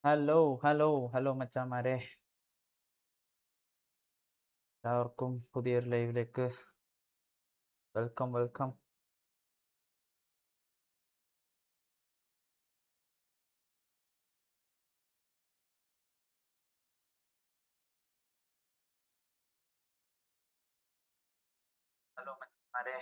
Hello മച്ചാന്മാരെ. എല്ലാവർക്കും പുതിയൊരു ലൈവിലേക്ക് വെൽക്കം. ഹലോ മച്ചാന്മാരെ.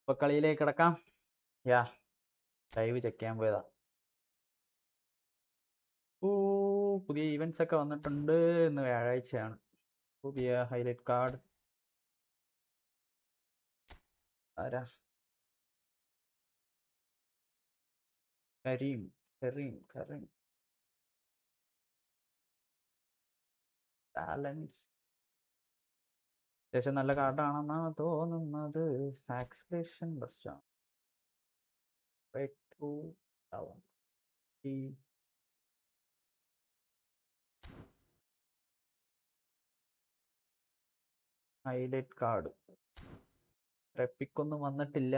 ഇപ്പൊ കളിയിലേക്ക് കിടക്കാം. ലൈവ് ചെക്ക് ചെയ്യാൻ പോയതാ. പുതിയ ഈവൻസ് ഒക്കെ വന്നിട്ടുണ്ട്. ഇന്ന് വ്യാഴാഴ്ചയാണ്. പുതിയ ഹൈലൈറ്റ് കാർഡ് ആരാ? കരീം. ബാലൻസ് അത്യാവശ്യം നല്ല കാർഡാണെന്നാണ് തോന്നുന്നത്. ആക്സിലേഷൻ ബെസ്റ്റാണ്. ഹൈലൈറ്റ് കാർഡ് റെപ്പിക്കൊന്നും വന്നിട്ടില്ല.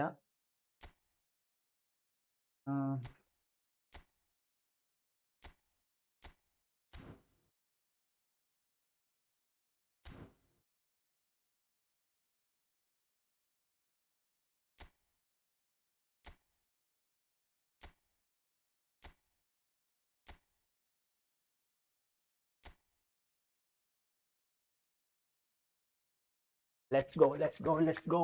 Let's go.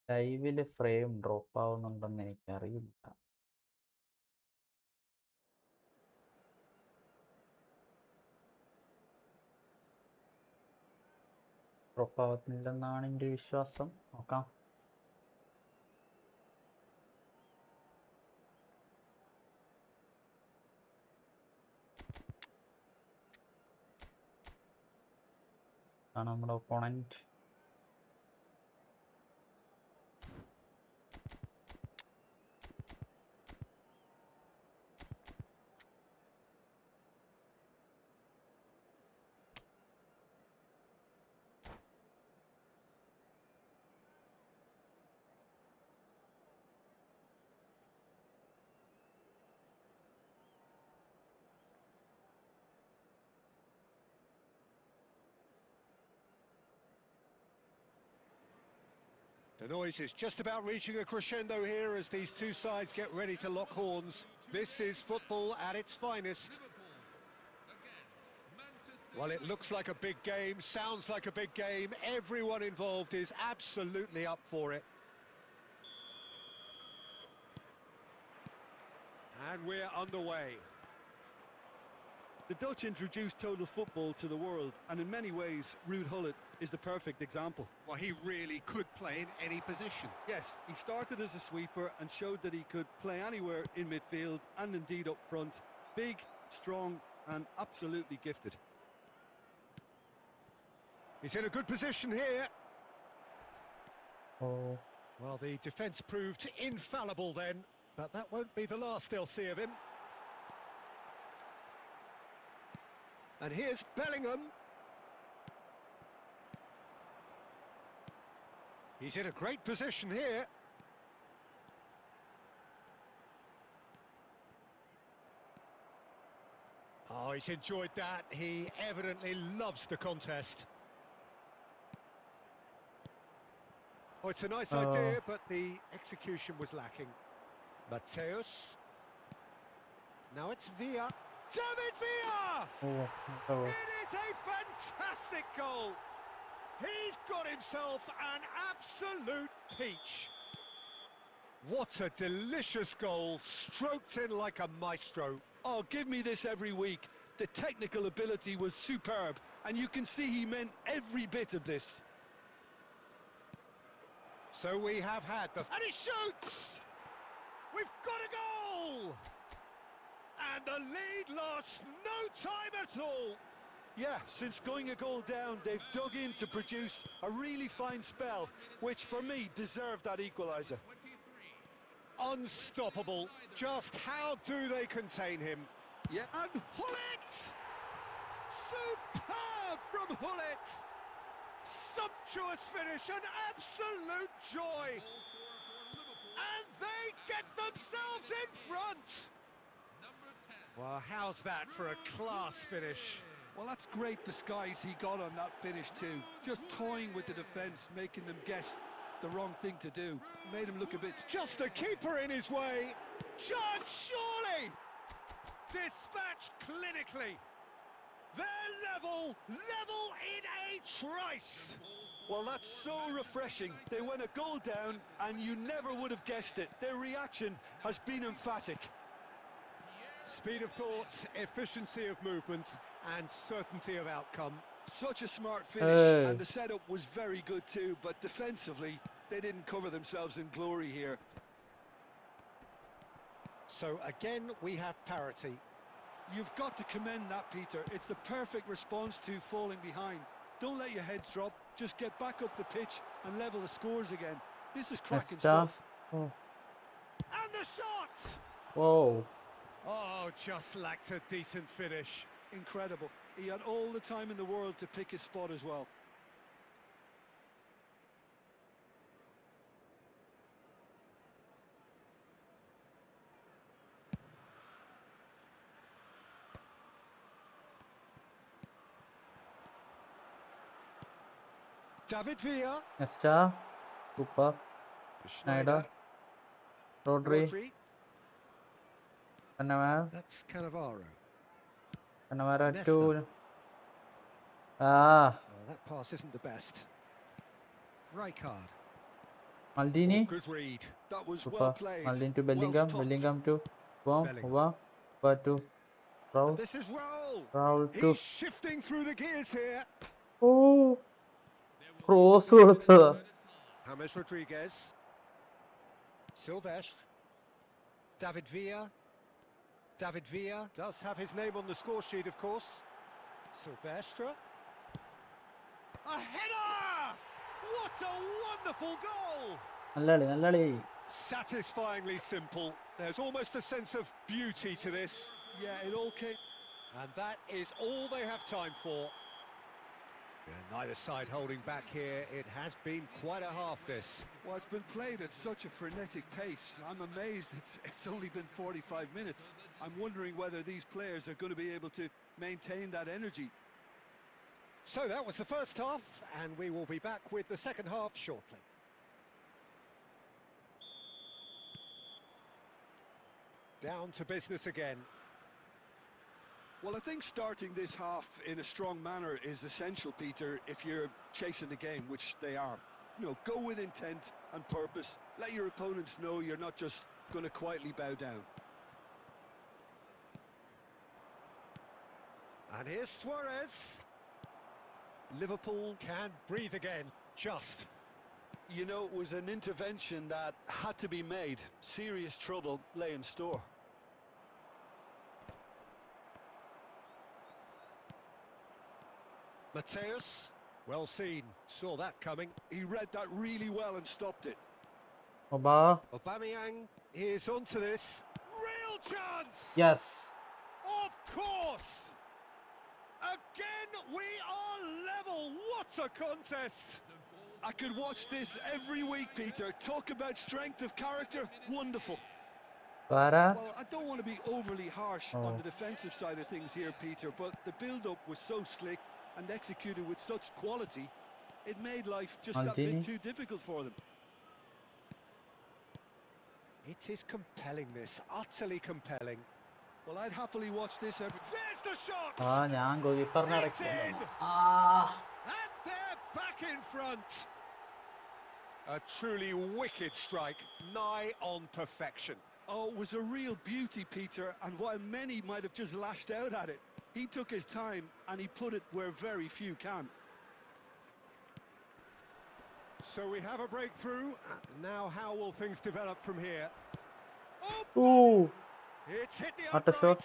ലൈവില് ഫ്രെയിം ഡ്രോപ്പ് ആവുന്നുണ്ടെന്ന് എനിക്കറിയില്ല. ഡ്രോപ്പ് ആവുന്നില്ലെന്നാണ് എൻ്റെ വിശ്വാസം. നോക്കാം. ആണ് നമ്മുടെ opponent. The noise is just about reaching a crescendo here as these two sides get ready to lock horns. This is football at its finest. Well, it looks like a big game, sounds like a big game. Everyone involved is absolutely up for it. And we're underway. The Dutch introduced total football to the world, and in many ways, Ruud Gullit is the perfect example. Well, he really could play in any position. Yes, he started as a sweeper and showed that he could play anywhere in midfield and indeed up front. Big, strong, and absolutely gifted. He's in a good position here. Well, the defence proved infallible then, but that won't be the last they'll see of him. And here's Bellingham. He's in a great position here. Oh, he's enjoyed that. He evidently loves the contest. Oh, it's a nice idea, but the execution was lacking. Mateus. Now it's Villa. David Villa! Oh. It is a fantastic goal. He's got himself an absolute peach. What a delicious goal, stroked in like a maestro. Oh, give me this every week. The technical ability was superb, and you can see he meant every bit of this. So we have had the... And he shoots! We've got a goal! And the lead lost no time at all. Yeah, since going a goal down, they've dug in to produce a really fine spell, which for me deserved that equaliser. Unstoppable. Just how do they contain him? Yeah. And Hullet! Superb from Hullet! Sumptuous finish, an absolute joy! And they get themselves in front! Well, how's that for a class finish? Well, that's great disguise he got on that finish too. Just toying with the defence, making them guess the wrong thing to do. Made him look a bit... Just the keeper in his way. Chance, surely! Dispatched clinically. They're level in a trice. Well, that's so refreshing. They went a goal down and you never would have guessed it. Their reaction has been emphatic. Speed of thought, efficiency of movement, and certainty of outcome. Such a smart finish, and the setup was very good too, but defensively, they didn't cover themselves in glory here. So again, we have parity. You've got to commend that, Peter. It's the perfect response to falling behind. Don't let your heads drop, just get back up the pitch and level the scores again. This is cracking stuff. Oh. And the shot! Whoa. Oh, just lacked a decent finish. Incredible. He had all the time in the world to pick his spot as well. David Villa. Nesta. Cooper. Schneider. Rodri. Cannavaro. That's Cannavaro. Cannavaro Nesta. to... Oh, that pass isn't the best. Rijkaard. Maldini. Good read. That was Cooper. well played. Maldini to Bellingham. Well Bellingham to... Bellingham. to... Raul. This is Raul. Raul to... He's shifting through the gears here. Oh. Cross കൊടുത്തതാ. James Rodriguez. Silvestre. David Villa. David Villa does have his name on the score sheet, of course. Silvestre. A header! What a wonderful goal! നല്ലളി. Satisfyingly simple. There's almost a sense of beauty to this. Yeah, it all came... And that is all they have time for. And neither side holding back here. It has been quite a half, this. Well, it's been played at such a frenetic pace. I'm amazed it's only been 45 minutes. I'm wondering whether these players are going to be able to maintain that energy. So that was the first half, and we will be back with the second half shortly. Down to business again. Well, I think starting this half in a strong manner is essential, Peter, if you're chasing the game, which they are. You know, go with intent and purpose. Let your opponents know you're not just going to quietly bow down. And here's Suarez. Liverpool can breathe again, just. You know, it was an intervention that had to be made. Serious trouble lay in store. Mateus, well seen, saw that coming. He read that really well and stopped it. Oba. Aubameyang is onto this. Real chance! Yes. Of course! Again, we are level. What a contest! I could watch this every week, Peter. Talk about strength of character. Wonderful. Suarez. Well, I don't want to be overly harsh on the defensive side of things here, Peter, but the build-up was so slick and executed with such quality, it made life just that bit Mancini. too difficult for them. It is compelling, this. Utterly compelling. Well, I'd happily watch this every... There's the shot! ഞാൻ ഗോൾകീപ്പറിനെ It's in! And they're back in front! A truly wicked strike, nigh on perfection. Oh, it was a real beauty, Peter, and while many might have just lashed out at it, he took his time and he put it where very few can. So we have a breakthrough. Now how will things develop from here? Oh, Ooh. it's hit the What a shot. upright.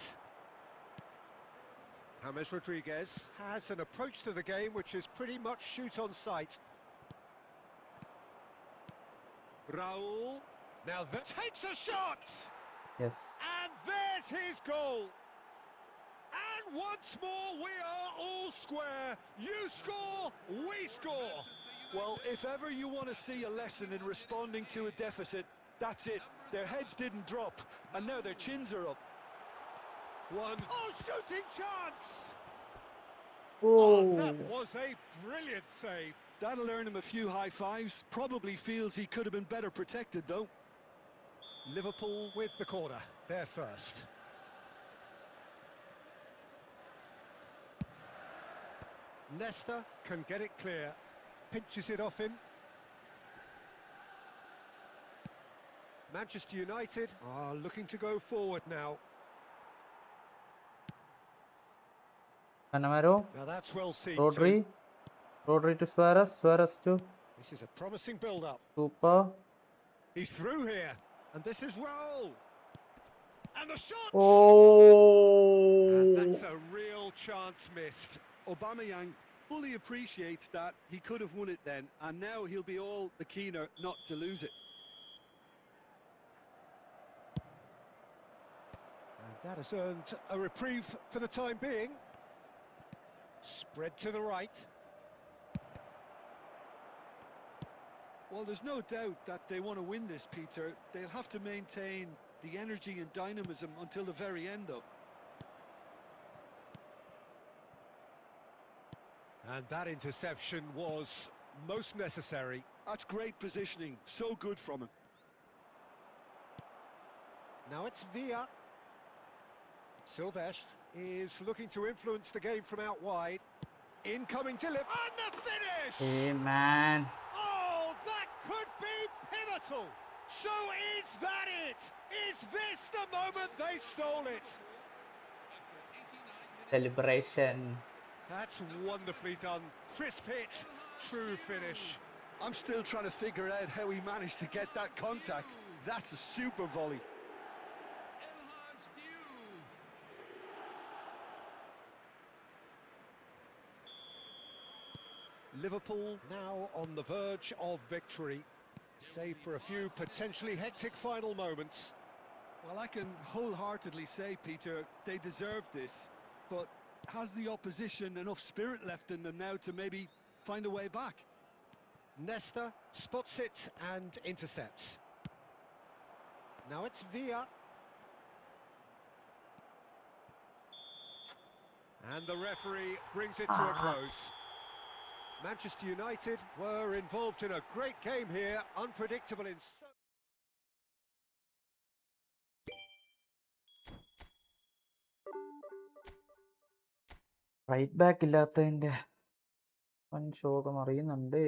James Rodriguez has an approach to the game which is pretty much shoot on sight. Raul, now that takes a shot! Yes. And there's his goal! And once more we are all square. You score, we score. Well, if ever you want to see a lesson in responding to a deficit, that's it. Their heads didn't drop, and now their chins are up. Oh, shooting chance! Oh. Oh, that was a brilliant save. That'll earn him a few high fives. Probably feels he could have been better protected, though. Liverpool with the corner. They're first. Nesta can get it clear. Pinches it off him. Manchester United are looking to go forward now. Cannavaro. Now that's well seen Rodri. too. Rodri to Suarez. Suarez to This is a promising build-up. Super. He's through here. And this is Raul. And the shot! Oh. And that's a real chance missed. Aubameyang fully appreciates that he could have won it then, and now he'll be all the keener not to lose it. And that has earned a reprieve for the time being. Spread to the right. Well, there's no doubt that they want to win this, Peter. They'll have to maintain the energy and dynamism until the very end, though. And that interception was most necessary. That's great positioning. So good from him. Now it's Villa. Silvestre is looking to influence the game from out wide. Incoming delivery. And the finish! Hey, man. Oh, that could be pivotal. So is that it? Is this the moment they stole it? Celebration. That's wonderfully done. Crisp hit, true finish. I'm still trying to figure out how he managed to get that contact. That's a super volley. Liverpool now on the verge of victory, save for a few potentially hectic final moments. Well, I can wholeheartedly say, Peter, they deserved this, but has the opposition enough spirit left in them now to maybe find a way back? Nesta spots it and intercepts. Now it's Villa. And the referee brings it to a close. Manchester United were involved in a great game here, unpredictable in so... right back ഇല്ലാത്തതിന്റെ വൻ ശോകം അറിയുന്നുണ്ട്.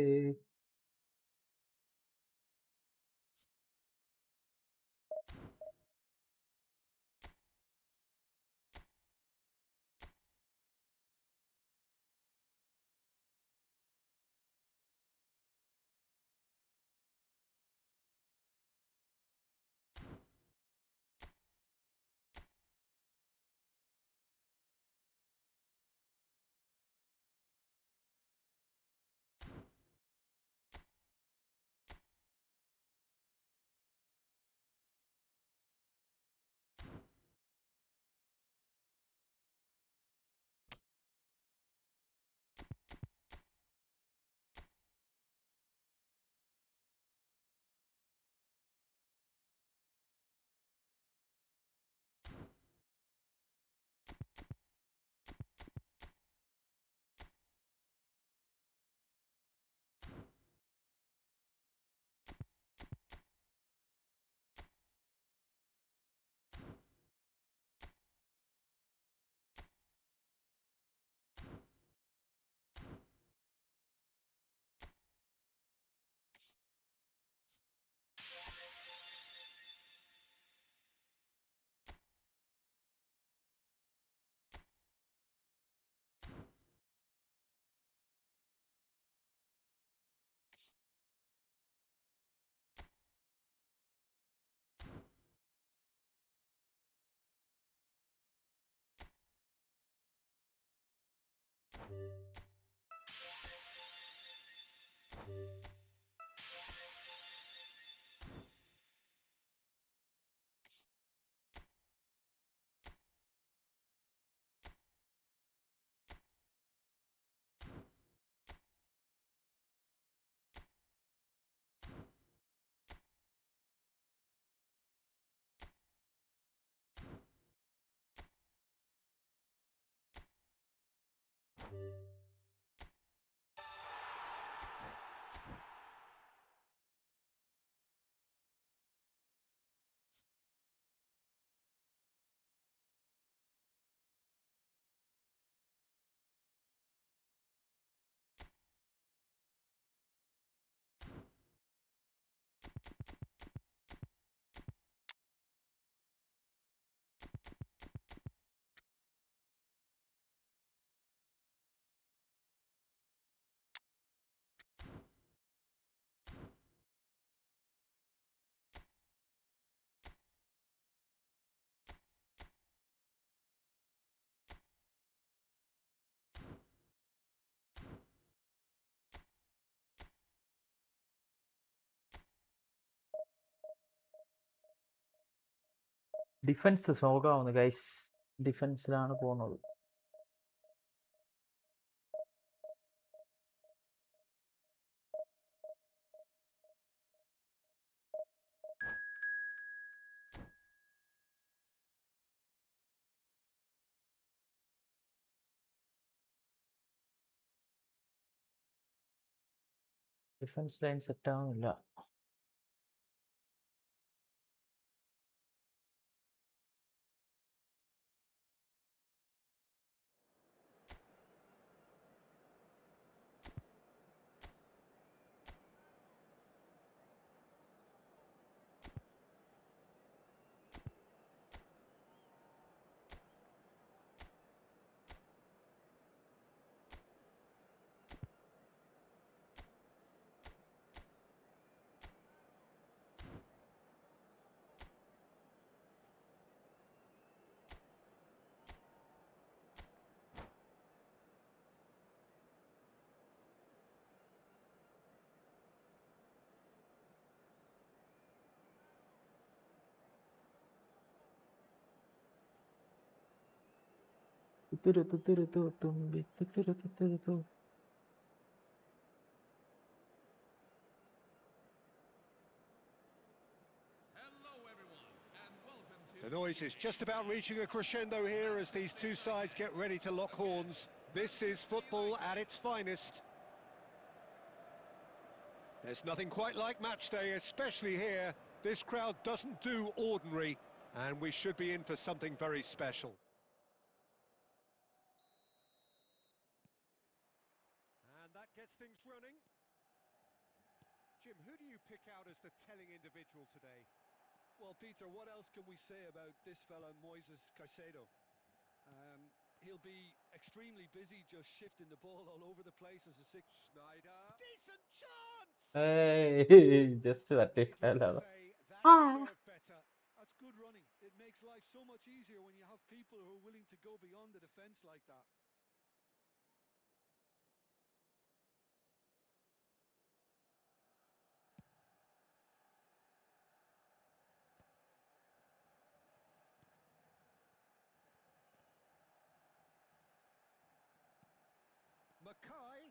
Defence ശോകമാവുന്നു guys. ഡിഫൻസിലാണ് പോകുന്നത്. Defence line set ആവുന്നില്ല. തുമ്പി തുത്തുരു. The noise is just about reaching a crescendo here as these two sides get ready to lock horns. This is football at its finest. There's nothing quite like match day, especially here. This crowd doesn't do ordinary, and we should be in for something very special. And that gets things running. Jim, who do you pick out as the telling individual today? Well, Peter, what else can we say about this fella, Moises Caicedo? He'll be extremely busy just shifting the ball all over the place as a six. Snyder. Decent chance! Just തട്ടിട്ടല്ലാതെ. That deserved better. That's good running. It makes life so much easier when you have people who are willing to go beyond the defence like that. Mackay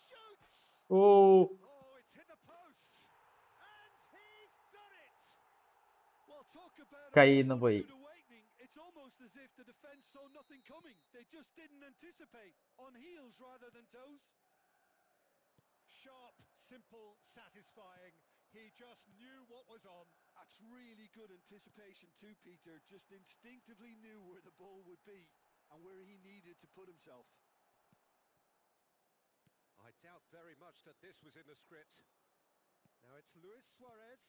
shoots. Oh Oh, it's hit the post, and he's done it. Well, talk about കയ്യിന്ന് a പോയി. rude awakening. It's almost as if the defence saw nothing coming. They just didn't anticipate. On heels rather than toes. Sharp, simple, satisfying. He just knew what was on. That's really good anticipation too, Peter. Just instinctively knew where the ball would be and where he needed to put himself. I doubt very much that this was in the script. Now it's Luis Suarez.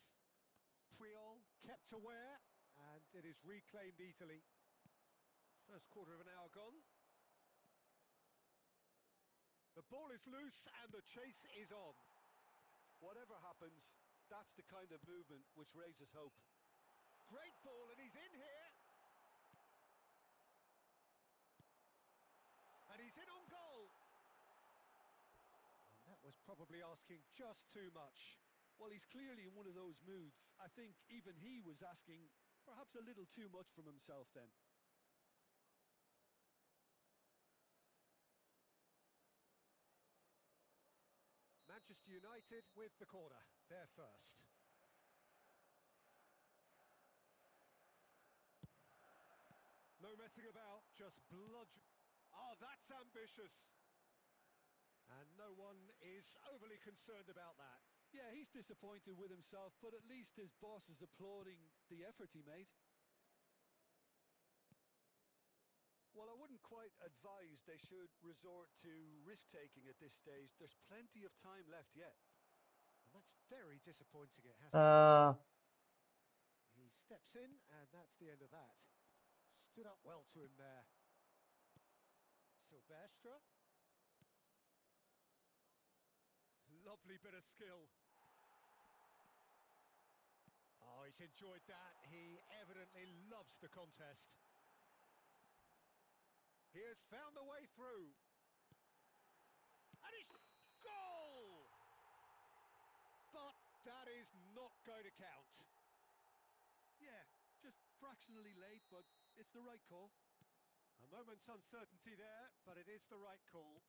Puyol kept aware, and it is reclaimed easily. First quarter of an hour gone. The ball is loose and the chase is on. Whatever happens, that's the kind of movement which raises hope. Great ball, and he's in here. he's in on goal. And that was probably asking just too much. Well, he's clearly in one of those moods. I think even he was asking perhaps a little too much from himself then. Manchester United with the corner, they're first. No messing about, just bludgeon. Oh, that's ambitious. And no one is overly concerned about that. Yeah, he's disappointed with himself, but at least his boss is applauding the effort he made. Well, I wouldn't quite advise they should resort to risk-taking at this stage. There's plenty of time left yet. And that's very disappointing, it has to be Uh, said. He steps in, and that's the end of that. Stood up well to him there. Silvestre. Lovely bit of skill. Oh, he's enjoyed that. He evidently loves the contest. He has found the way through. And it's goal! But that is not going to count. Yeah, just fractionally late, but it's the right call. A moment's uncertainty there, but it is the right call.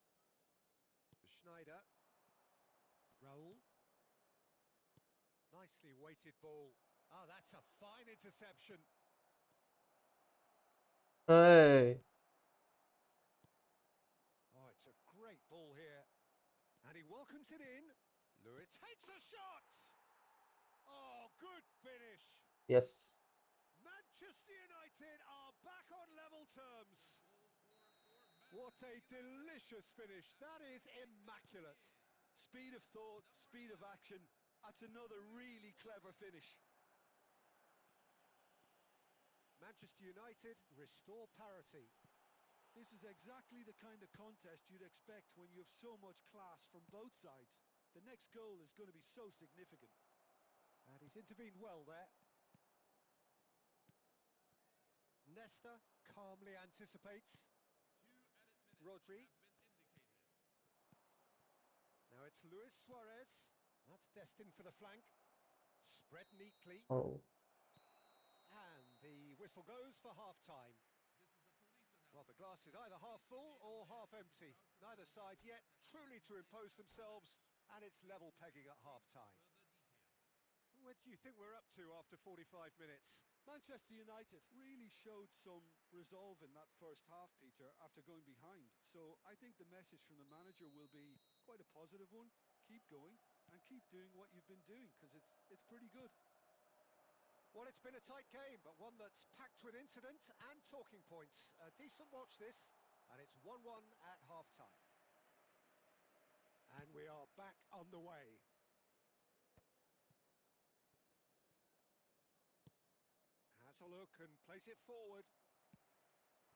Schneider. Raul. Nicely weighted ball. Ah, that's a fine interception. hey. Oh, it's a great ball here. And he welcomes it in. Lewis takes a shot! Oh, good finish. Yes. Manchester United are back on level terms. What a delicious finish. That is immaculate. Speed of thought, speed of action. That's another really clever finish. Manchester United restore parity. This is exactly the kind of contest you'd expect when you have so much class from both sides. The next goal is going to be so significant. And he's intervened well there. Nesta calmly anticipates. Rodri. Now it's Luis Suarez. That's destined for the flank. Spread neatly. Oh. And the whistle goes for half-time. Well, the glass is either half full or half empty. Neither side yet truly to impose themselves, and it's level pegging at half-time. What do you think we're up to after 45 minutes? Manchester United really showed some resolve in that first half, Peter, after going behind. So I think the message from the manager will be quite a positive one. Keep going and keep doing what you've been doing, because it's pretty good. Well, it's been a tight game, but one that's packed with incident and talking points. A decent watch this, and it's 1-1 at half-time. And we are back on the way. Has a look and plays it forward.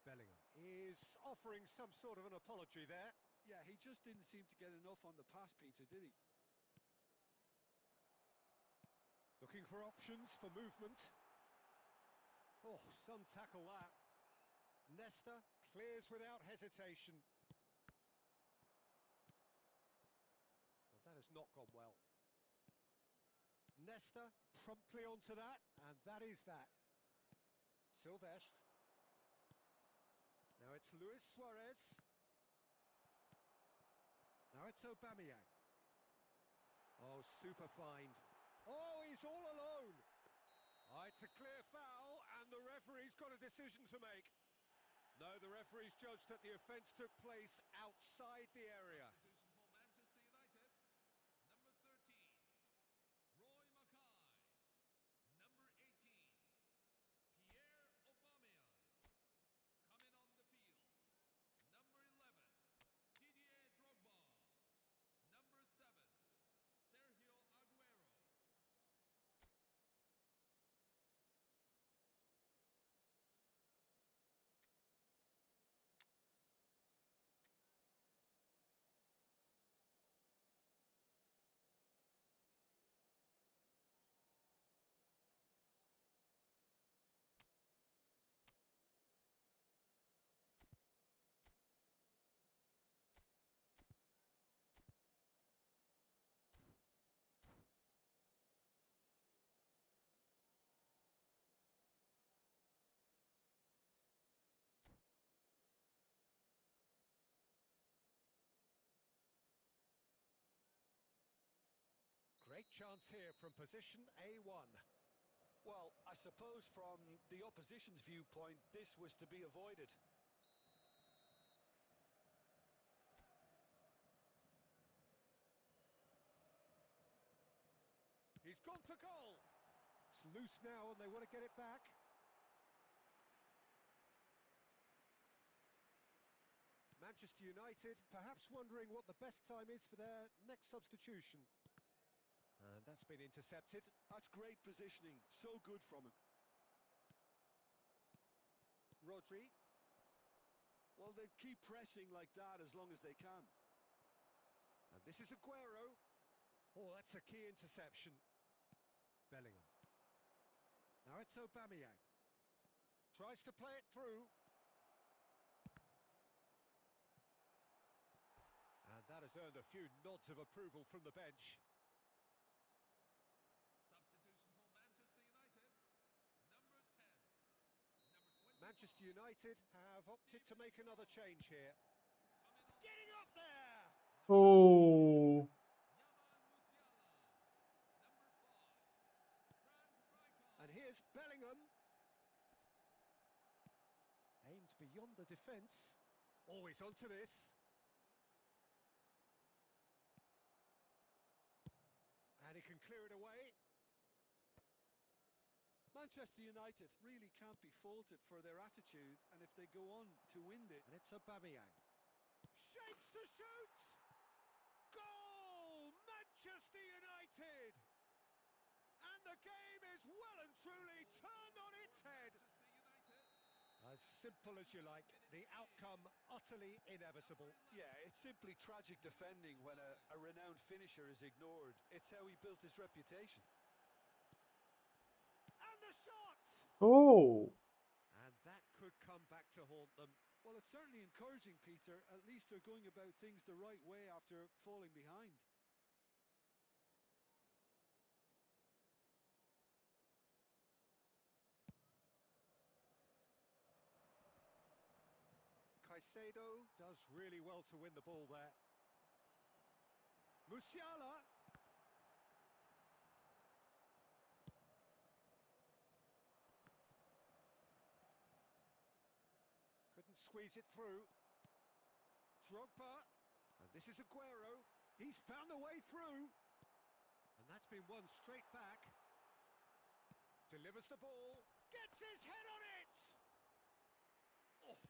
Bellingham is offering some sort of an apology there. Yeah, he just didn't seem to get enough on the pass, Peter, did he? Looking for options for movement. Oh, some tackle that. Nesta clears without hesitation. Well, that has not gone well. Nesta promptly onto that, and that is that. Silvestre. Now it's Luis Suarez. Now it's Aubameyang. Oh, super find. Oh, he's all alone. Oh, it's a clear foul, and the referee's got a decision to make. No, the referee's judged that the offence took place outside the area. great chance here from position A1. Well, I suppose from the opposition's viewpoint, this was to be avoided. He's gone for goal. It's loose now and they want to get it back. Manchester United perhaps wondering what the best time is for their next substitution. And that's been intercepted. That's great positioning. So good from him. Rodri. Well, they keep pressing like that as long as they can. And this is Aguero. Oh, that's a key interception. Bellingham. Now it's Aubameyang. Tries to play it through. And that has earned a few nods of approval from the bench. Substitution for Manchester United. Number 10. Number 20. Manchester United have opted to make another change here. Getting up there! Oh, Yaman Musiala. Number 5. Frank Rijkaard. And here's Bellingham. Aimed beyond the defence. Always onto this. And he can clear it away. Manchester United really can't be faulted for their attitude, and if they go on to win it. And it's Aubameyang. Shapes to shoot! Goal! Manchester United! And the game is well and truly turned on its head. Manchester United. As simple as you like, the outcome utterly inevitable. Yeah, it's simply tragic defending when a renowned finisher is ignored. It's how he built his reputation. And the shot! oh. And that could come back to haunt them. Well, it's certainly encouraging, Peter. At least they're going about things the right way after falling behind. Caicedo does really well to win the ball there. Musiala. Couldn't squeeze it through. Drogba. And this is Aguero. He's found a way through. And that's been won straight back. Delivers the ball. Gets his head on it! Oh,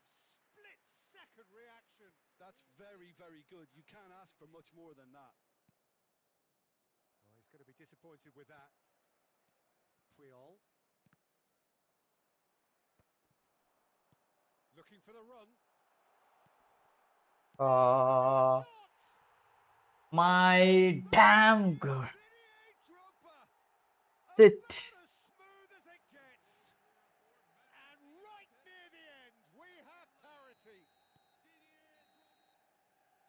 split-second reaction. That's very, very good. You can't ask for much more than that. Oh, he's going to be disappointed with that. Puyol. Looking for the run. Uh, Shot! my damn god. Didier Drogba. It. About as smooth as it gets. And right near the end, we have parity.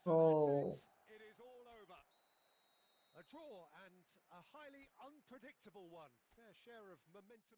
So Oh. that's it. It is all over. A draw and a highly unpredictable one. Fair share of momentum.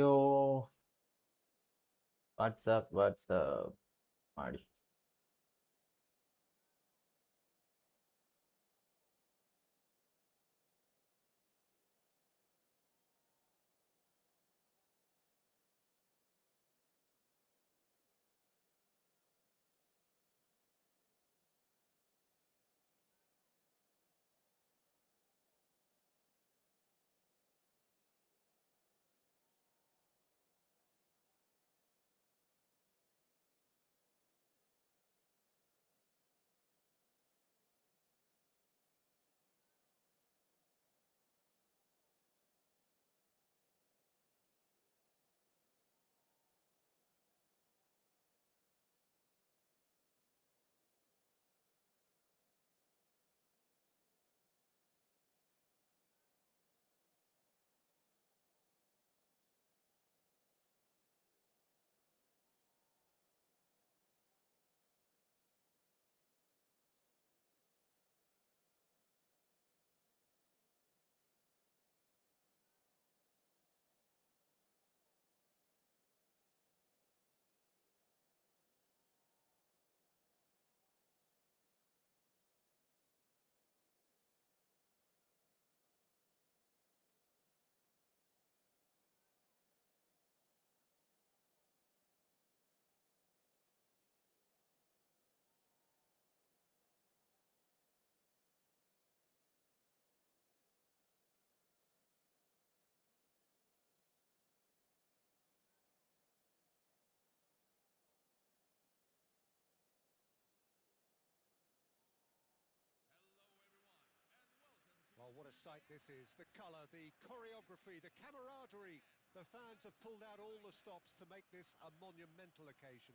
Yo, what's up? ಮಾಡಿ Well, what a sight this is. The colour, the choreography, the camaraderie. The fans have pulled out all the stops to make this a monumental occasion.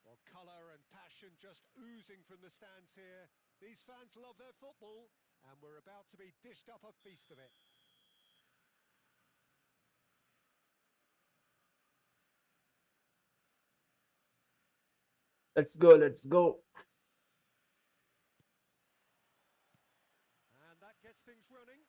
Well, colour and passion just oozing from the stands here. These fans love their football, and we're about to be dished up a feast of it. let's go. And that gets things running.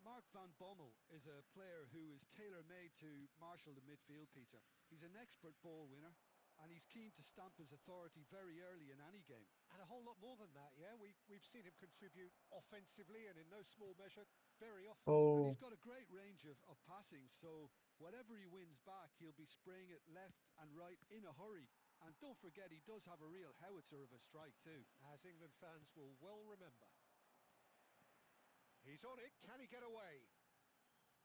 Mark van Bommel is a player who is tailor-made to marshal the midfield, Peter. He's an expert ball winner, and he's keen to stamp his authority very early in any game. And a whole lot more than that, yeah? We've seen him contribute offensively and in no small measure very often. And Oh, he's got a great range of passing, so whatever he wins back, he'll be spraying it left and right in a hurry. And don't forget, he does have a real howitzer of a strike too. As England fans will well remember. He's on it, can he get away?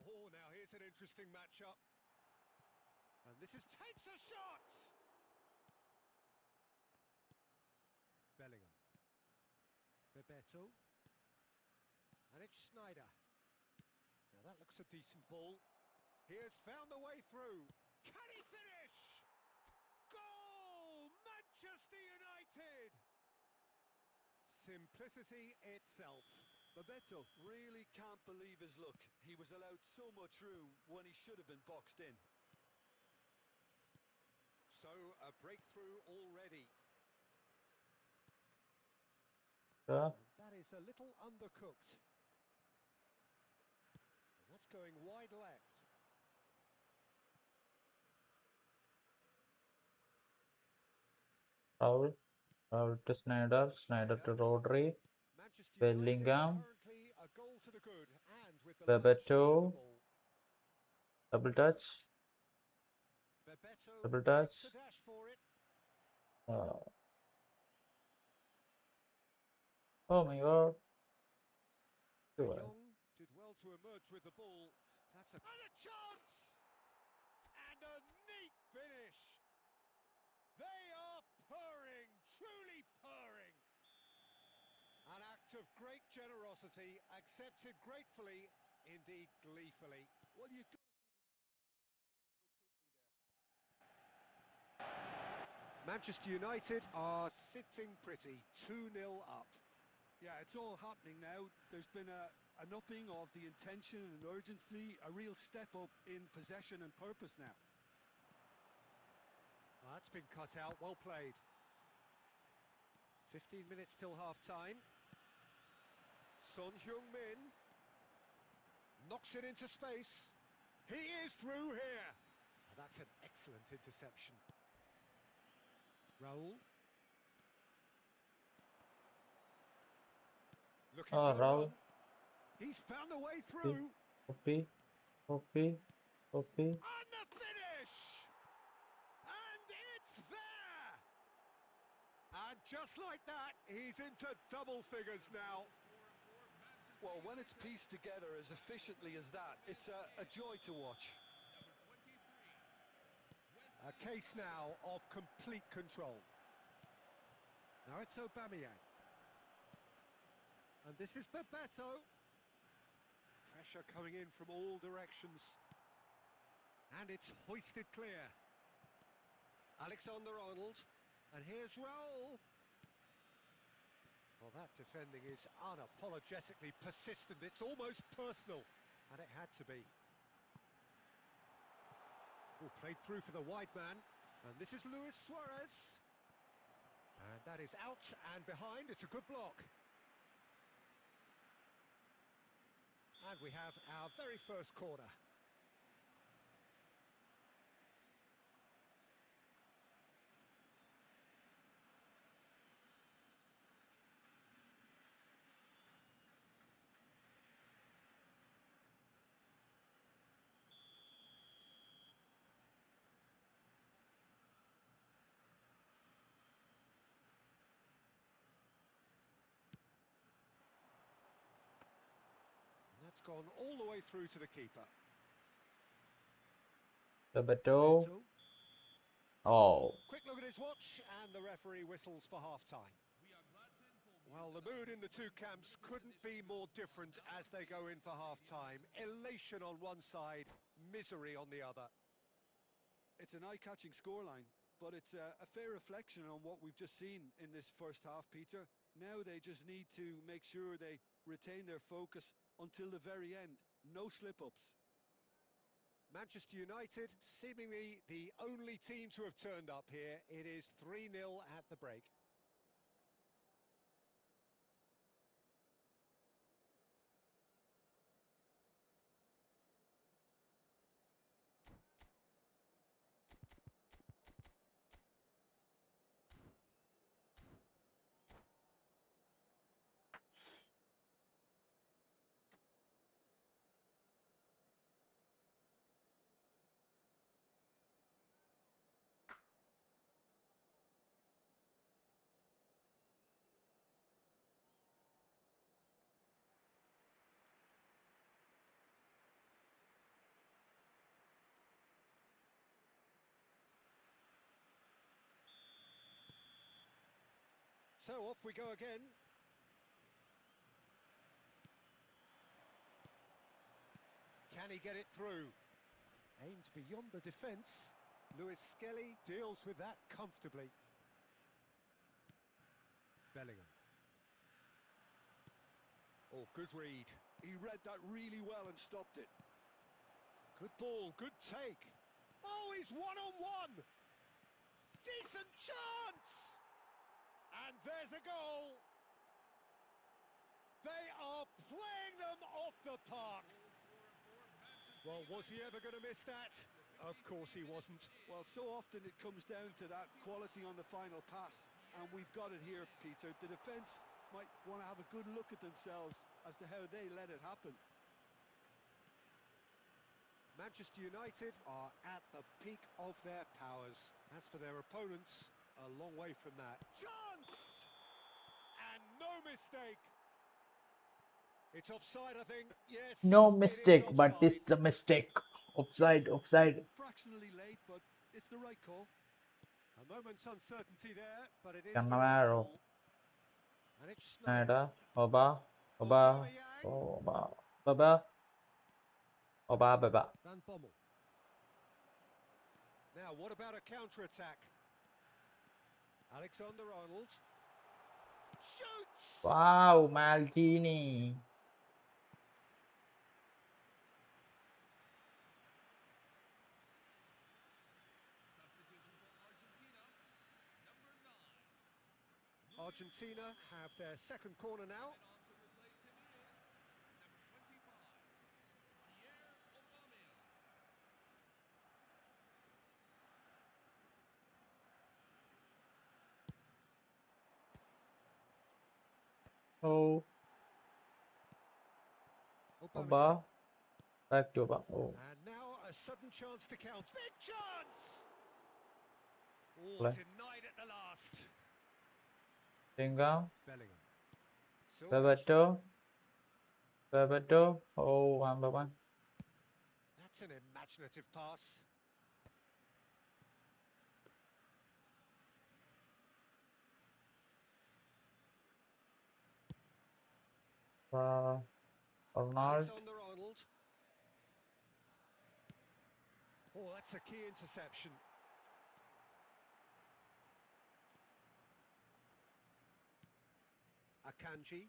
Oh, now here's an interesting matchup. And this is takes a shot! Bellingham. Bebeto. And it's Snyder. Now that looks a decent ball. He has found the way through. Can he finish? Goal! Manchester United! Simplicity itself. Bebeto really can't believe his luck. He was allowed so much room when he should have been boxed in. So, a breakthrough already. yeah. And that is a little undercooked. And that's going wide left. Raul to Snyder to Rodri, Manchester United Bellingham, currently a goal to the good and with the large share of the Bebeto, ball. double touch, Bebeto double makes touch. the dash for it. Uh, oh my god. De Sure. Jong did well to emerge with the ball. That's a chance! And a neat finish. They are purring, truly purring. An act of great generosity, accepted gratefully, indeed gleefully. Well, you got Manchester United are sitting pretty, 2-0 up. Yeah, it's all happening now. There's been an upping of the intention and urgency, a real step up in possession and purpose now. Well, that's been cut out, well played. 15 minutes till half-time. Son Heung-min. Knocks it into space. He is through here. Oh, that's an excellent interception. Raul. Looking Oh, for the run. Raul. He's found a way OP, through. OP, OP, OP. And the finish! And it's there! And just like that, he's into double figures now. Well, when it's pieced together as efficiently as that, it's a joy to watch. A case now of complete control. Now it's Aubameyang. And this is Bebeto. Pressure coming in from all directions. And it's hoisted clear. Alexander-Arnold. And here's Raul. Well, that defending is unapologetically persistent. It's almost personal. And it had to be. Oh, played through for the wide man. And this is Luis Suarez. And that is out and behind. It's a good block. And we have our very first corner. And that's gone all the way through to the keeper. Bebeto. Beto. Oh, Quick look at his watch, and the referee whistles for half-time. Well, the mood in the two camps couldn't be more different as they go in for half-time. Elation on one side, misery on the other. It's an eye-catching scoreline, but it's a fair reflection on what we've just seen in this first half, Peter. Now they just need to make sure they retain their focus until the very end. No slip-ups. Manchester United, seemingly the only team to have turned up here. It is 3-0 at the break. So off we go again. Can he get it through? Aimed beyond the defence. Lewis Skelly deals with that comfortably. Bellingham. Oh, good read. He read that really well and stopped it. Good ball, good take. Oh, he's one-on-one! Decent chance! And there's a goal! They are playing them off the park! Well, was he ever going to miss that? Of course he wasn't. Well, so often it comes down to that quality on the final pass, and we've got it here, Peter. The defence might want to have a good look at themselves as to how they let it happen. Manchester United are at the peak of their powers. As for their opponents, a long way from that. Chance! And no mistake. It's offside, I think. Yes, no it is mistake, but offside. it's a mistake. Offside, offside. Fractionally late, but it's the right call. A moment's uncertainty there, but it is the right Cannavaro. call. And it's Schneider. Schneider. Oba. Oba. Aubameyang. Oba. Oba. Oba. Oba. Van Bommel. Now, what about a counter-attack? Alexander-Arnold. Shoots! Wow, Maldini. Argentina have their second corner now. Oh, Aubameyang. Oba. Back to Oba. Oh, And now a sudden chance to count. Big chance! Oh, play. denied at the last. Bingham. Bellingham. Still pushed. Bebeto. Bebeto. Oh, 1-1. That's an imaginative pass. Arnold. Alexander-Arnold. Oh, that's a key interception. Akanji.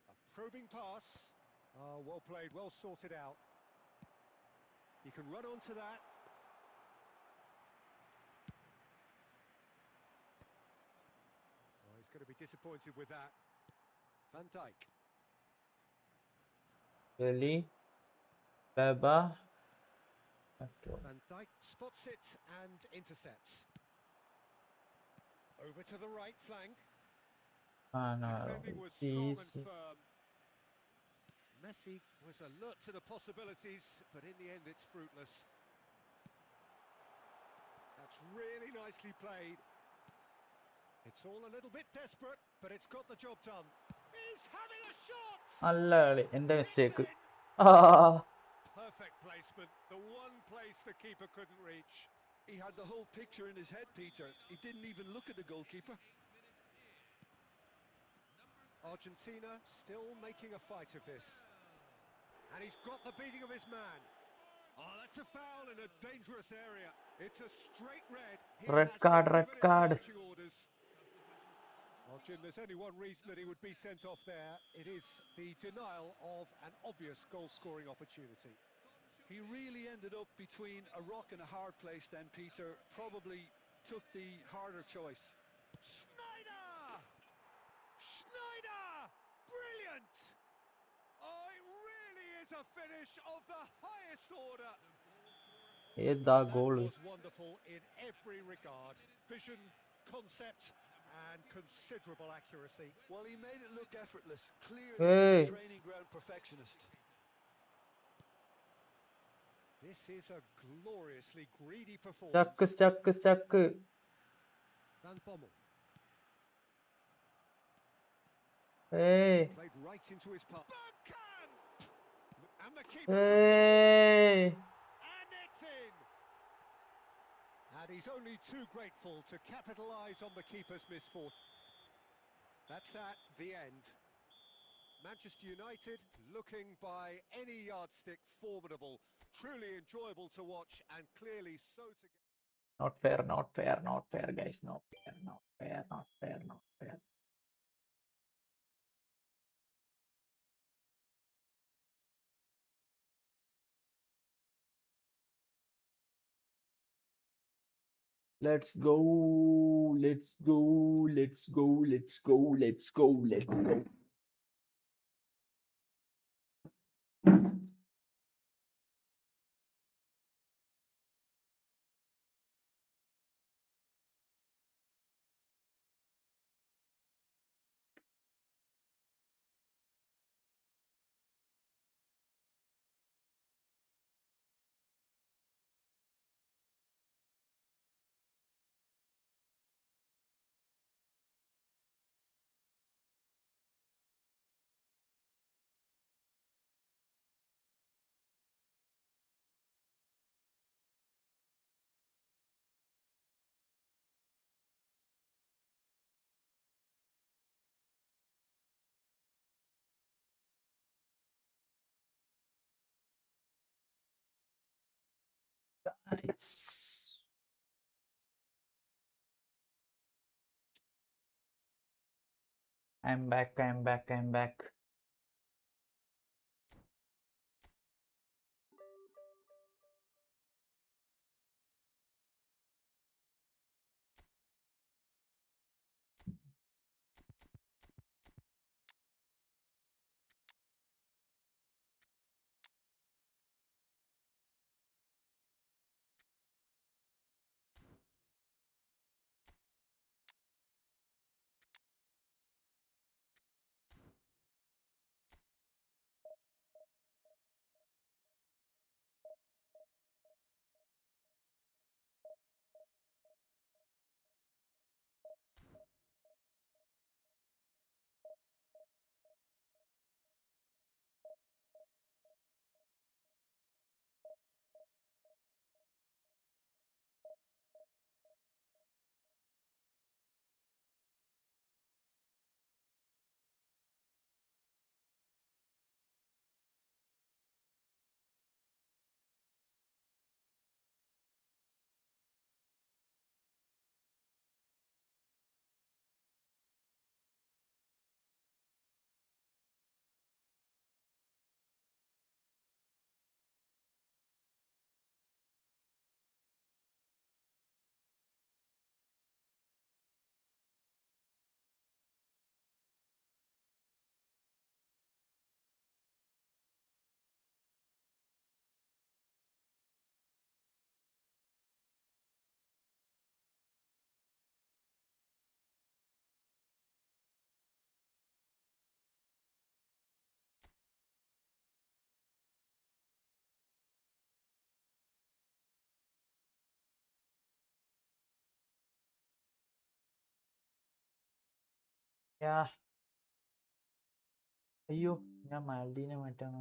A probing pass. Oh, well played, well sorted out. He can run onto that. Oh, he's going to be disappointed with that. Van Dijk. Lily. Beba. Back to Oba. Van Dijk spots it and intercepts. Over to the right flank. No. Defending was strong and Easy. firm. Messi was alert to the possibilities, but in the end it's fruitless. That's really nicely played. It's all a little bit desperate, but it's got the job done. He's having a shot! നല്ല കളി എൻ്റെ It's mistake in! Perfect placement, the one place the keeper couldn't reach. He had the whole picture in his head, Peter. He didn't even look at the goalkeeper. Argentina still making a fight of this. And he's got the beating of his man. Oh, that's a foul in a dangerous area. It's a straight red. He Red has card, been red given his card. marching orders. Well, Jim, there's only one reason that he would be sent off there. It is the denial of an obvious goal-scoring opportunity. He really ended up between a rock and a hard place then, Peter. Probably took the harder choice. Schneider! Schneider! Brilliant! Oh, it really is a finish of the highest order. ഏതാ That goal was wonderful in every regard. Vision, concept, and considerable accuracy. Well, he made it look effortless. Clearly Hey. a training ground perfectionist. This is a gloriously greedy stuck performance. Stuck stuck Van Bommel ഏയ് played right into his path. Bergkamp! And the keeper couldn't hold it. ഏയ് And it's in. And he's only too grateful to capitalise on the keeper's misfortune. That's that, the end. Manchester United looking by any yardstick formidable. Truly enjoyable to watch and clearly so together. not fair not fair not fair guys not fair not fair not fair not fair let's go let's go let's go let's go let's go let's go Nice. I'm back. യാ അയ്യോ ഞാൻ മാൽഡീനെ മാറ്റാണ്.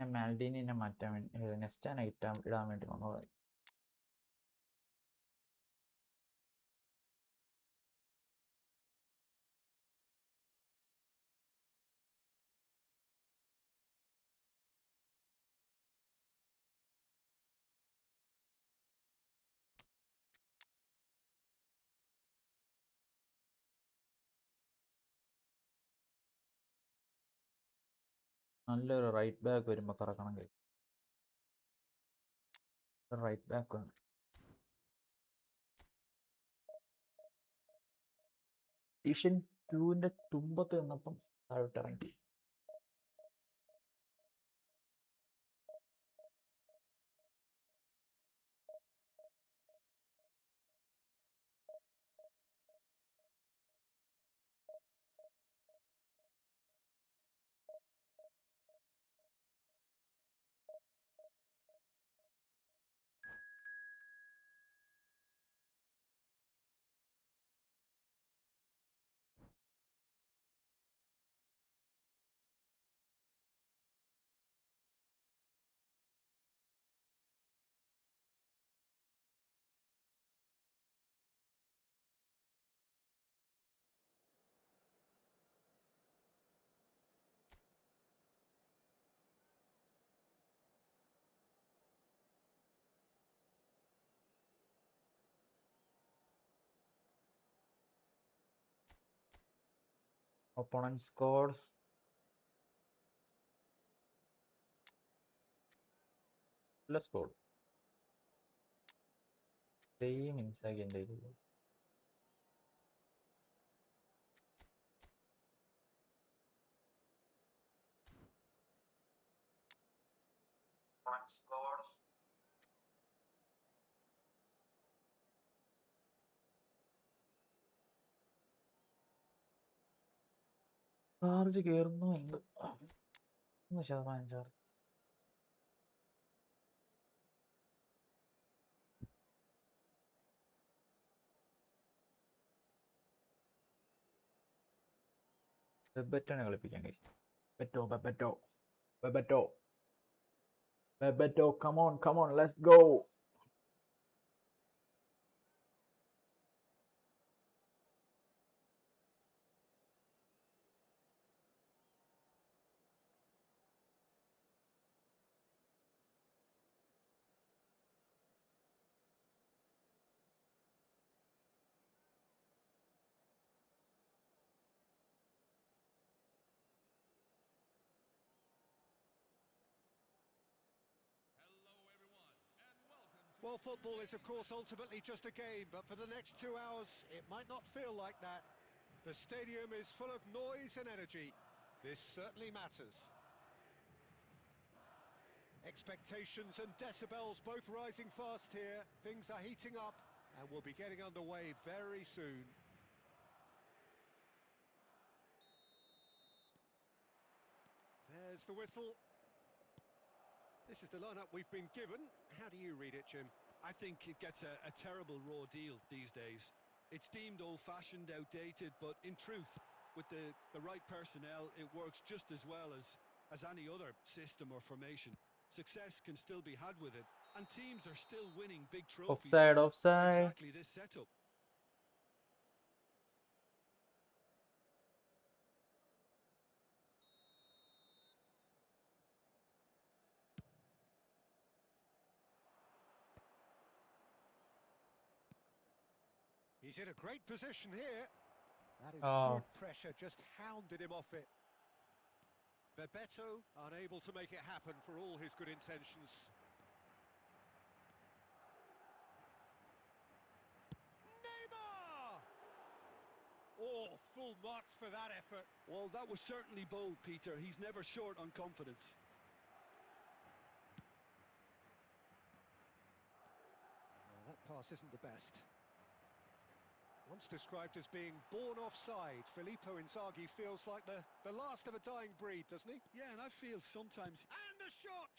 ഞാൻ മാൽഡീനെ മാറ്റാൻ വേണ്ടി next ഇടാൻ വേണ്ടി വന്നത്. നല്ലൊരു right back വരുമ്പോൾ കറക്കണം കഴിയും. റൈറ്റ് ബാക്ക് ആണ്. ഡിവിഷൻ 2-ന്റെ തുമ്പത്ത് നിന്നപ്പം താഴോട്ട് ഇറങ്ങി. Opponent scored. Let's go. Same inside and Opponent scored. Charge കയറുന്നു എന്ത് 1% ചാർജ്. ബെബറ്റോനെ കളിപ്പിക്കാൻ കഴിച്ചു. Bebeto come on let's go. Well, football is, of course, ultimately just a game, but for the next 2 hours, it might not feel like that. The stadium is full of noise and energy. This certainly matters. Expectations and decibels both rising fast here. Things are heating up, and we'll be getting underway very soon. There's the whistle. This is the lineup we've been given. How do you read it, Jim? I think it gets a terrible raw deal these days. It's deemed old-fashioned, outdated, but in truth, with the right personnel, it works just as well as any other system or formation. Success can still be had with it, and teams are still winning big trophies Offside. in exactly this setup. He's in a great position here. That is Oh. good pressure, just hounded him off it. Bebeto unable to make it happen for all his good intentions. Neymar! Oh, Full marks for that effort. Well, that was certainly bold, Peter. He's never short on confidence. No, that pass isn't the best. Once described as being born offside, Filippo Inzaghi feels like the last of a dying breed, doesn't he? Yeah, and I feel sometimes... And the shot!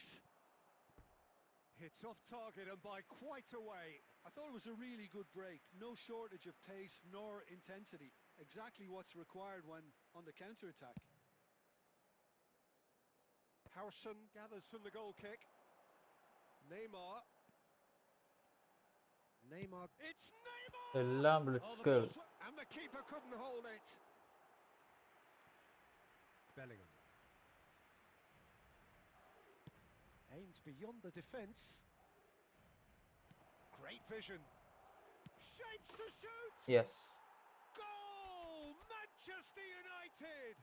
Hits off target and by quite a way. I thought it was a really good break. No shortage of pace nor intensity. Exactly what's required when on the counter-attack. Howson gathers from the goal kick. Neymar. It's Neymar! എല്ലാം Oh, the ബ്ലിറ്റ്സ്കൾ. ball's... And the keeper couldn't hold it. Bellingham. Aimed beyond the defence. Great vision. Shapes to shoot! Yes. Goal! Manchester United!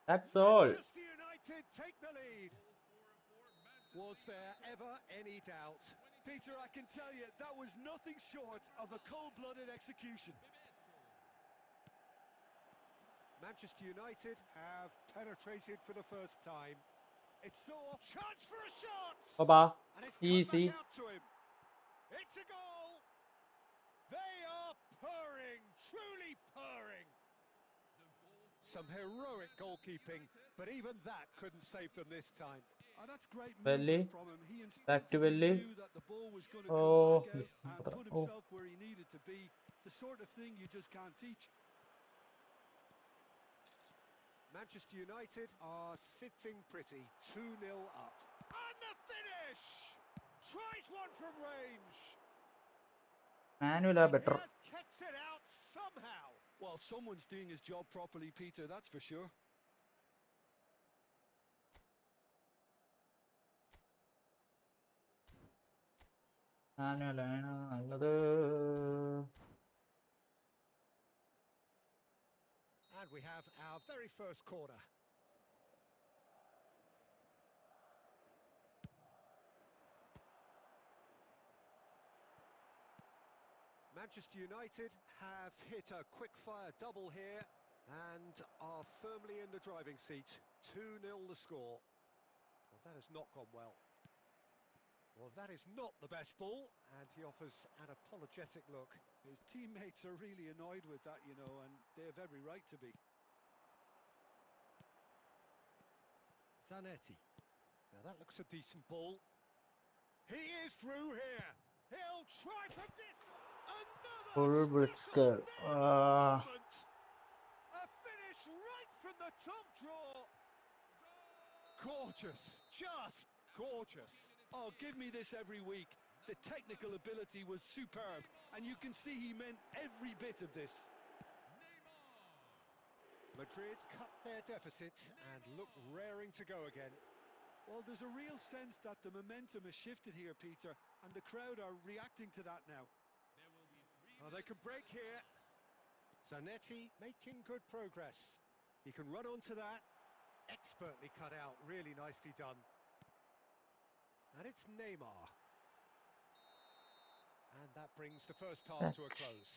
That's all. Manchester United take the lead. Was there ever any doubt? Peter, I can tell you, that was nothing short of a cold-blooded execution. Manchester United have penetrated for the first time. It's so... Chance for a shot! Baba. And it's come Easy. back out to him. It's a goal! They are purring, truly purring. Some heroic goalkeeping, but even that couldn't save them this time. Oh, that's great Belly. movement from him. He Back to instinctively belly. knew that the ball was going to come Oh, back this out and put oh. himself where he needed to be. The sort of thing you just can't teach. Manchester United are sitting pretty, 2-0 up. And the finish! Tries one from range. Manuela And better. he has kept it out somehow. Well, someone's doing his job properly, Peter, that's for sure. Manuela നല്ലത്. And we have our very first corner. Manchester United have hit a quick-fire double here and are firmly in the driving seat. 2-0 the score. Well, that has not gone well. Well, that is not the best ball, and he offers an apologetic look. His teammates are really annoyed with that, you know, and they have every right to be. Zanetti. Now that looks a decent ball. He is through here. He'll try from distance. Another Full special Bristol. Neymar moment. A finish right from the top draw. Gorgeous, just gorgeous. Oh, give me this every week. The technical ability was superb, and you can see he meant every bit of this. Madrid cut their deficit and look raring to go again. Well, there's a real sense that the momentum has shifted here, Peter, and the crowd are reacting to that now. Oh, they can break here. Zanetti making good progress. He can run onto that. Expertly cut out, really nicely done. And it's Neymar. And that brings the first half to a close.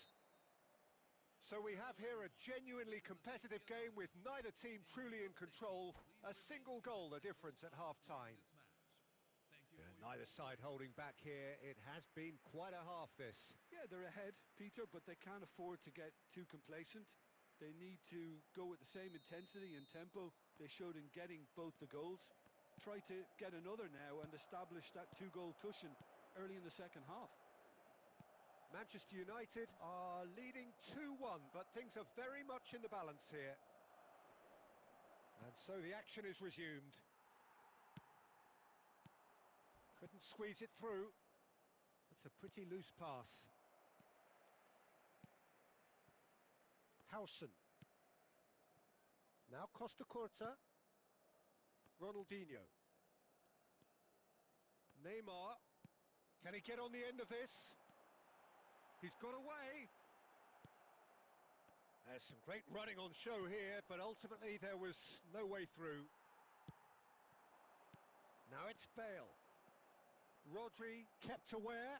So we have here a genuinely competitive game with neither team truly in control. A single goal the difference at half-time. Neither side holding back here. It has been quite a half, this. Yeah, they're ahead, Peter, but they can't afford to get too complacent. They need to go with the same intensity and tempo they showed in getting both the goals. Try to get another now and establish that two-goal cushion early in the second half. Manchester United are leading 2-1, but things are very much in the balance here. And so the action is resumed. Couldn't squeeze it through. That's a pretty loose pass. Howson. Now Costa Curta. Ronaldinho. Neymar. Can he get on the end of this? He's got away. There's some great running on show here, but ultimately there was no way through. Now it's Bale. Rodri kept aware,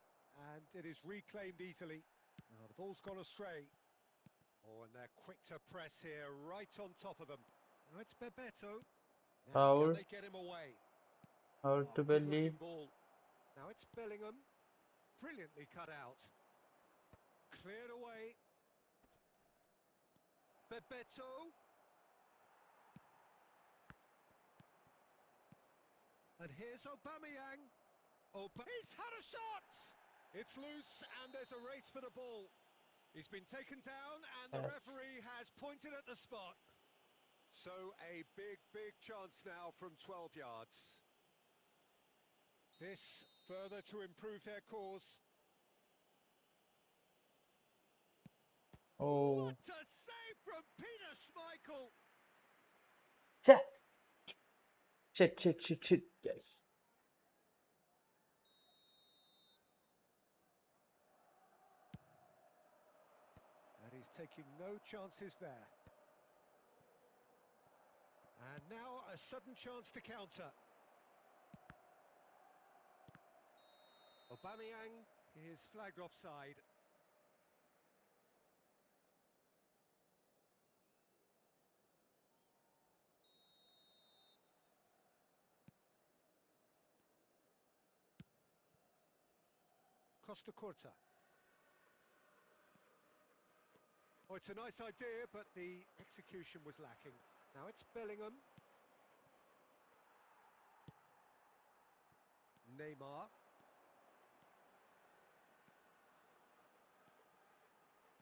and it is reclaimed easily. Now the ball's gone astray. Oh, and they're quick to press here, right on top of them. Now it's Bebeto. Now Foul. can they get him away? Out to Good belly. looking ball. Now it's Bellingham. Brilliantly cut out. Cleared away. Bebeto. And here's Aubameyang. He's had a shot! It's loose and there's a race for the ball. He's been taken down and the Yes. referee has pointed at the spot. So a big chance now from 12 yards. This further to improve their cause. Oh. What a save from Peter Schmeichel! Shit, guys. And he's taking no chances there. And now a sudden chance to counter. Aubameyang is flagged offside. Costa Curta. Oh, it's a nice idea, but the execution was lacking. Now it's Bellingham. Neymar.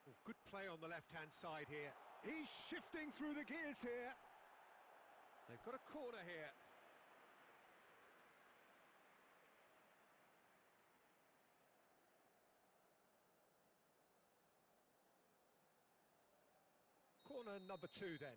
Oh, good play on the left-hand side here. He's shifting through the gears here. They've got a corner here. Corner number 2 then.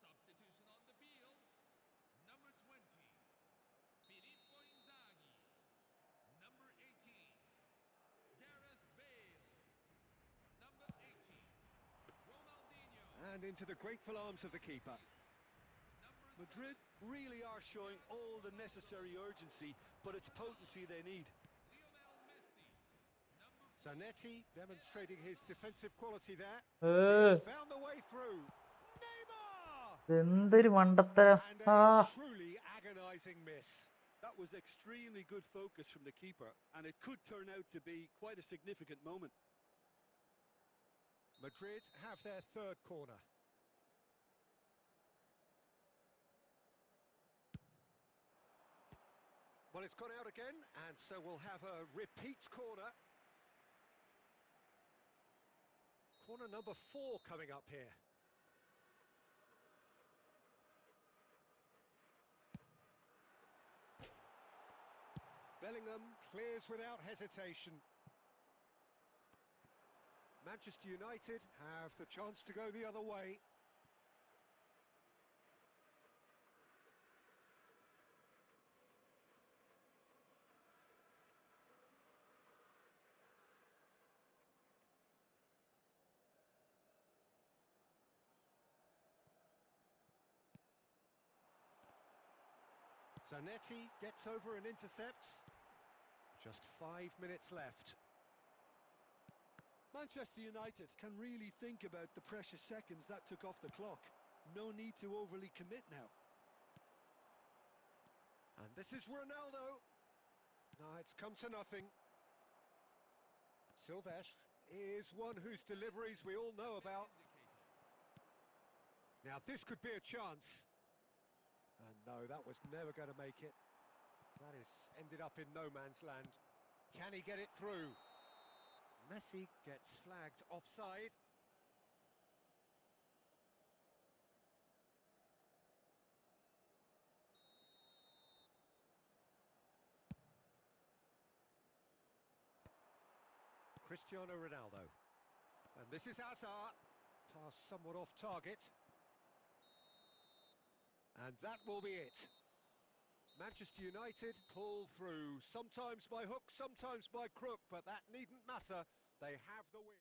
Substitution on the field. Number 20, Filippo Inzaghi. Number 18, Gareth Bale. Number 18, Ronaldinho. And into the grateful arms of the keeper. Number Madrid really are showing all the necessary urgency, but it's potency they need. Lionel Messi. Number Zanetti demonstrating his defensive quality there. Eh, He's found the way through. Neymar! എന്തൊരു മണ്ടത്തരം. And ആ. a truly agonising miss. That was extremely good focus from the keeper, and it could turn out to be quite a significant moment. Madrid have their third corner. Well, it's gone out again, and so we'll have a repeat corner. Corner number 4 coming up here. Bellingham clears without hesitation. Manchester United have the chance to go the other way. Zanetti gets over and intercepts. Just 5 minutes left. Manchester United can really think about the precious seconds that took off the clock. No need to overly commit now. And this is Ronaldo. No, it's come to nothing. Silvestre is one whose deliveries we all know about. Now this could be a chance. And no, that was never going to make it. That is ended up in no man's land. Can he get it through? Messi gets flagged offside. Cristiano Ronaldo. And this is Hazard. Pass somewhat off target. And that will be it. Manchester United pull through, sometimes by hook, sometimes by crook, but that needn't matter. They have the win.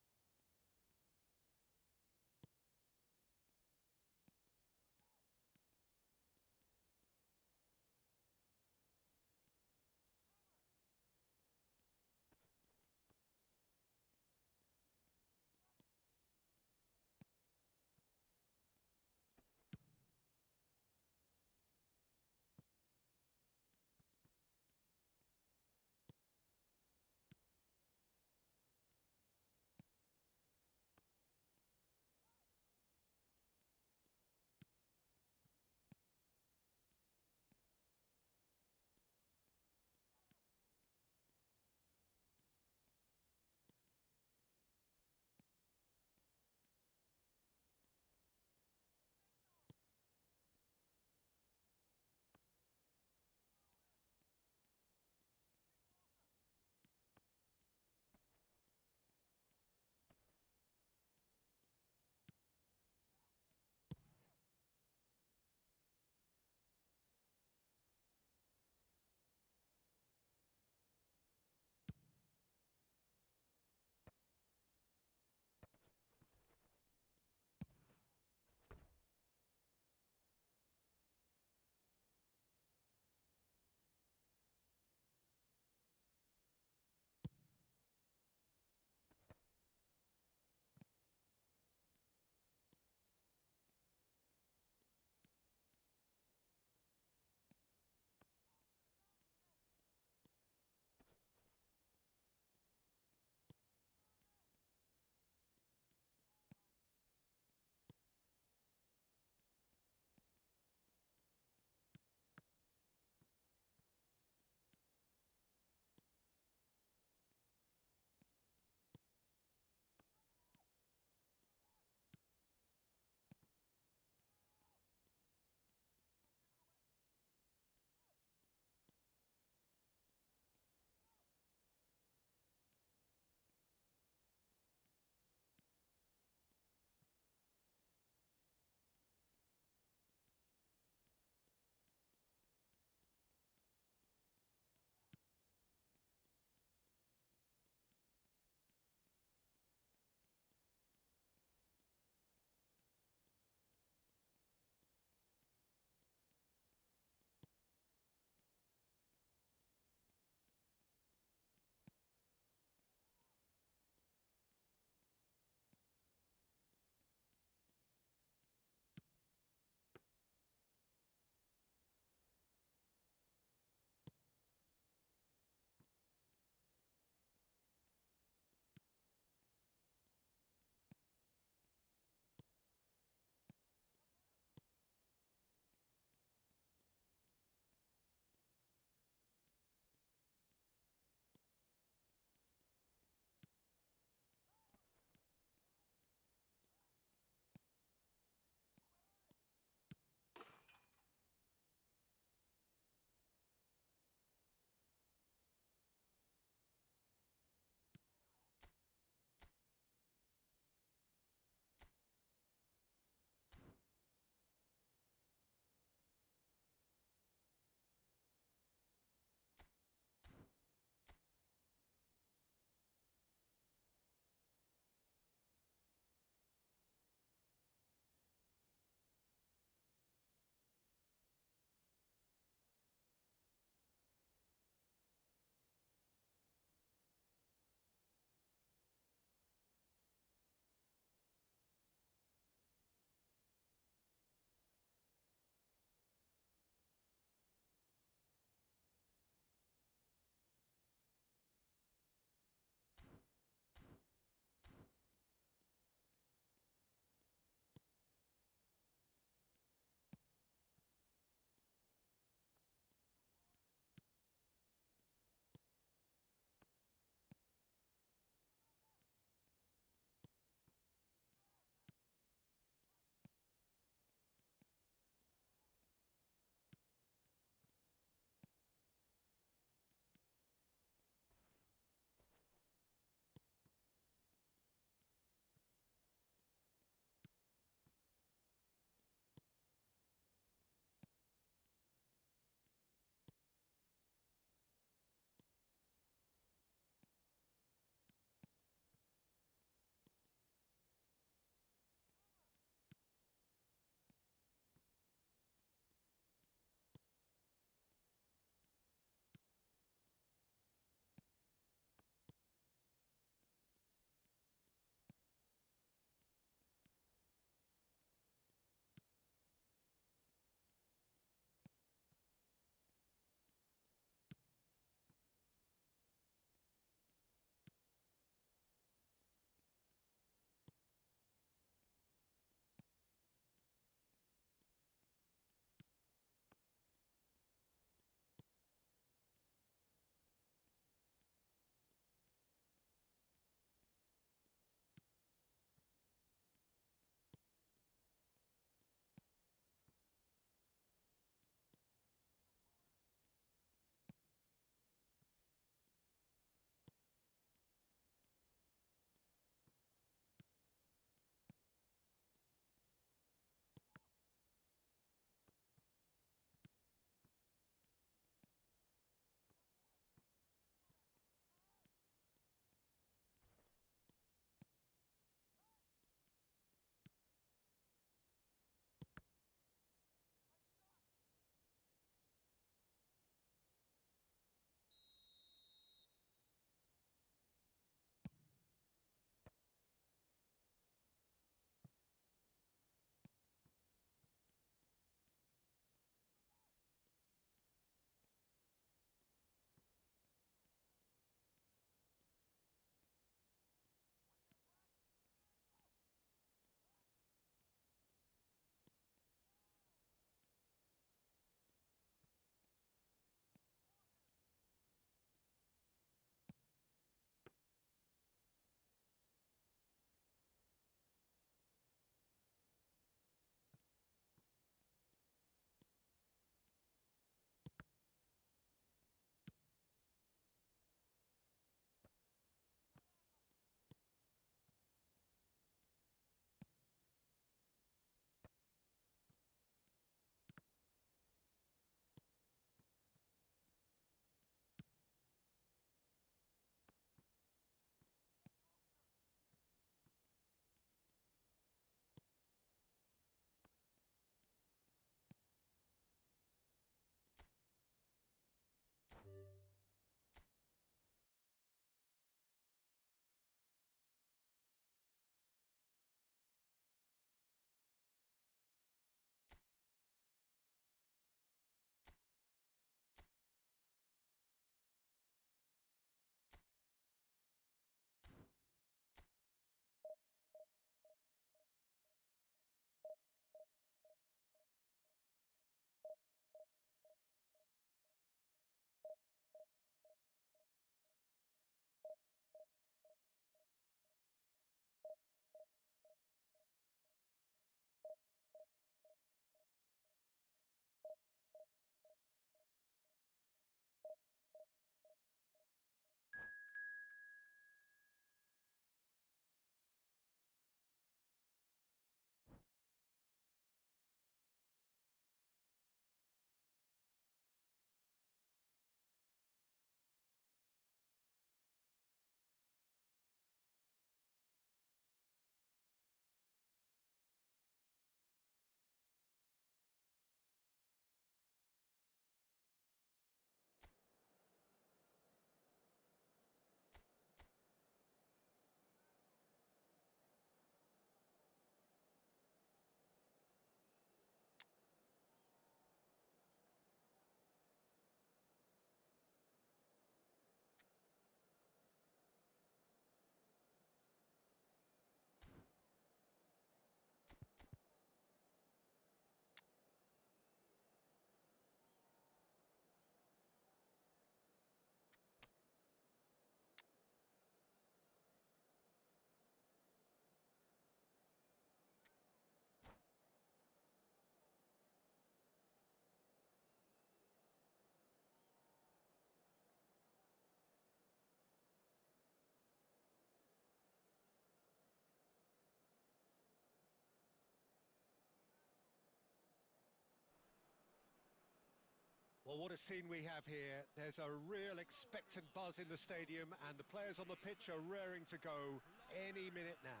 Well, what a scene we have here. There's a real expectant buzz in the stadium, and the players on the pitch are raring to go any minute now.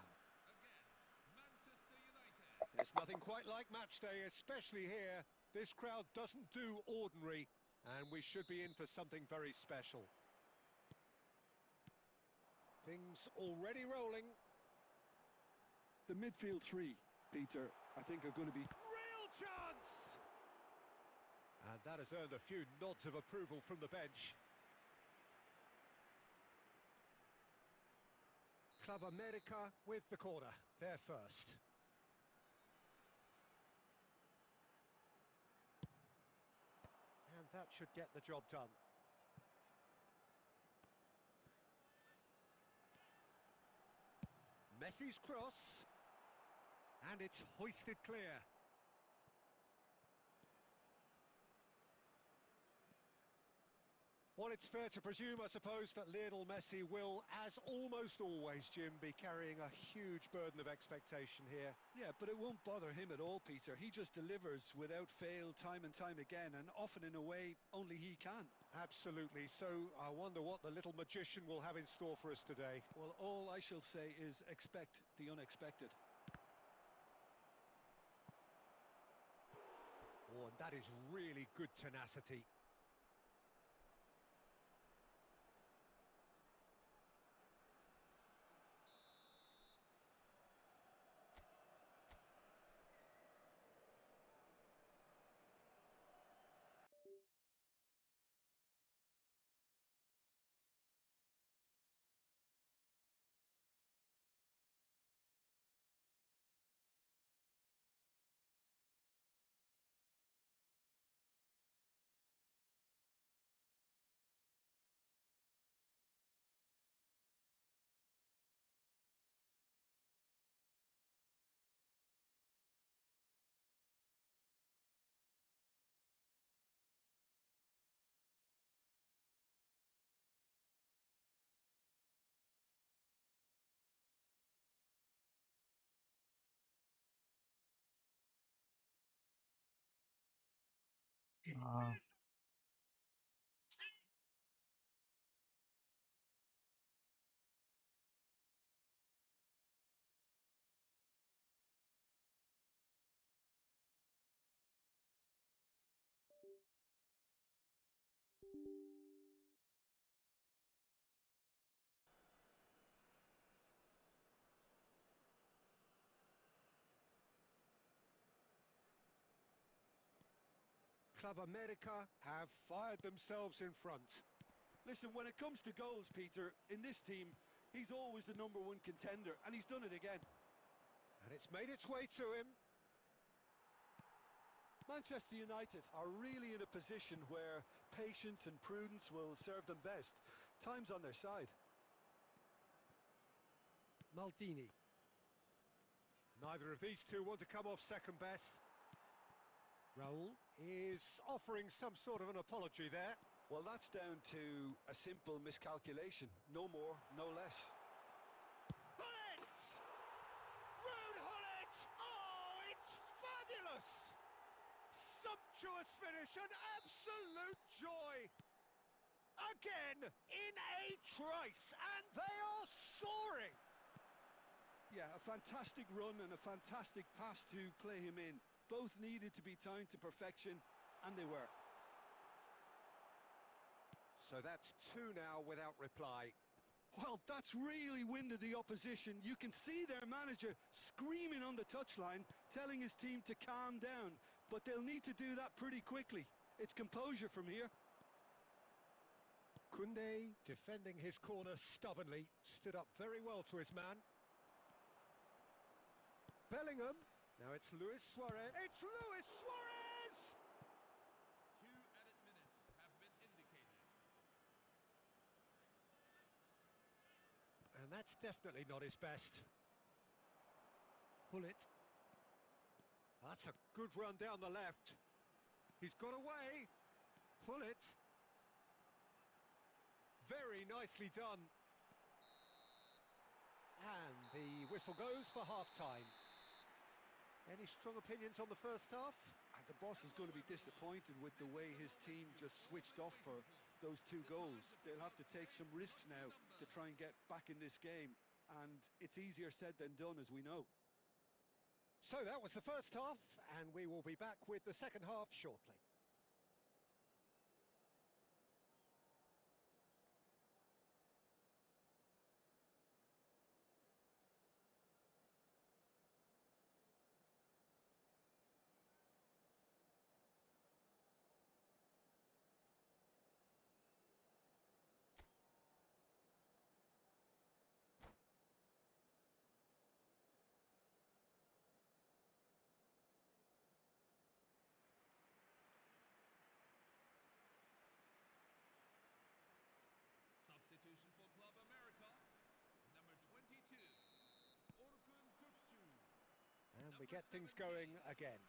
Against Manchester United. There's nothing quite like match day, especially here. This crowd doesn't do ordinary, and we should be in for something very special. Things already rolling. The midfield three, Peter, I think are going to be... Real chance! And that has earned a few nods of approval from the bench. Club America with the corner, there first. And that should get the job done. Messi's cross. And it's hoisted clear. Well, it's fair to presume, I suppose, that Lionel Messi will, as almost always, Jim, be carrying a huge burden of expectation here. Yeah, but it won't bother him at all, Peter. He just delivers without fail time and time again, and often in a way only he can. Absolutely. So I wonder what the little magician will have in store for us today. Well, all I shall say is expect the unexpected. Oh, and that is really good tenacity. Ah, Club America have fired themselves in front. Listen, when it comes to goals, Peter, in this team, he's always the #1 contender, and he's done it again. And it's made its way to him. Manchester United are really in a position where patience and prudence will serve them best. Time's on their side. Maldini. Neither of these two want to come off second best. Raul is offering some sort of an apology there. Well, that's down to a simple miscalculation. No more, no less. Hullet! Rude Hullet! Oh, it's fabulous! Sumptuous finish, an absolute joy! Again, in a trice, and they are soaring! Yeah, a fantastic run and a fantastic pass to play him in. Both needed to be timed to perfection, and they were. So that's two now without reply. Well, that's really winded the opposition. You can see their manager screaming on the touchline, telling his team to calm down. But they'll need to do that pretty quickly. It's composure from here. Koundé, defending his corner stubbornly, stood up very well to his man. Bellingham. Now it's Luis Suarez. It's Luis Suarez! 2 added minutes have been indicated. And that's definitely not his best. Hullet. That's a good run down the left. He's got away. Hullet. Very nicely done. And the whistle goes for half-time. Any strong opinions on the first half? the boss is going to be disappointed with the way his team just switched off for those 2 goals. They'll have to take some risks now to try and get back in this game, and it's easier said than done, as we know. So that was the first half, and we will be back with the second half shortly. Substitution for Club America, number 22, Orkun Kökçü. And we get things going again.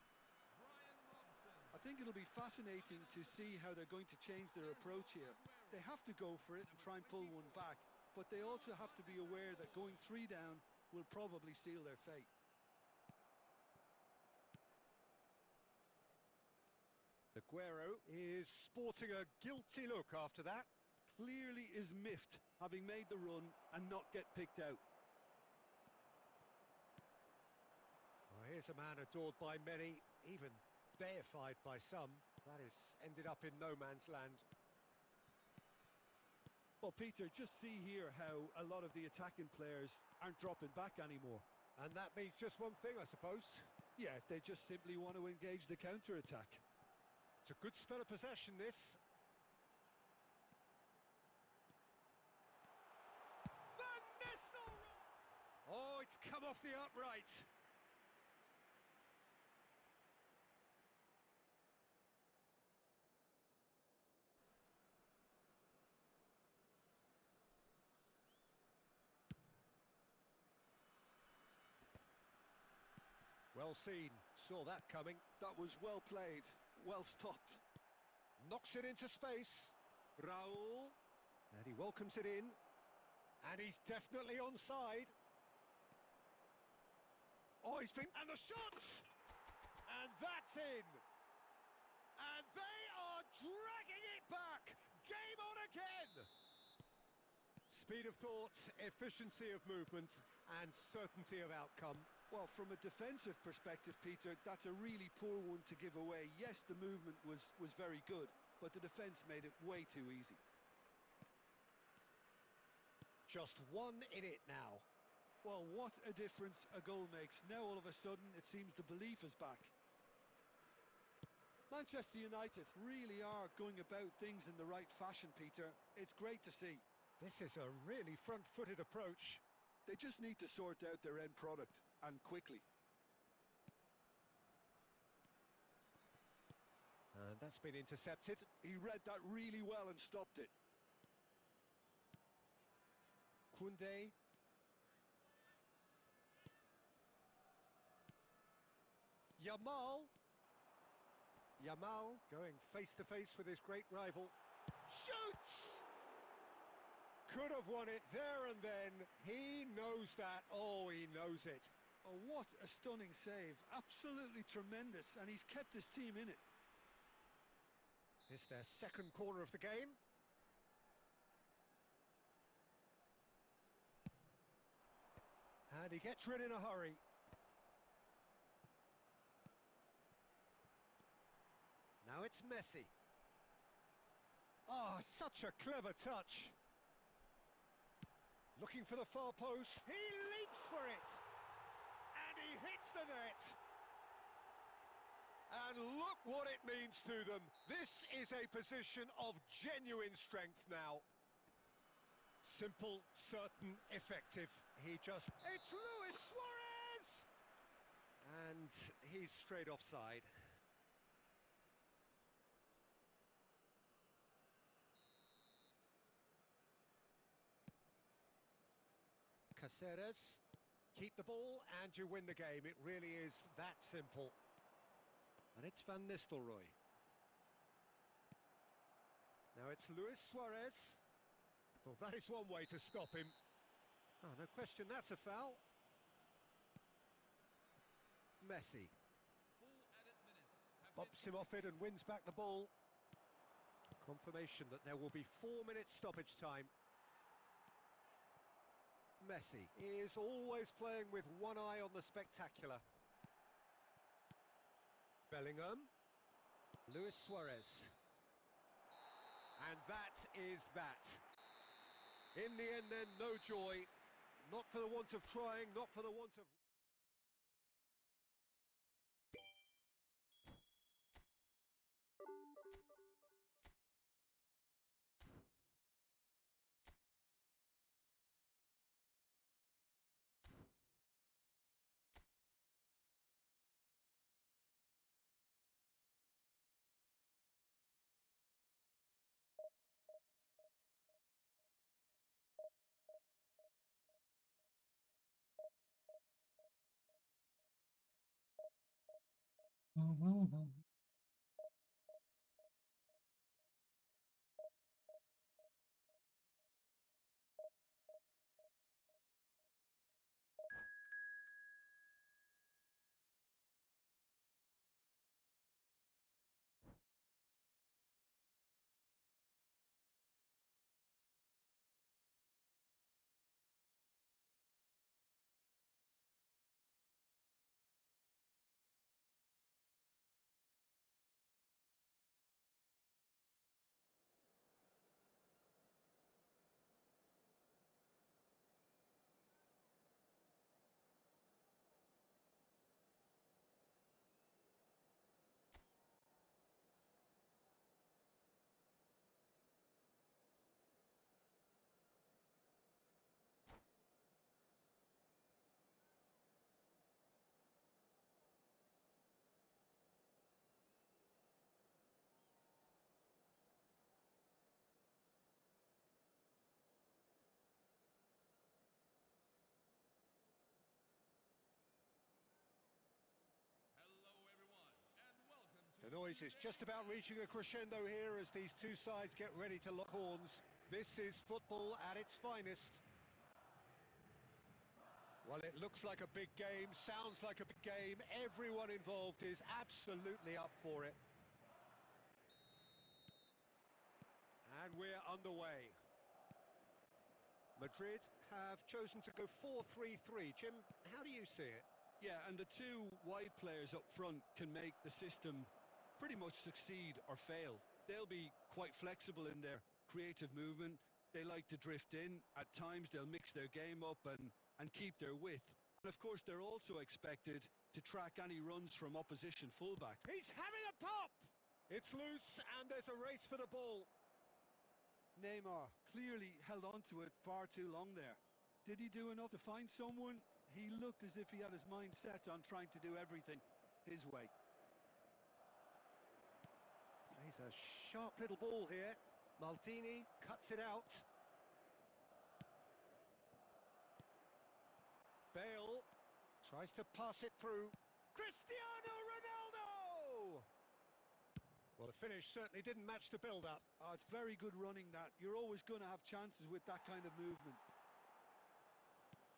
Brian Robson. I think it'll be fascinating to see how they're going to change their approach here. They have to go for it and try and pull one back, but they also have to be aware that going 3 down will probably seal their fate. Aguero is sporting a guilty look after that. Clearly is miffed, having made the run and not get picked out. Well, here's a man adored by many, even deified by some. That has ended up in no man's land. Well, Peter, just see here how a lot of the attacking players aren't dropping back anymore. And that means just one thing, I suppose. Yeah, they just simply want to engage the counter-attack. It's a good spell of possession, this. Oh, it's come off the upright. Well seen, saw that coming. That was well played, well stopped. Knocks it into space. Raul. And he welcomes it in. And he's definitely onside. Oh, he's been... And the shot! And that's in! And they are dragging it back! Game on again! Speed of thought, efficiency of movement, and certainty of outcome. Well, from a defensive perspective, Peter, that's a really poor one to give away. Yes, the movement was very good, but the defence made it way too easy. Just one in it now. Well, what a difference a goal makes. Now, all of a sudden, it seems the belief is back. Manchester United really are going about things in the right fashion, Peter. It's great to see. This is a really front-footed approach. They just need to sort out their end product, and quickly. And that's been intercepted. He read that really well and stopped it. Koundé. Yamal going face-to-face with his great rival. Shoots! Could have won it there and then. He knows that. Oh, he knows it. Oh, what a stunning save. Absolutely tremendous, and he's kept his team in it. It's their second corner of the game. And he gets rid in a hurry. Now it's Messi. Oh, such a clever touch. Looking for the far post. He leaps for it. And he hits the net. And look what it means to them. This is a position of genuine strength now. Simple, certain, effective. It's Luis Suarez! And he's straight offside. Caceres. Keep the ball and you win the game. It really is that simple. And it's Van Nistelrooy. Now it's Luis Suarez. Well, that is one way to stop him. Oh, no question, that's a foul. Messi. Full added minutes Bumps him off it and wins back the ball. Confirmation that there will be 4 minutes stoppage time. Messi is always playing with one eye on the spectacular. Bellingham. Luis Suarez. And that is that. In the end then, no joy. Not for the want of trying, not for the want of... Hello, everyone, and welcome to The noise is just about reaching a crescendo here as these two sides get ready to lock horns. This is football at its finest. Well, it looks like a big game, sounds like a big game. Everyone involved is absolutely up for it. And we're underway. Madrid have chosen to go 4-3-3. Jim, how do you see it? Yeah, and the two wide players up front can make the system pretty much succeed or fail. They'll be quite flexible in their creative movement. They like to drift in. At times they'll mix their game up and keep their width. And of course they're also expected to track any runs from opposition fullbacks. He's having a pop! It's loose and there's a race for the ball. Neymar clearly held on to it far too long there. Did he do enough to find someone? He looked as if he had his mind set on trying to do everything his way. Plays a sharp little ball here. Maldini cuts it out. Bale tries to pass it through. Cristiano Ronaldo! Well, the finish certainly didn't match the build-up. Oh, it's very good running that. You're always going to have chances with that kind of movement.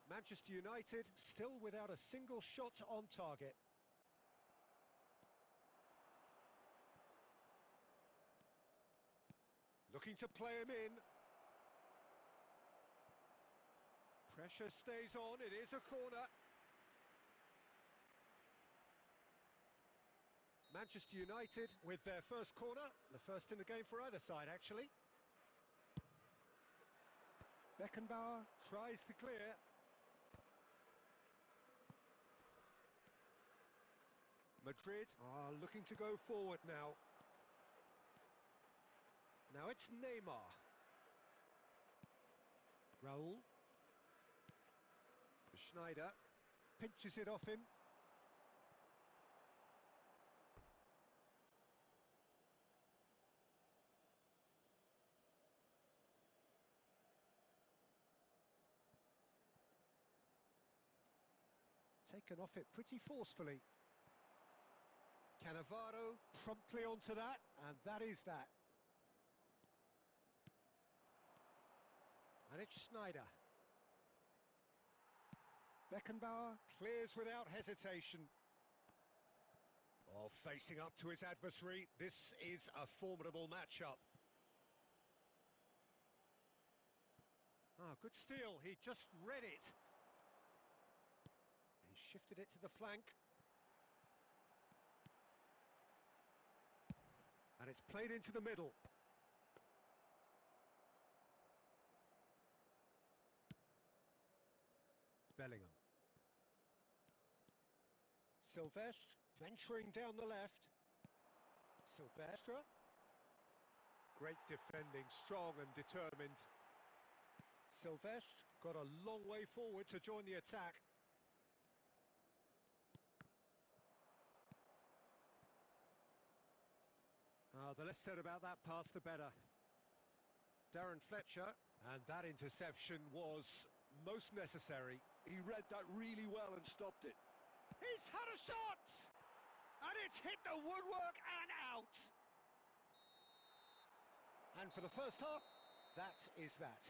Manchester United still without a single shot on target. Looking to play him in. Pressure stays on, it is a corner. Manchester United with their first corner, the first in the game for either side actually. Beckenbauer tries to clear. Madrid are looking to go forward now. Now it's Neymar. Raul. Schneider pinches it off him. Taken off it pretty forcefully. Cannavaro promptly onto that, and that is that. And it's Schneider. Beckenbauer clears without hesitation. Oh, facing up to his adversary, this is a formidable matchup. Ah, good steal, he just read it. He shifted it to the flank. And it's played into the middle. Bellingham. Silvestre venturing down the left. Silvestre. Great defending, strong and determined. Silvestre got a long way forward to join the attack. The less said about that pass, the better. Darren Fletcher, and that interception was most necessary. He read that really well and stopped it. He's had a shot! And it's hit the woodwork and out! And for the first half, that is that.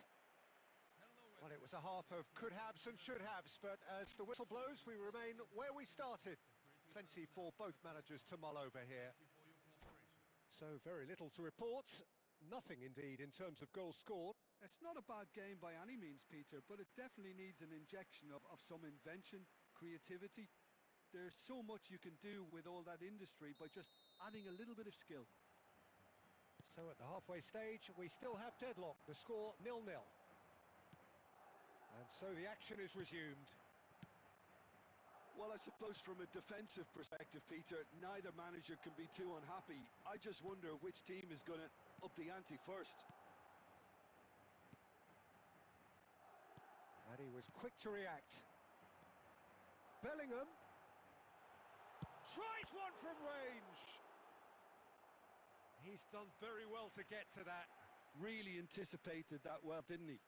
Well, it was a half of could-haves and should-haves, but as the whistle blows, we remain where we started. Plenty for both managers to mull over here. So very little to report. Nothing, indeed, in terms of goals scored. It's not a bad game by any means, Peter, but it definitely needs an injection of some invention, creativity. There's so much you can do with all that industry by just adding a little bit of skill. So at the halfway stage, we still have deadlock. The score 0-0. And so the action is resumed. Well, I suppose from a defensive perspective, Peter, neither manager can be too unhappy. I just wonder which team is going to up the ante first. And he was quick to react. Bellingham tries one from range. He's done very well to get to that. Really anticipated that well, didn't he?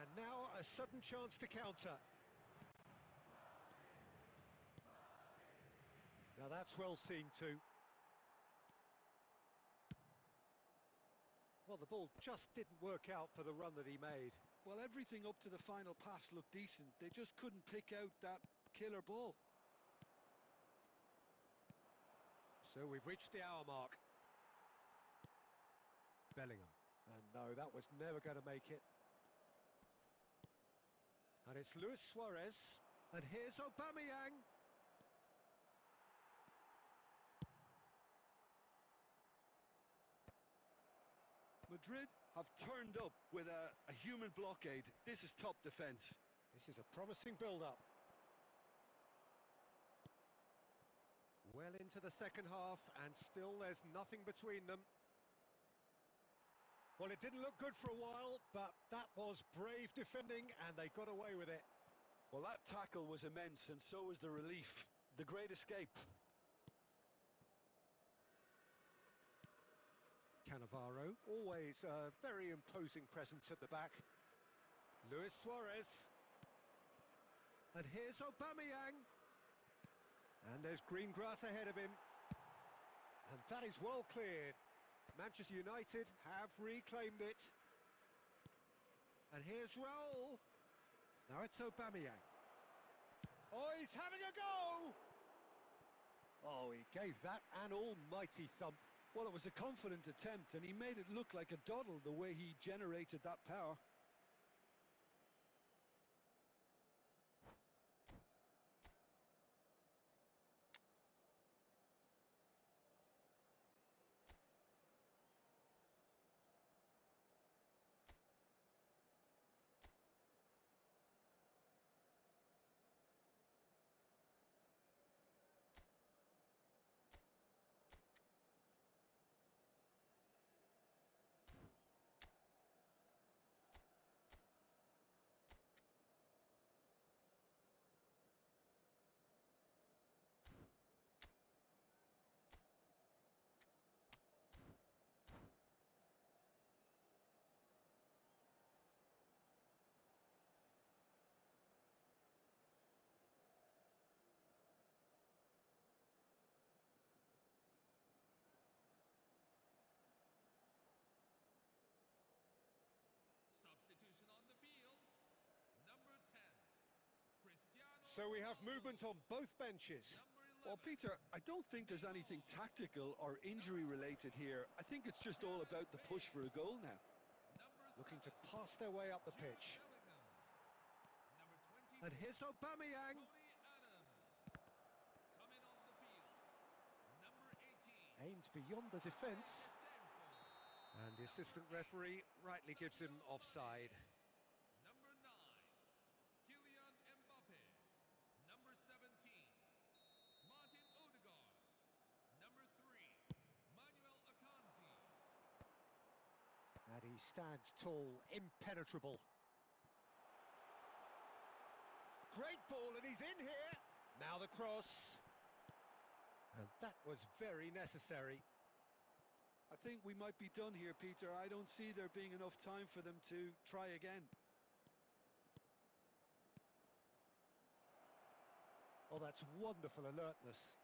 And now a sudden chance to counter. Now that's well seen too. Well, the ball just didn't work out for the run that he made. Well, everything up to the final pass looked decent. They just couldn't pick out that killer ball. So we've reached the hour mark. Bellingham. And no, that was never going to make it. And it's Luis Suarez. And here's Aubameyang. Madrid have turned up with a human blockade. This is top defence. This is a promising build-up. Well into the second half, and still there's nothing between them. Well, it didn't look good for a while, but that was brave defending, and they got away with it. Well, that tackle was immense, and so was the relief. The great escape. Cannavaro, always a very imposing presence at the back. Luis Suarez. And here's Aubameyang. And there's green grass ahead of him. And that is well cleared. Manchester United have reclaimed it. And here's Raul. Now it's Aubameyang. Oh, he's having a go! Oh, he gave that an almighty thump. Well, it was a confident attempt, and he made it look like a doddle the way he generated that power. So we have movement on both benches. Well, Peter, I don't think there's anything tactical or injury related here. I think it's just all about the push for a goal now. Looking to pass their way up the pitch. And here's Aubameyang. Aimed beyond the defence. And the assistant referee rightly gives him offside. Number 9, Kylian Mbappe. Number 17, Martin Odegaard. Number 3, Manuel Akanji. And he stands tall, impenetrable. Great ball, and he's in here. Now the cross. And that was very necessary. I think we might be done here, Peter. I don't see there being enough time for them to try again. Oh, that's wonderful alertness.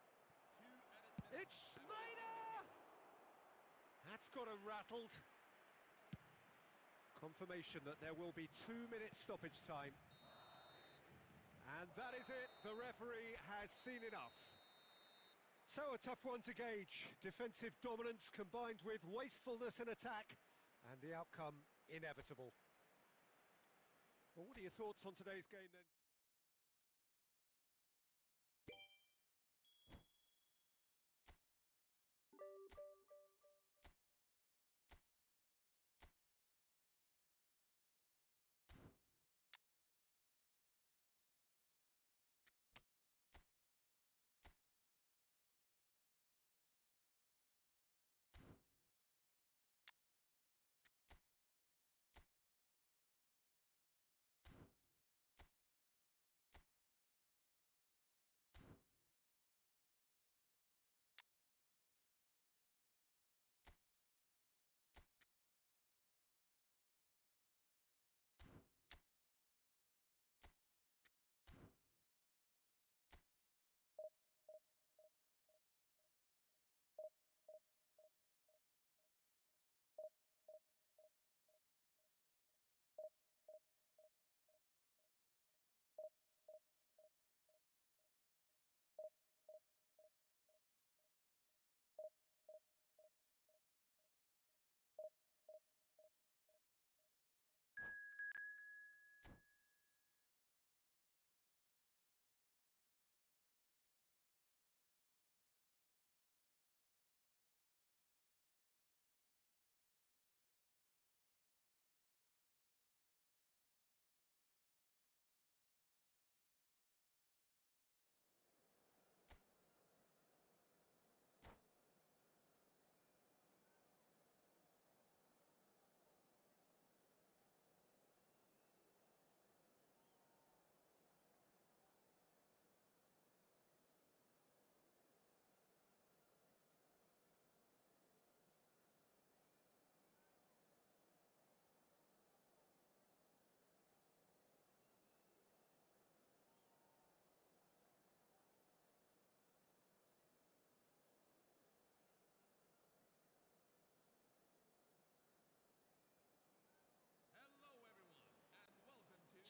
It's Snyder! That's got him rattled. Confirmation that there will be 2 minutes stoppage time. And that is it. The referee has seen enough. So a tough one to gauge. Defensive dominance combined with wastefulness in attack, and the outcome inevitable. Well, what are your thoughts on today's game then? Hello everyone, and welcome to...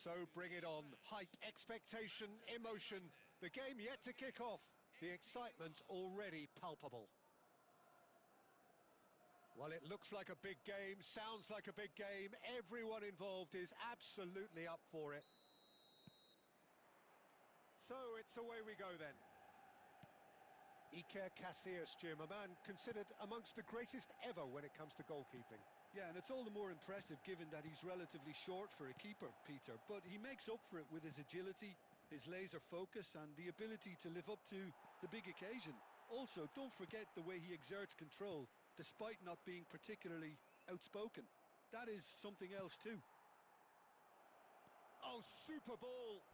So bring it on. Hype, expectation, emotion. The game yet to kick off. The excitement already palpable. Well, it looks like a big game, sounds like a big game. Everyone involved is absolutely up for it. So it's away we go then. Iker Casillas, Jim, a man considered amongst the greatest ever when it comes to goalkeeping. Yeah, and it's all the more impressive given that he's relatively short for a keeper, Peter. But he makes up for it with his agility, his laser focus, and the ability to live up to the big occasion. Also, don't forget the way he exerts control, despite not being particularly outspoken. That is something else too. Oh, super ball!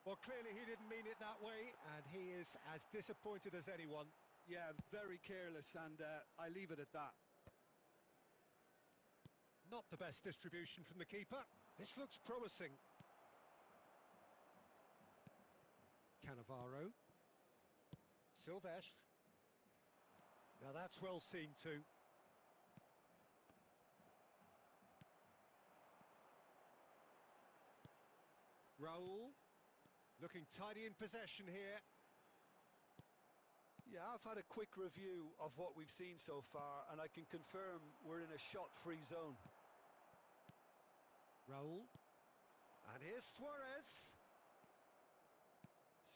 Well, clearly he didn't mean it that way, and he is as disappointed as anyone. Yeah, very careless, and I leave it at that. Not the best distribution from the keeper. This looks promising. Cannavaro. Silvestre. Now that's well seen too. Raul. Looking tidy in possession here. Yeah, I've had a quick review of what we've seen so far, and I can confirm we're in a shot-free zone. Raul. And here's Suarez.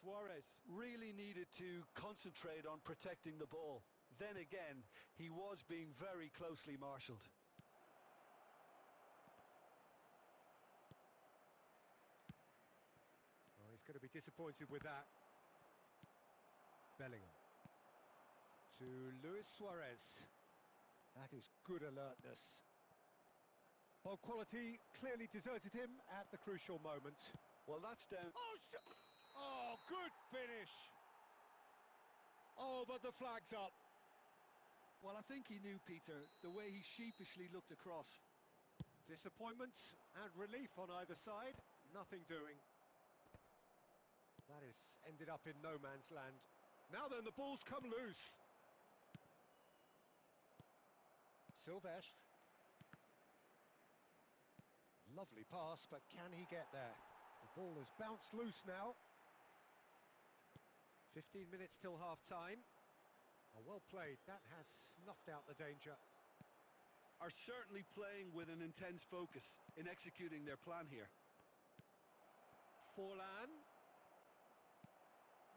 Suarez really needed to concentrate on protecting the ball. Then again, he was being very closely marshalled. Oh, he's going to be disappointed with that. Bellingham. To Luis Suarez. That is good alertness. Ball quality clearly deserted him at the crucial moment. Well, that's down. Oh, good finish. Oh, but the flag's up. Well, I think he knew, Peter, the way he sheepishly looked across. Disappointment and relief on either side. Nothing doing. That has ended up in no man's land. Now then, the ball's come loose. Silvestre. Lovely pass, but can he get there? The ball has bounced loose now. 15 minutes till half-time. Oh, well played. That has snuffed out the danger. Are certainly playing with an intense focus in executing their plan here. Forlan.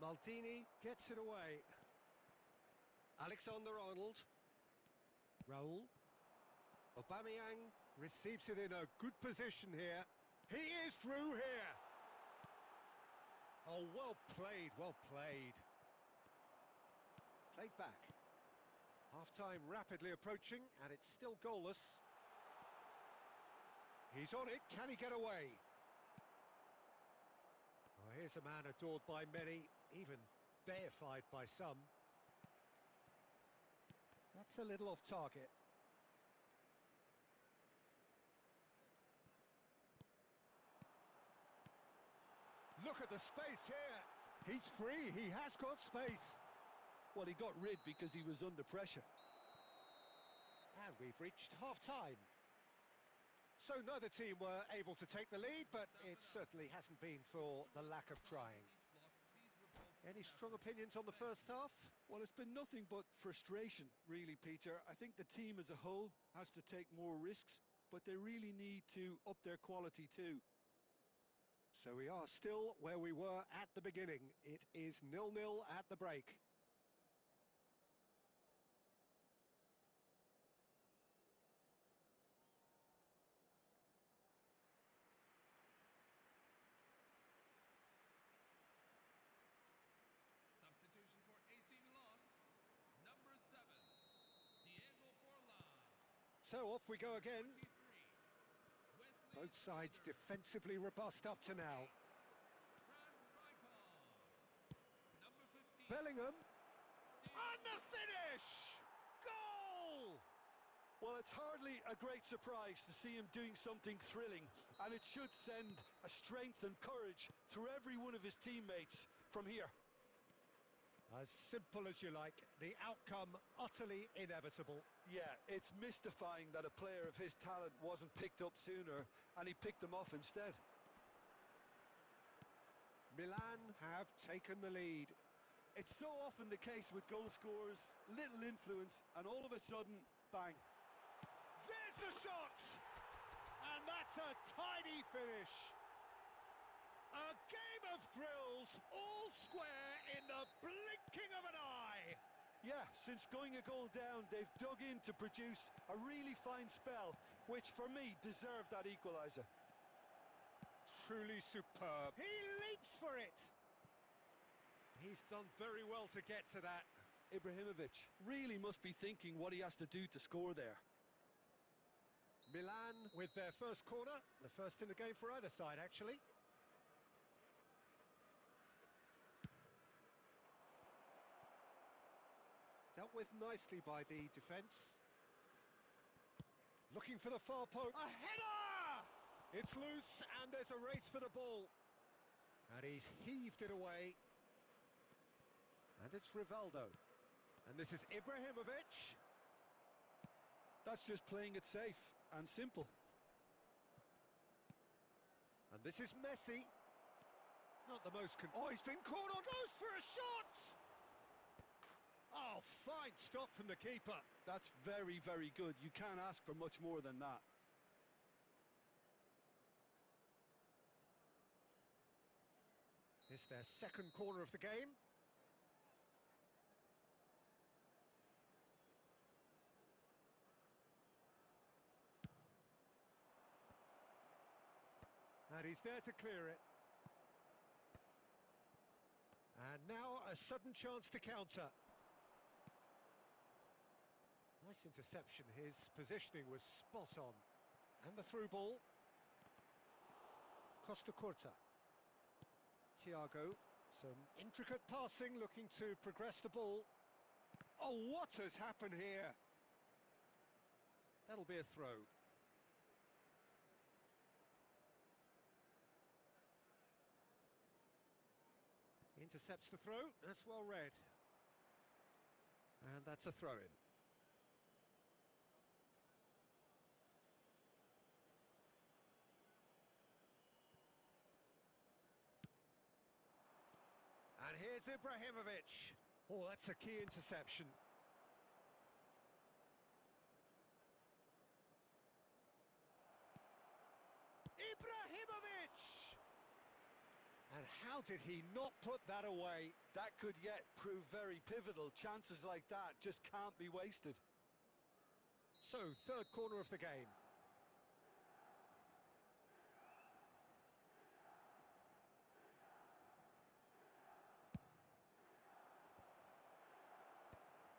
Maldini gets it away. Alexander-Arnold. Raul. Aubameyang receives it in a good position here. He is through here. Oh, well played, well played. Played back. Half-time rapidly approaching, and it's still goalless. He's on it, can he get away? Oh, here's a man adored by many, even deified by some. That's a little off target. Look at the space here. He's free, he has got space. Well, he got rid because he was under pressure. And we've reached half-time. So neither team were able to take the lead, but it certainly hasn't been for the lack of trying. Any strong opinions on the first half? Well, it's been nothing but frustration, really, Peter. I think the team as a whole has to take more risks, but they really need to up their quality too. So we are still where we were at the beginning. It is 0-0 at the break. Substitution for AC Milan, number 7, Diego Forlan. So off we go again. 23, Wesley Both sides Sneijder. defensively robust up to now. Fran Rijkaard. Number 15, Bellingham. Steven And the finish! Goal! Well, it's hardly a great surprise to see him doing something thrilling, and it should send a strength and courage through every one of his teammates from here. As simple as you like, the outcome utterly inevitable. Yeah, it's mystifying that a player of his talent wasn't picked up sooner, and he picked them off instead. Milan have taken the lead. It's so often the case with goal scorers, little influence, and all of a sudden, bang. There's the shot! And that's a tidy finish. A game of thrills, all square in the blinking of an eye. Yeah, since going a goal down, they've dug in to produce a really fine spell, which for me deserved that equaliser. Truly superb. He leaps for it. He's done very well to get to that. Ibrahimovic really must be thinking what he has to do to score there. Milan with their first corner, the first in the game for either side actually. Dealt with nicely by the defence. Looking for the far post. A header! It's loose and there's a race for the ball. And he's heaved it away. And it's Rivaldo. And this is Ibrahimovic. That's just playing it safe and simple. And this is Messi. Not the most Oh, he's been caught on. Goes for a shot! Oh, fine stop from the keeper. That's very, very good. You can't ask for much more than that. It's their second corner of the game. And he's there to clear it. And now a sudden chance to counter. Nice interception. His positioning was spot on. And the through ball. Costa Curta. Thiago. Some intricate passing, looking to progress the ball. Oh, what has happened here? That'll be a throw. Intercepts the throw. That's well read. And that's a throw-in. And here's Ibrahimovic. Oh, that's a key interception. Ibrahimovic! And how did he not put that away? That could yet prove very pivotal. Chances like that just can't be wasted. So, third corner of the game.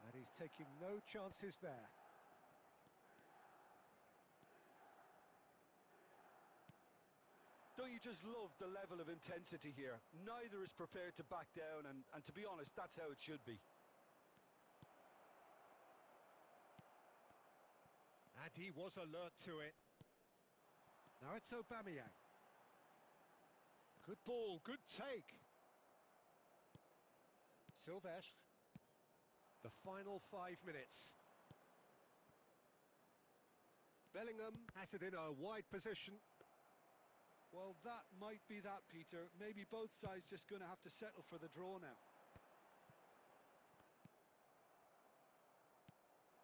And he's taking no chances there. Don't you just love the level of intensity here? Neither is prepared to back down, and to be honest, that's how it should be. And he was alert to it. Now it's Aubameyang. Good ball, good take. Silvestre. The final 5 minutes. Bellingham has it in a wide position. Well, that might be that, Peter. Maybe both sides just going to have to settle for the draw now.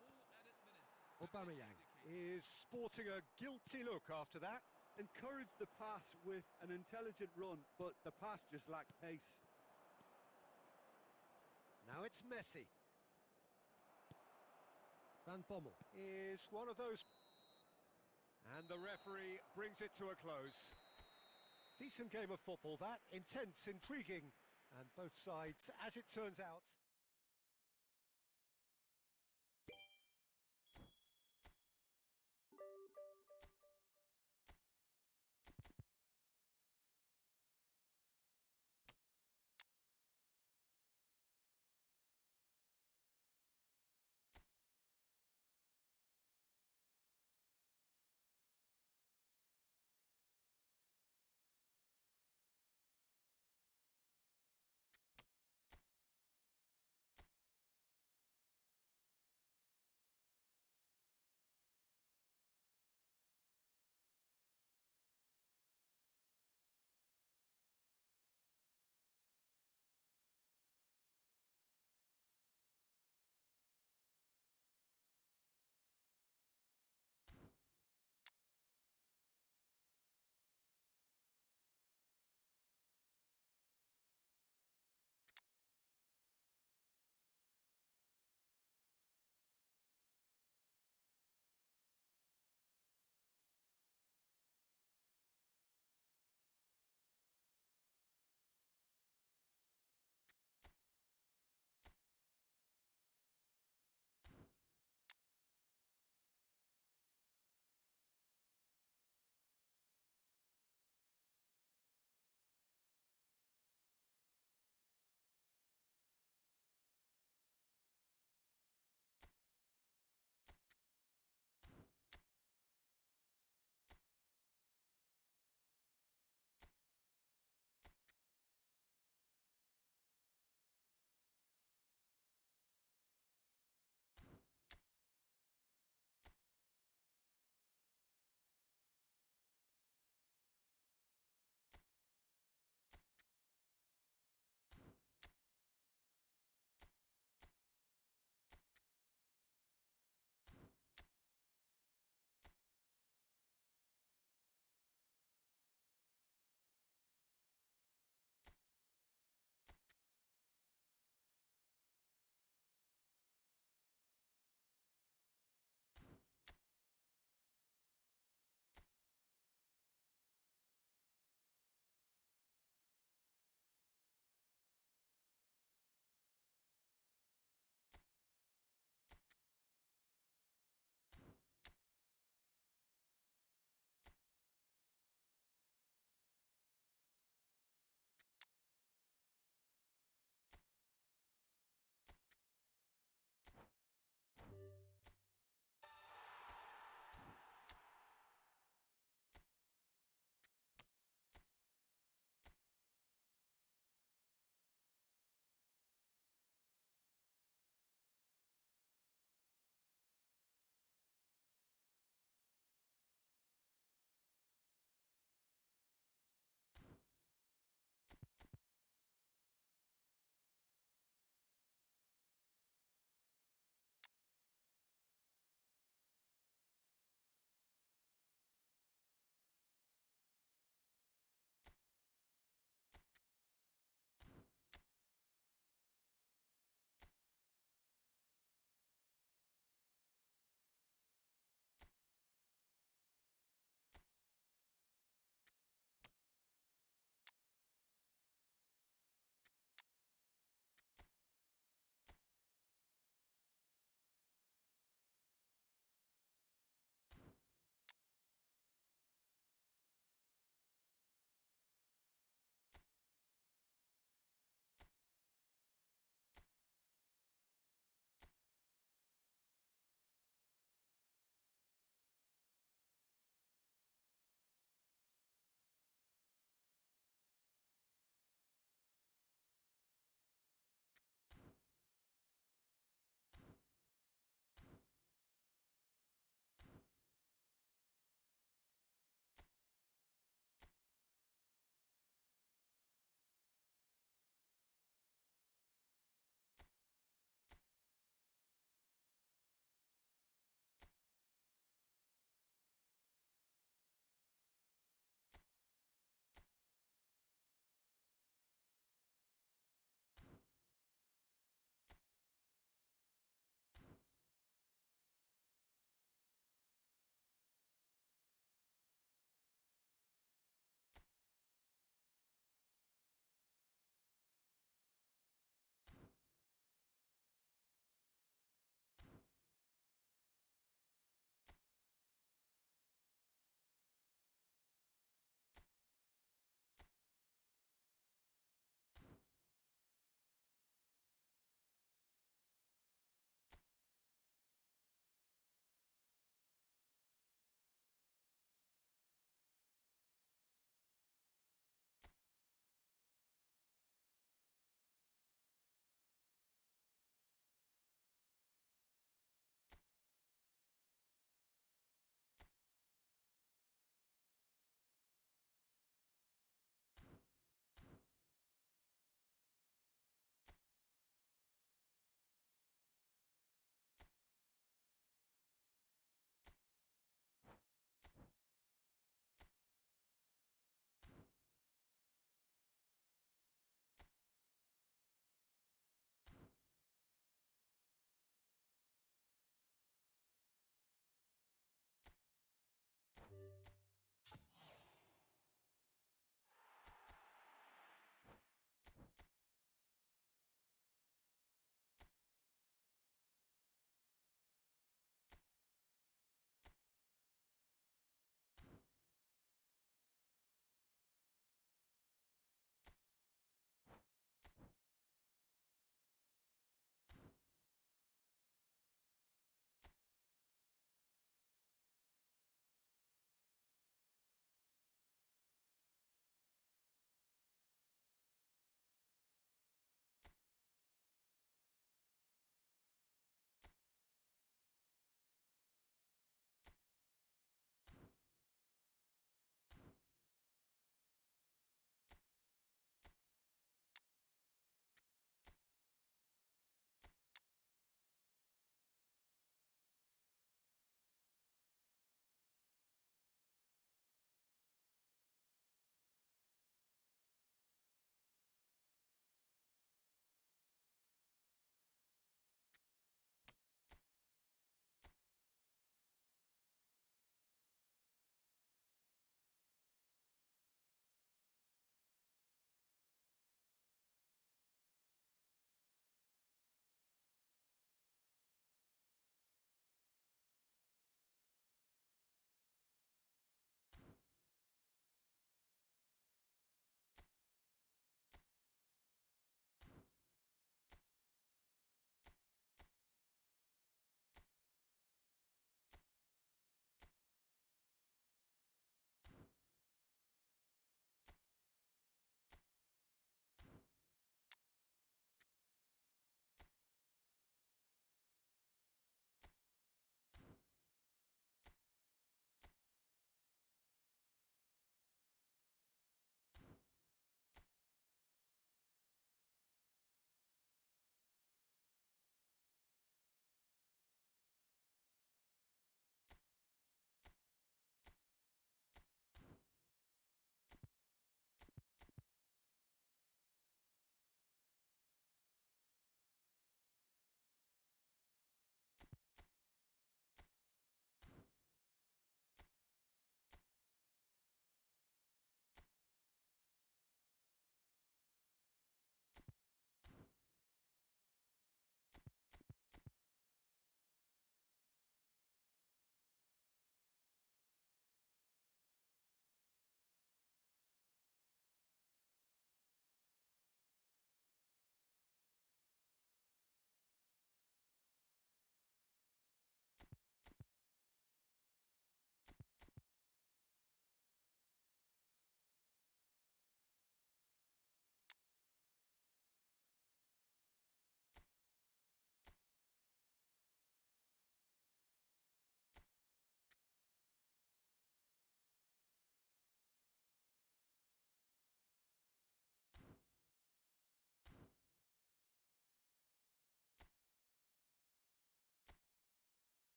Full added minutes. Aubameyang is sporting a guilty look after that. Encouraged the pass with an intelligent run, but the pass just lacked pace. Now it's Messi. Van Bommel is one of those. And the referee brings it to a close. Decent game of football that, intense, intriguing, and both sides, as it turns out,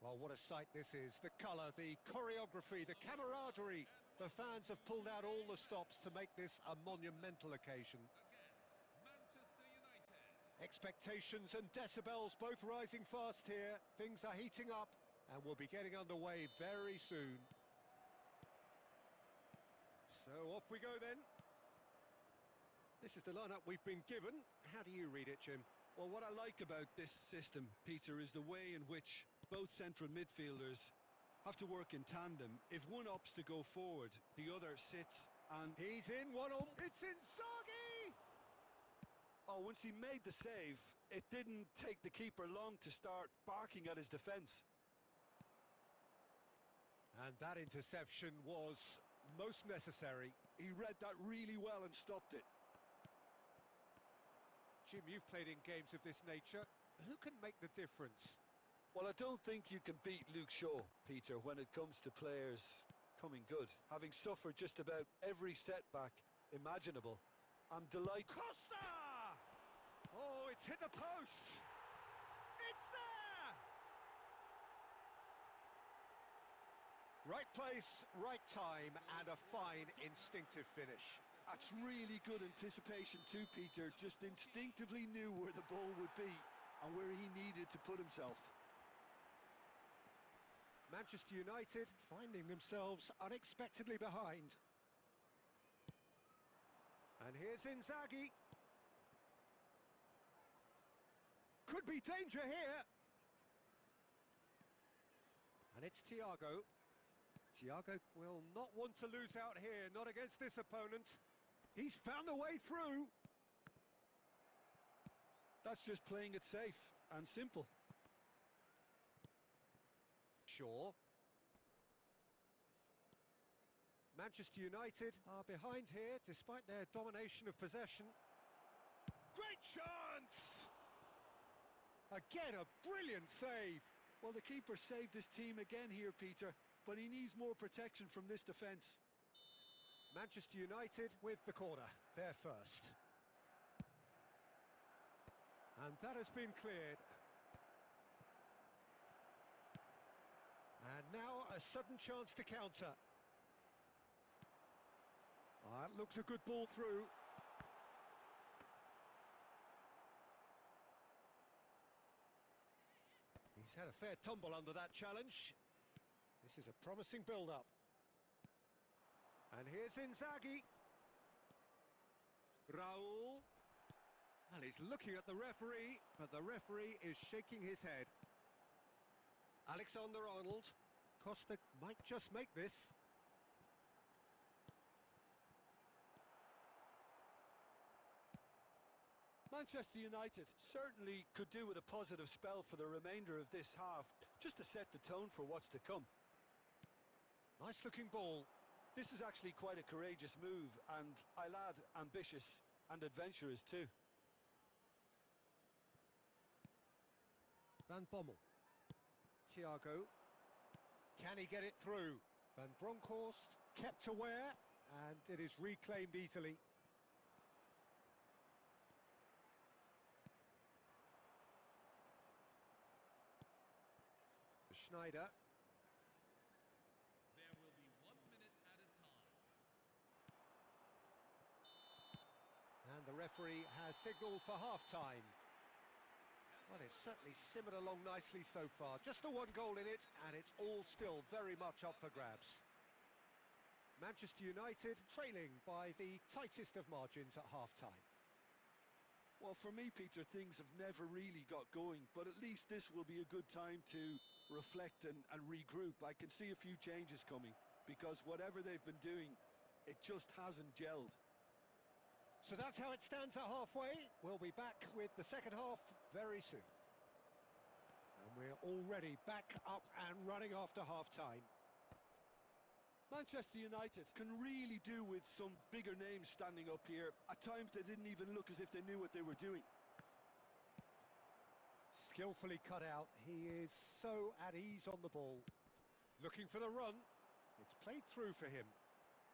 Well, what a sight this is. The colour, the choreography, the camaraderie. The fans have pulled out all the stops to make this a monumental occasion. Against Manchester United. Expectations and decibels both rising fast here. Things are heating up and we'll be getting underway very soon. So off we go then. This is the lineup we've been given. How do you read it, Jim? Well, what I like about this system, Peter, is the way in which both central midfielders have to work in tandem. If one opts to go forward, the other sits and... He's in, one on. It's Inzaghi! Oh, once he made the save, it didn't take the keeper long to start barking at his defence. And that interception was most necessary. He read that really well and stopped it. Jim, you've played in games of this nature. Who can make the difference? Well, I don't think you can beat Luke Shaw, Peter, when it comes to players coming good. Having suffered just about every setback imaginable, I'm delighted. Costa! Oh, it's hit the post! It's there! Right place, right time, and a fine instinctive finish. That's really good anticipation too, Peter. Just instinctively knew where the ball would be and where he needed to put himself. Manchester United finding themselves unexpectedly behind. And here's Inzaghi. Could be danger here. And it's Thiago. Thiago will not want to lose out here, not against this opponent. He's found a way through. That's just playing it safe and simple. Shaw. Manchester United are behind here despite their domination of possession. Great chance! Again, a brilliant save. Well, the keeper saved his team again here, Peter, but he needs more protection from this defence. Manchester United with the corner, there first. And that has been cleared. And now a sudden chance to counter. That looks a good ball through. He's had a fair tumble under that challenge. This is a promising build-up. And here's Inzaghi. Raul. Well, he's looking at the referee, but the referee is shaking his head. Alexander-Arnold. Costa might just make this. Manchester United certainly could do with a positive spell for the remainder of this half, just to set the tone for what's to come. Nice looking ball. This is actually quite a courageous move, and I'll add ambitious and adventurous too. Van Bommel. Thiago. Can he get it through? Van Bronckhorst kept aware, and it is reclaimed easily. Schneider. There will be 1 minute at a time. And the referee has signalled for half-time. Well, it's certainly simmered along nicely so far. Just the one goal in it, and it's all still very much up for grabs. Manchester United trailing by the tightest of margins at half-time. Well, for me, Peter, things have never really got going, but at least this will be a good time to reflect and regroup. I can see a few changes coming, because whatever they've been doing, it just hasn't gelled. So that's how it stands at halfway. We'll be back with the second half very soon. And we're already back up and running after half-time. Manchester United can really do with some bigger names standing up here. At times they didn't even look as if they knew what they were doing. Skillfully cut out. He is so at ease on the ball. Looking for the run. It's played through for him.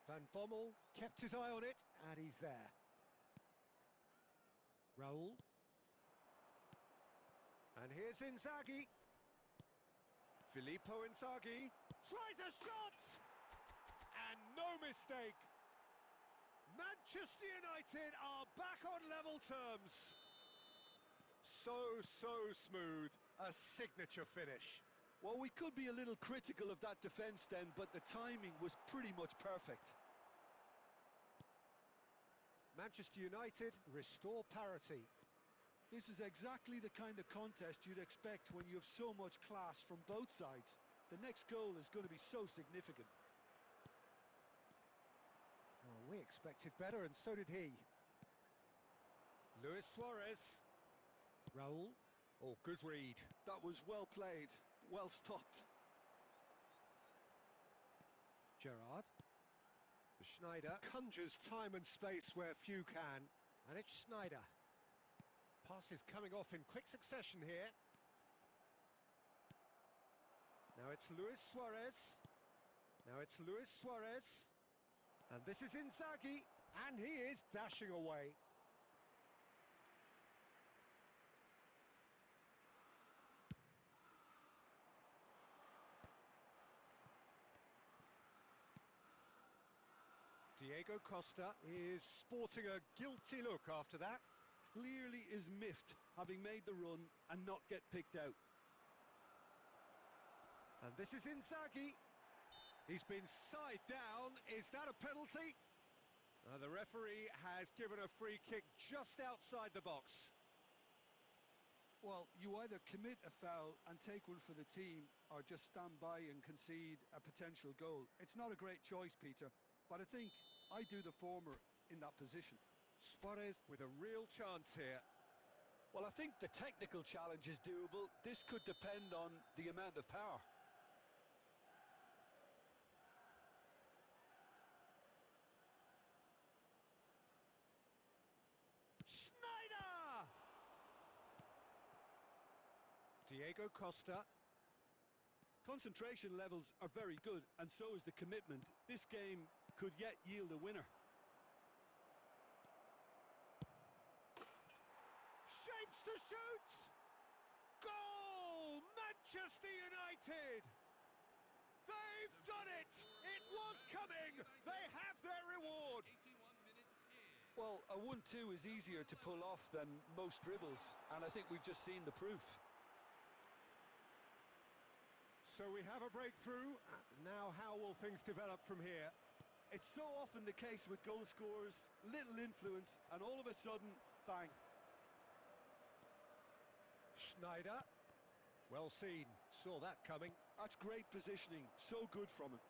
Van Bommel kept his eye on it, and he's there. Raul. And here's Inzaghi. Filippo Inzaghi tries a shot! And no mistake! Manchester United are back on level terms. So smooth. A signature finish. Well, we could be a little critical of that defence then, but the timing was pretty much perfect. Manchester United restore parity. This is exactly the kind of contest you'd expect when you have so much class from both sides. The next goal is going to be so significant. Oh, we expected better, and so did he. Luis Suarez. Raul. Oh, good read. That was well played, well stopped. Gerrard. Schneider conjures time and space where few can. And it's Schneider. Passes coming off in quick succession here. Now it's Luis Suarez. Now it's Luis Suarez. And this is Inzaghi. And he is dashing away. Diego Costa is sporting a guilty look after that. Clearly is miffed, having made the run and not get picked out. And this is Inzaghi. He's been side down. Is that a penalty? The referee has given a free kick just outside the box. Well, you either commit a foul and take one for the team, or just stand by and concede a potential goal. It's not a great choice, Peter, but I think I do the former in that position. Suarez with a real chance here. Well, I think the technical challenge is doable. This could depend on the amount of power. Schneider! Diego Costa. Concentration levels are very good, and so is the commitment. This game could yet yield a winner. Shapes to shoot! Goal! Manchester United! They've done it! It was coming! They have their reward! 81 minutes in. Well, a 1-2 is easier to pull off than most dribbles, and I think we've just seen the proof. So we have a breakthrough. Now how will things develop from here? It's so often the case with goal scorers, little influence, and all of a sudden, bang. Schneider. Well seen. Saw that coming. That's great positioning, so good from him.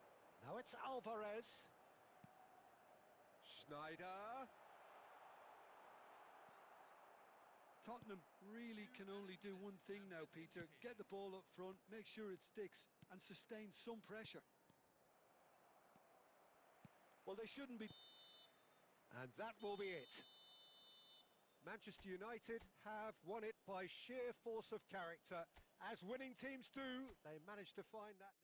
Now it's Alvarez. Schneider. Tottenham really can only do one thing now, Peter. Get the ball up front, make sure it sticks, and sustain some pressure. Well, they shouldn't be... And that will be it. Manchester United have won it by sheer force of character. As winning teams do, they managed to find that...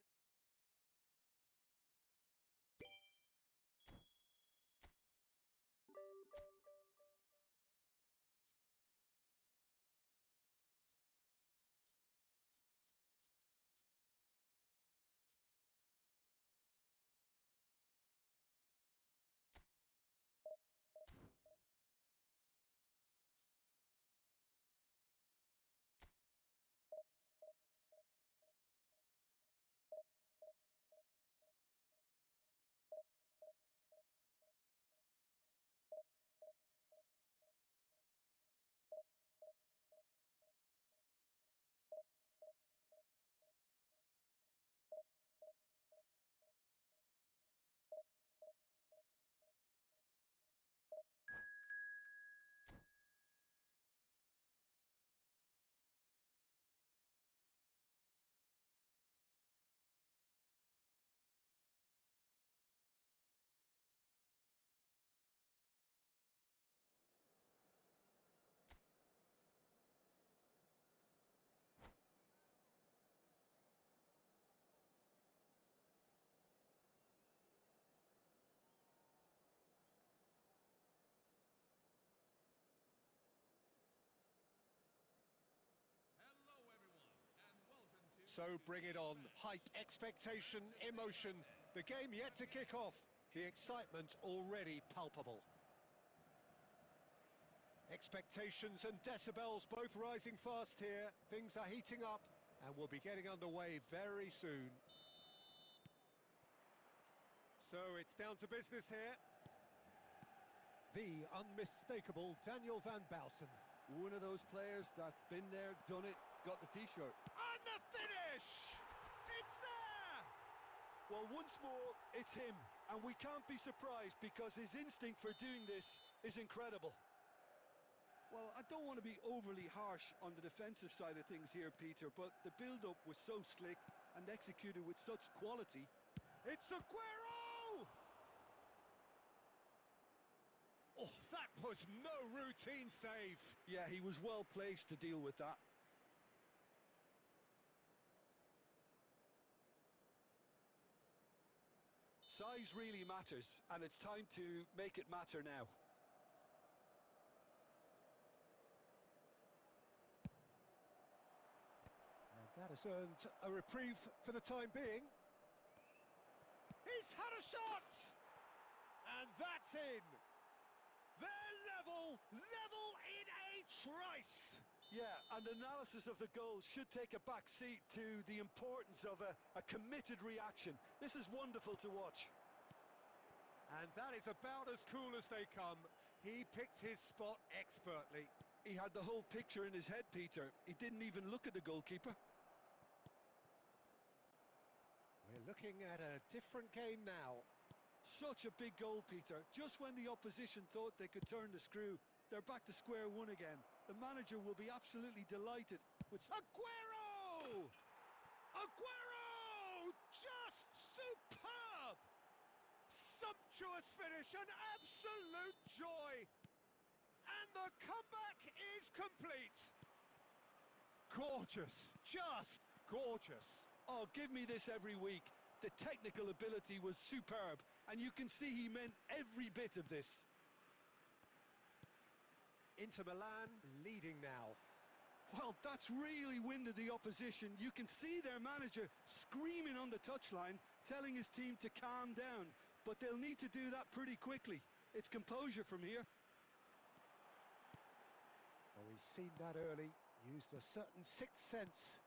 So bring it on. Hype, expectation, emotion. The game yet to kick off. The excitement already palpable. Expectations and decibels both rising fast here. Things are heating up and we'll be getting underway very soon. So it's down to business here. The unmistakable Daniel van Bouten. One of those players that's been there, done it, got the T-shirt. And the finish! It's there! Well, once more, it's him. And we can't be surprised because his instinct for doing this is incredible. Well, I don't want to be overly harsh on the defensive side of things here, Peter, but the build-up was so slick and executed with such quality. It's Aguero! Oh, that was no routine save. Yeah, he was well placed to deal with that. Size really matters, and it's time to make it matter now. And that has earned a reprieve for the time being. He's had a shot! And that's in! They're level in a trice! Yeah, and analysis of the goal should take a back seat to the importance of a committed reaction. This is wonderful to watch. And that is about as cool as they come. He picked his spot expertly. He had the whole picture in his head, Peter. He didn't even look at the goalkeeper. We're looking at a different game now. Such a big goal, Peter. Just when the opposition thought they could turn the screw, they're back to square one again. The manager will be absolutely delighted with... Aguero! Aguero! Just superb! Sumptuous finish, an absolute joy! And the comeback is complete! Gorgeous, just gorgeous. Oh, give me this every week. The technical ability was superb, and you can see he meant every bit of this. Inter Milan leading now. Well, that's really winded the opposition. You can see their manager screaming on the touchline, telling his team to calm down. But they'll need to do that pretty quickly. It's composure from here. Oh, he's seen that early, used a certain sixth sense.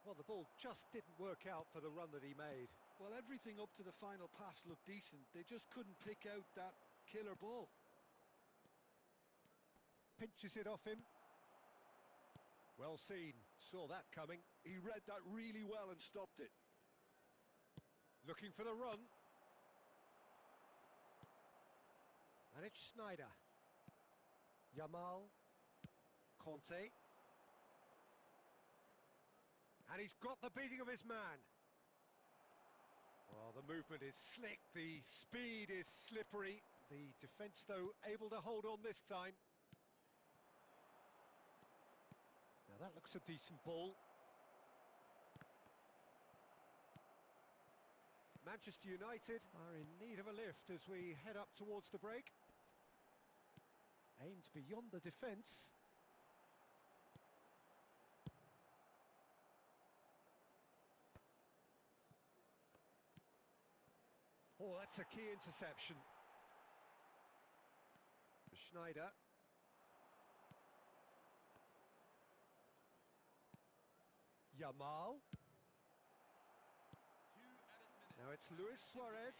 Well, the ball just didn't work out for the run that he made. Well, everything up to the final pass looked decent. They just couldn't pick out that killer ball. Pinches it off him. Well seen, saw that coming. He read that really well and stopped it. Looking for the run. And it's Schneider. Yamal. Conte. And he's got the beating of his man. Well, the movement is slick, the speed is slippery. The defence, though, able to hold on this time. Now that looks a decent ball. Manchester United are in need of a lift as we head up towards the break. Aimed beyond the defence. Oh, that's a key interception. Schneider. Yamal. Now it's Luis Suarez.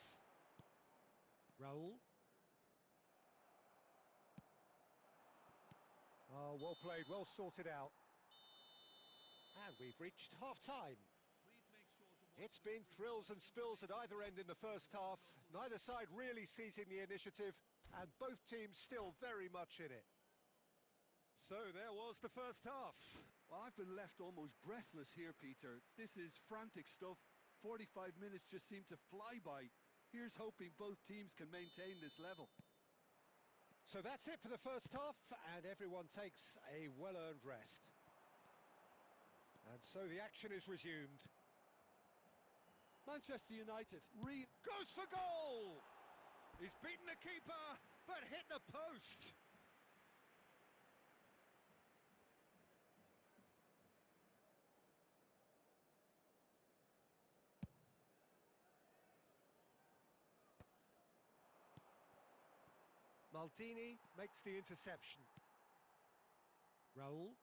Raul. Oh, well played, well sorted out. And we've reached half-time. It's been thrills and spills at either end in the first half. Neither side really seizing the initiative, and both teams still very much in it. So there was the first half. Well, I've been left almost breathless here, Peter. This is frantic stuff. 45 minutes just seem to fly by. Here's hoping both teams can maintain this level. So that's it for the first half, and everyone takes a well-earned rest. And so the action is resumed. Manchester United Goes for goal! He's beaten the keeper, but hit the post. Maldini makes the interception. Raul.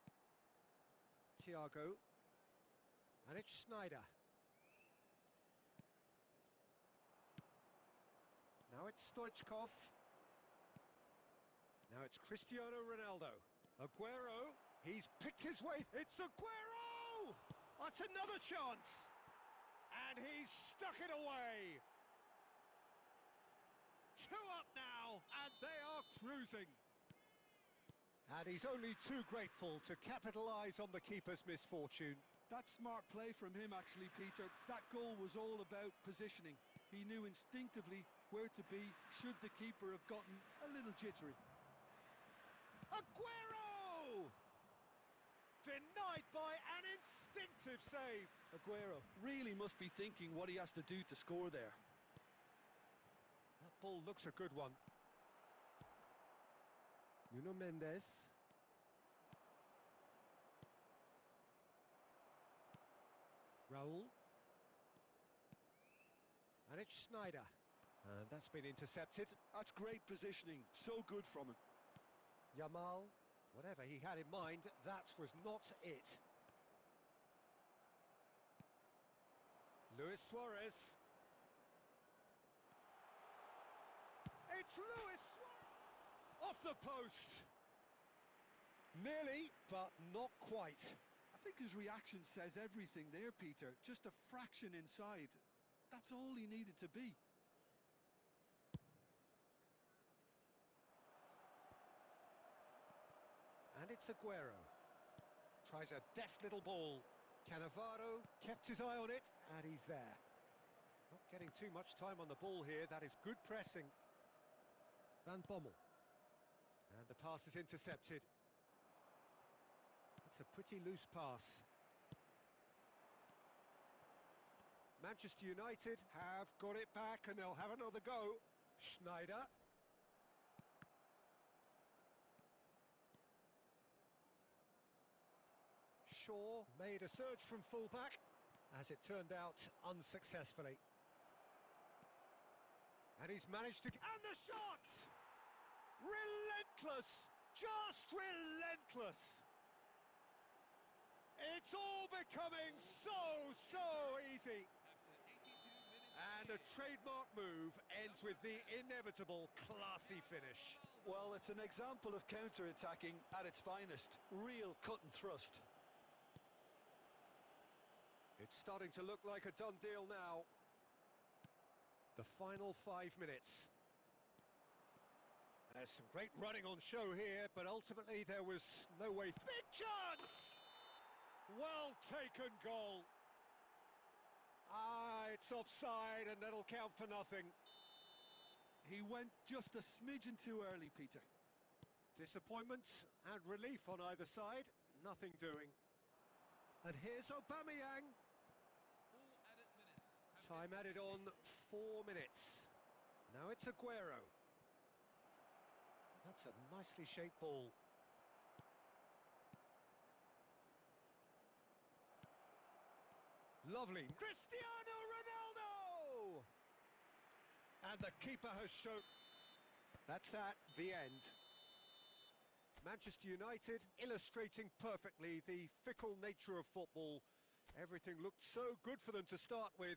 Thiago. And it's Schneider. Now it's Stoichkov. Now it's Cristiano Ronaldo. Aguero. He's picked his way. It's Aguero! That's another chance. And he's stuck it away. 2 up now, and they are cruising. And he's only too grateful to capitalise on the keeper's misfortune. That's smart play from him, actually, Peter. That goal was all about positioning. He knew instinctively where to be should the keeper have gotten a little jittery. Aguero! Denied by an instinctive save. Aguero really must be thinking what he has to do to score there. That ball looks a good one. Nuno Mendes. Raul. And it's Schneider. And that's been intercepted. That's great positioning, so good from him. Yamal, whatever he had in mind, that was not it. Luis Suarez. It's Luis Suarez! Off the post! Nearly, but not quite. I think his reaction says everything there, Peter. Just a fraction inside. That's all he needed to be. And it's Aguero. Tries a deft little ball. Cannavaro kept his eye on it, and he's there. Not getting too much time on the ball here. That is good pressing. Van Bommel. And the pass is intercepted. It's a pretty loose pass. Manchester United have got it back, and they'll have another go. Schneider. Shaw made a surge from fullback, as it turned out unsuccessfully. And he's managed to... And the shot! Relentless! Just relentless! It's all becoming so easy. And a trademark move ends with the inevitable classy finish. Well, it's an example of counter-attacking at its finest. Real cut and thrust. It's starting to look like a done deal now. The final 5 minutes. There's some great running on show here, but ultimately there was no way... Big chance! Well taken goal. It's offside, and that'll count for nothing. He went just a smidgen too early, Peter. Disappointment and relief on either side. Nothing doing. And here's Aubameyang. 4 added minutes. Time added on 4 minutes. Now it's Aguero. That's a nicely shaped ball. Lovely. Cristiano Ronaldo! And the keeper has shown... That's that, the end. Manchester United illustrating perfectly the fickle nature of football. Everything looked so good for them to start with,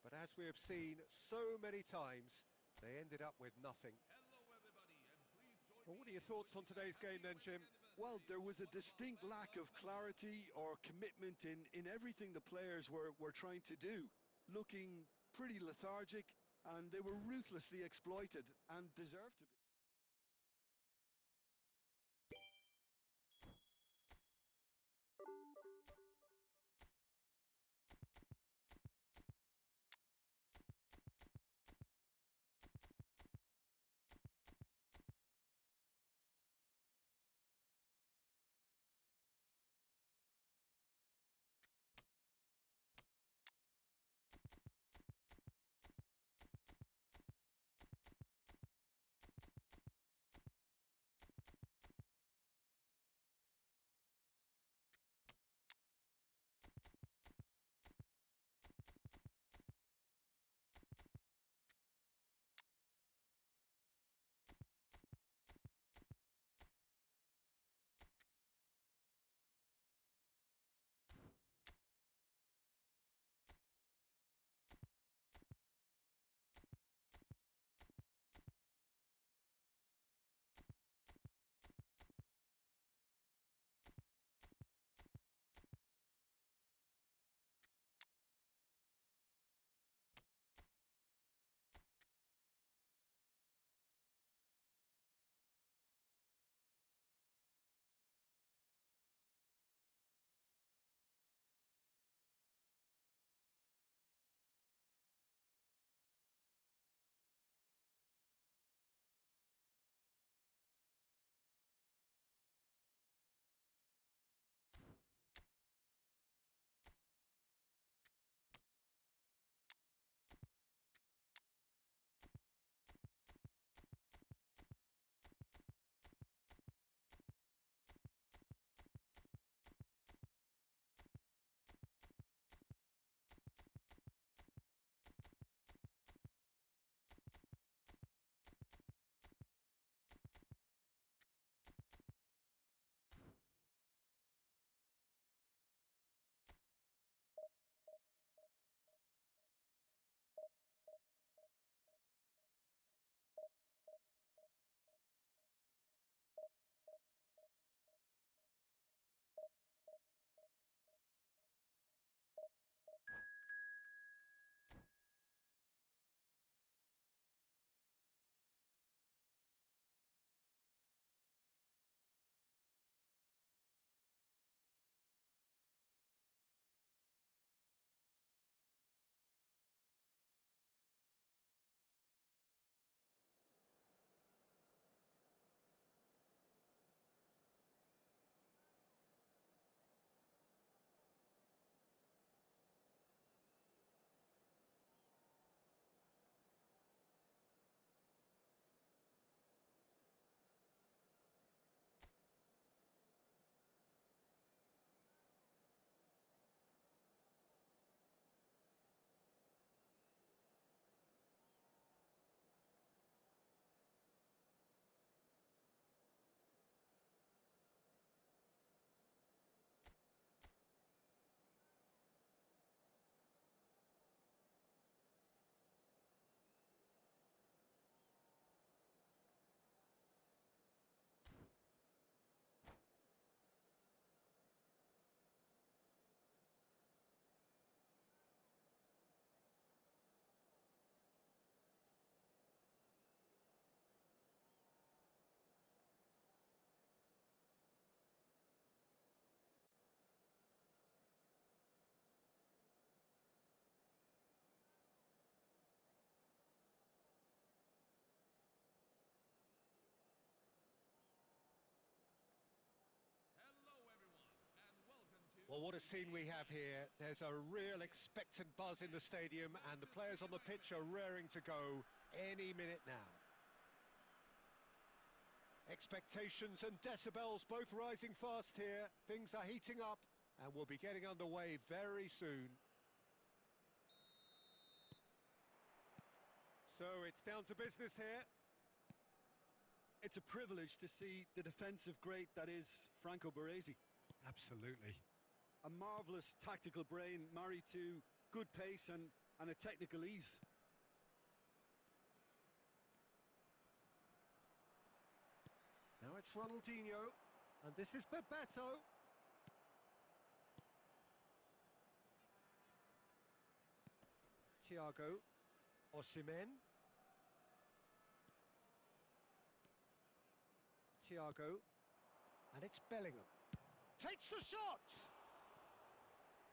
but as we have seen so many times, they ended up with nothing. Hello, everybody, and please join Well, me what are your in thoughts on wishing today's a game then, happy Jim? wedding Well, there was a anniversary. distinct lack of clarity or commitment in everything the players were trying to do. Looking pretty lethargic, and they were ruthlessly exploited and deserved to be. Well, what a scene we have here. There's a real expectant buzz in the stadium, and the players on the pitch are raring to go any minute now. Expectations and decibels both rising fast here. Things are heating up, and we'll be getting underway very soon. So it's down to business here. It's a privilege to see the defensive great that is Franco Baresi. Absolutely. A marvellous tactical brain married to good pace and a technical ease. Now it's Ronaldinho, and this is Bebeto. Thiago, Osimhen. Thiago, and it's Bellingham. Takes the shot!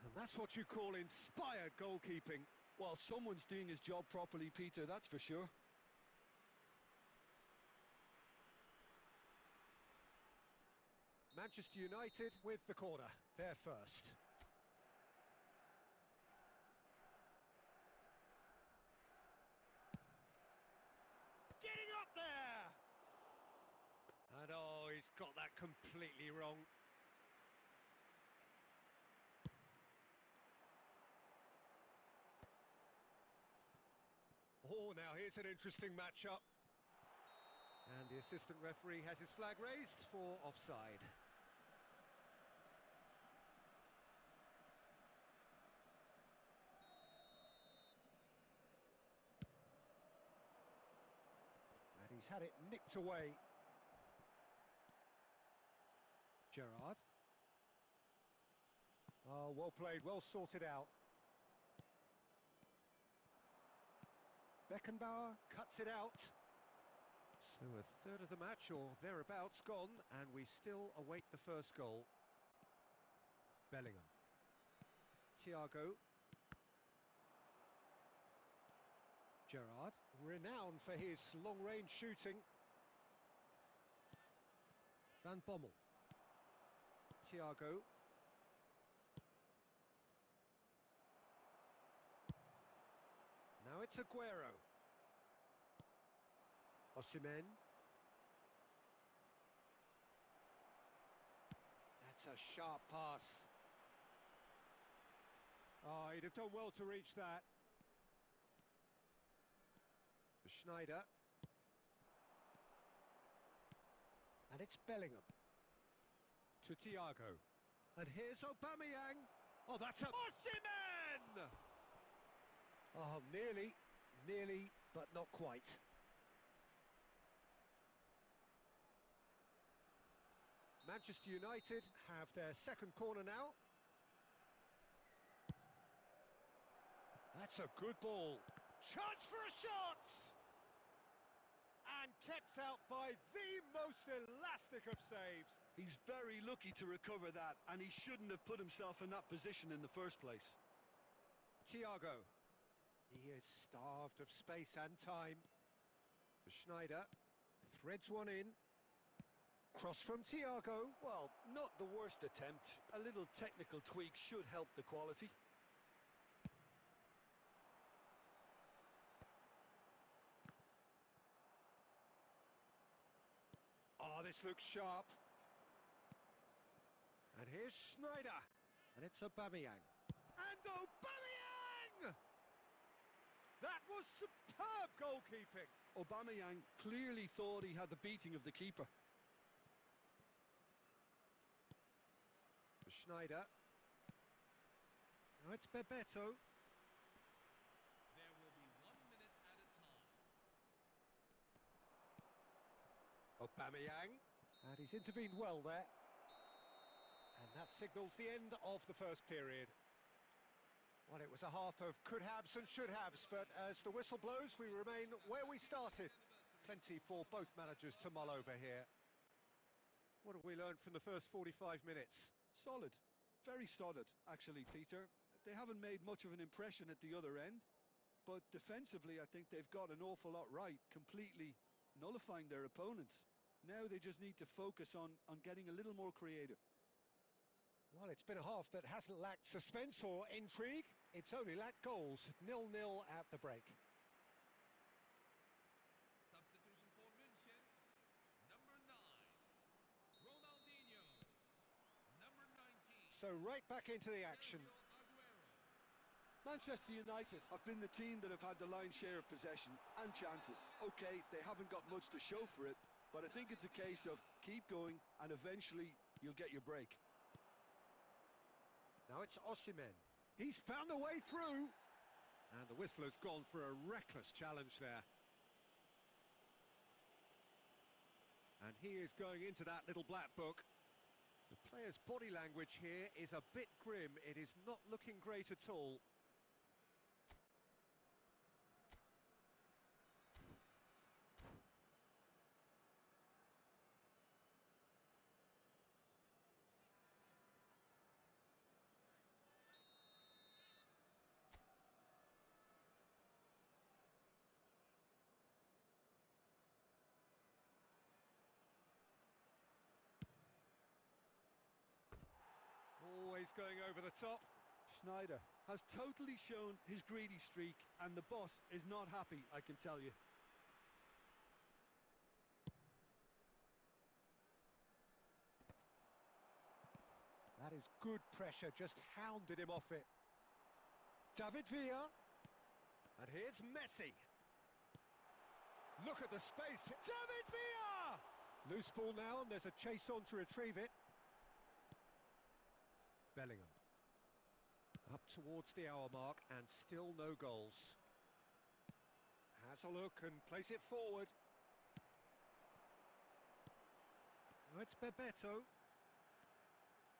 And that's what you call inspired goalkeeping. Well, someone's doing his job properly, Peter, that's for sure. Manchester United with the corner. They're first. Getting up there! And oh, he's got that completely wrong. Oh, now here's an interesting matchup. And the assistant referee has his flag raised for offside. And he's had it nicked away. Gerrard. Oh, well played, well sorted out. Beckenbauer cuts it out. So a third of the match, or thereabouts, gone, and we still await the first goal. Bellingham. Thiago. Gerrard, renowned for his long-range shooting. Van Bommel. Thiago. Now it's Aguero. Osimhen. That's a sharp pass. Oh, he'd have done well to reach that. Schneider. And it's Bellingham. To Thiago. And here's Aubameyang. Oh, that's a... Osimhen! Oh, nearly, but not quite. Manchester United have their second corner now. That's a good ball. Chance for a shot! And kept out by the most elastic of saves. He's very lucky to recover that, and he shouldn't have put himself in that position in the first place. Thiago. He is starved of space and time. Schneider threads one in. Cross from Thiago. Well, not the worst attempt. A little technical tweak should help the quality. Oh, this looks sharp. And here's Schneider. And it's Aubameyang. And Aubameyang! That was superb goalkeeping. Aubameyang clearly thought he had the beating of the keeper. Schneider. Now it's Bebeto. There will be 1 minute at a time. Aubameyang. And he's intervened well there. And that signals the end of the first period. Well, it was a half of could-haves and should-haves, but as the whistle blows, we remain where we started. Plenty for both managers to mull over here. What have we learned from the first 45 minutes? Solid. Very solid, actually, Peter. They haven't made much of an impression at the other end, but defensively, I think they've got an awful lot right, completely nullifying their opponents. Now they just need to focus on getting a little more creative. Well, Well, it's been a half that hasn't lacked suspense or intrigue. It's only lacked goals. 0-0 at the break. Substitution for München. Number 9, Ronaldinho. Number 19, So right back into the action. Sergio Aguero. Manchester United have been the team that have had the lion's share of possession and chances. Okay, they haven't got much to show for it, but I think it's a case of keep going and eventually you'll get your break. Now it's Osimhen. He's found a way through. And the whistle has gone for a reckless challenge there. And he is going into that little black book. The player's body language here is a bit grim. It is not looking great at all. Always going over the top. Schneider has totally shown his greedy streak and the boss is not happy, I can tell you. That is good pressure, just hounded him off it. David Villa. And here's Messi. Look at the space. David Villa! Loose ball now, and there's a chase on to retrieve it. Bellingham. Up towards the hour mark, and still no goals. Has a look and plays it forward. Now it's Bebeto.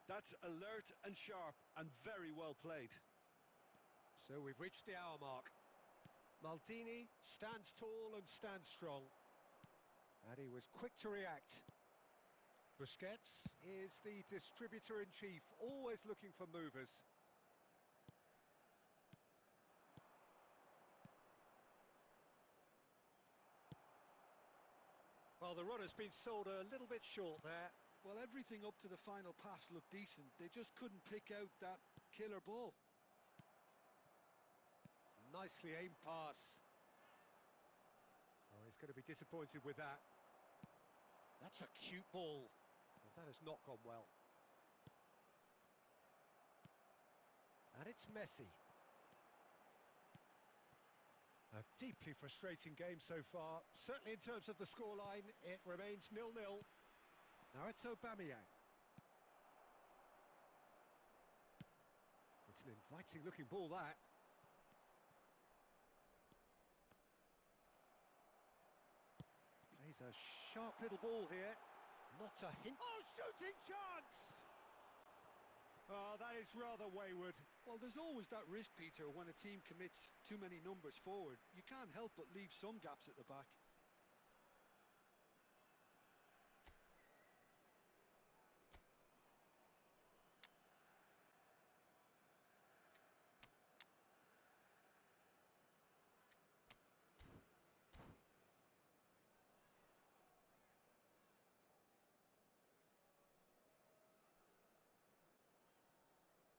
That's alert and sharp and very well played. So we've reached the hour mark. Maldini stands tall and stands strong. And he was quick to react. Busquets is the distributor-in-chief, always looking for movers. Well, the run has been sold a little bit short there. Well, everything up to the final pass looked decent. They just couldn't pick out that killer ball. Nicely aimed pass. Oh, he's going to be disappointed with that. That's a cute ball. But that has not gone well. And it's Messi. A deeply frustrating game so far. Certainly in terms of the scoreline, it remains 0-0. Now it's Aubameyang. It's an inviting looking ball, that. Plays a sharp little ball here. Not a hint. Oh, shooting chance! Oh, that is rather wayward. Well, there's always that risk, Peter, when a team commits too many numbers forward. You can't help but leave some gaps at the back.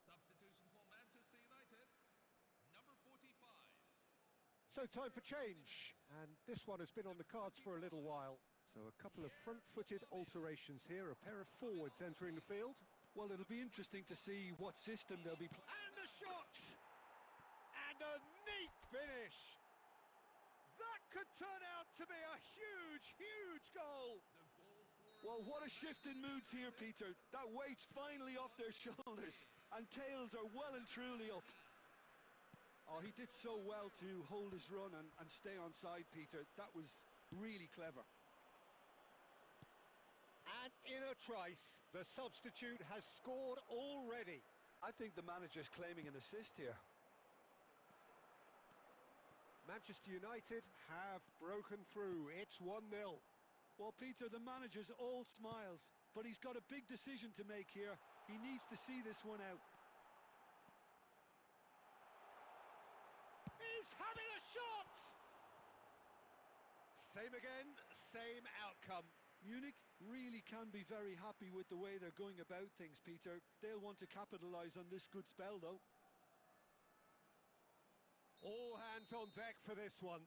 Substitution for Manchester United. Number 45. So time for change, and this one has been on the cards for a little while. So a couple of front-footed alterations here, a pair of forwards entering the field. Well, it'll be interesting to see what system they'll be playing. And a shot! And a neat finish! That could turn out to be a huge, huge goal! Well, what a shift in moods here, Peter. That weight's finally off their shoulders, and tails are well and truly up. Oh, he did so well to hold his run and stay on side, Peter. That was really clever. And in a trice, the substitute has scored already. I think the manager's claiming an assist here. Manchester United have broken through. It's 1-0. Well, Peter, the manager's all smiles, but he's got a big decision to make here. He needs to see this one out. He's having a shot! Same again, same outcome. Munich really can be very happy with the way they're going about things, Peter. They'll want to capitalise on this good spell, though. All hands on deck for this one.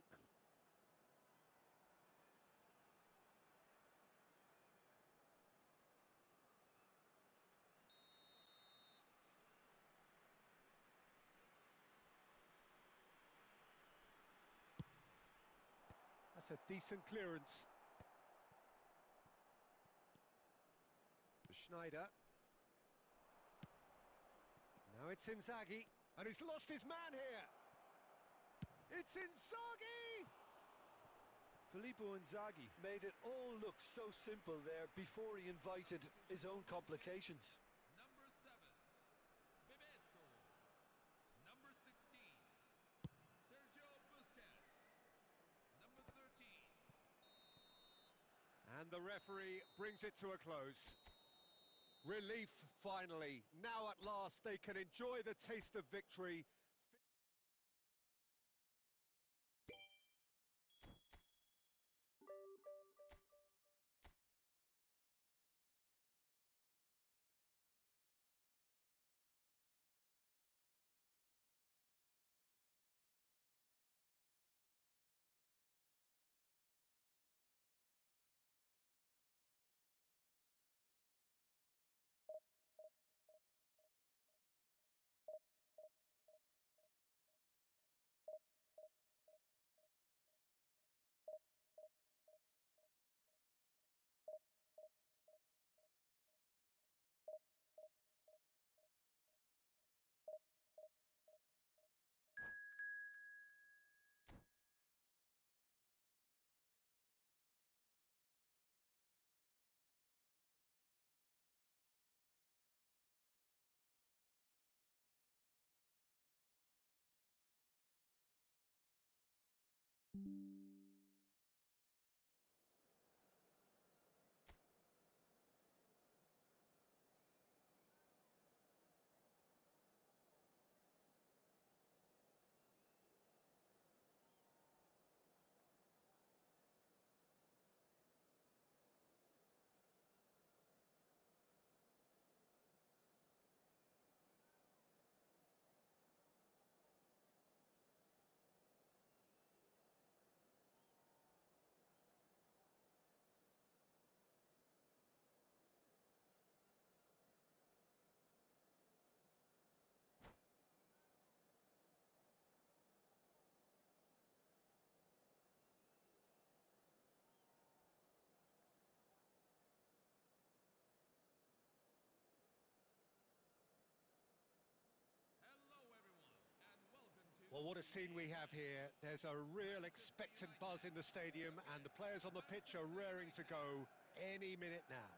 That's a decent clearance. Schneider. Now it's Inzaghi, and he's lost his man here. It's Inzaghi! Filippo Inzaghi made it all look so simple there before he invited his own complications. Number 7, Bebeto. Number 16, Sergio Busquets. Number 13. And the referee brings it to a close. Relief, finally. Now at last they can enjoy the taste of victory. Hello everyone, and welcome to... Well, what a scene we have here. There's a real expectant buzz in the stadium, and the players on the pitch are raring to go any minute now.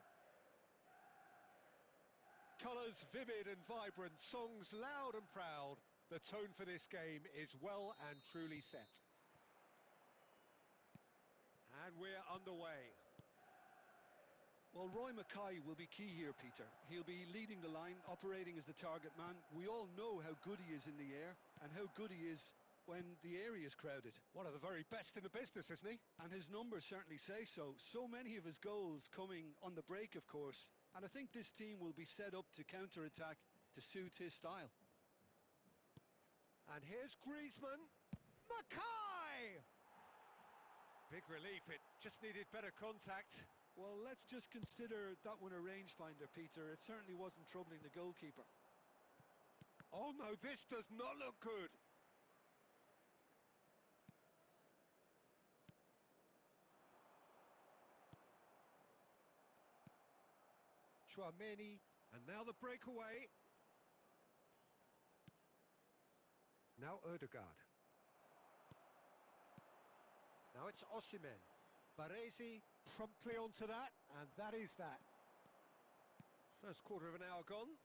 Colours vivid and vibrant, songs loud and proud. The tone for this game is well and truly set. And we're underway. Well, Roy Mackay will be key here, Peter. He'll be leading the line, operating as the target man. We all know how good he is in the air and how good he is when the area is crowded. One of the very best in the business, isn't he? And his numbers certainly say so. So many of his goals coming on the break, of course. And I think this team will be set up to counter-attack to suit his style. And here's Griezmann. Mackay! Big relief, it just needed better contact. Well, let's just consider that one a rangefinder, Peter. It certainly wasn't troubling the goalkeeper. Oh no, this does not look good. Chouameni, and now the breakaway. Now Ødegaard. Now it's Osimhen. Baresi promptly onto that, and that is that. First quarter of an hour gone.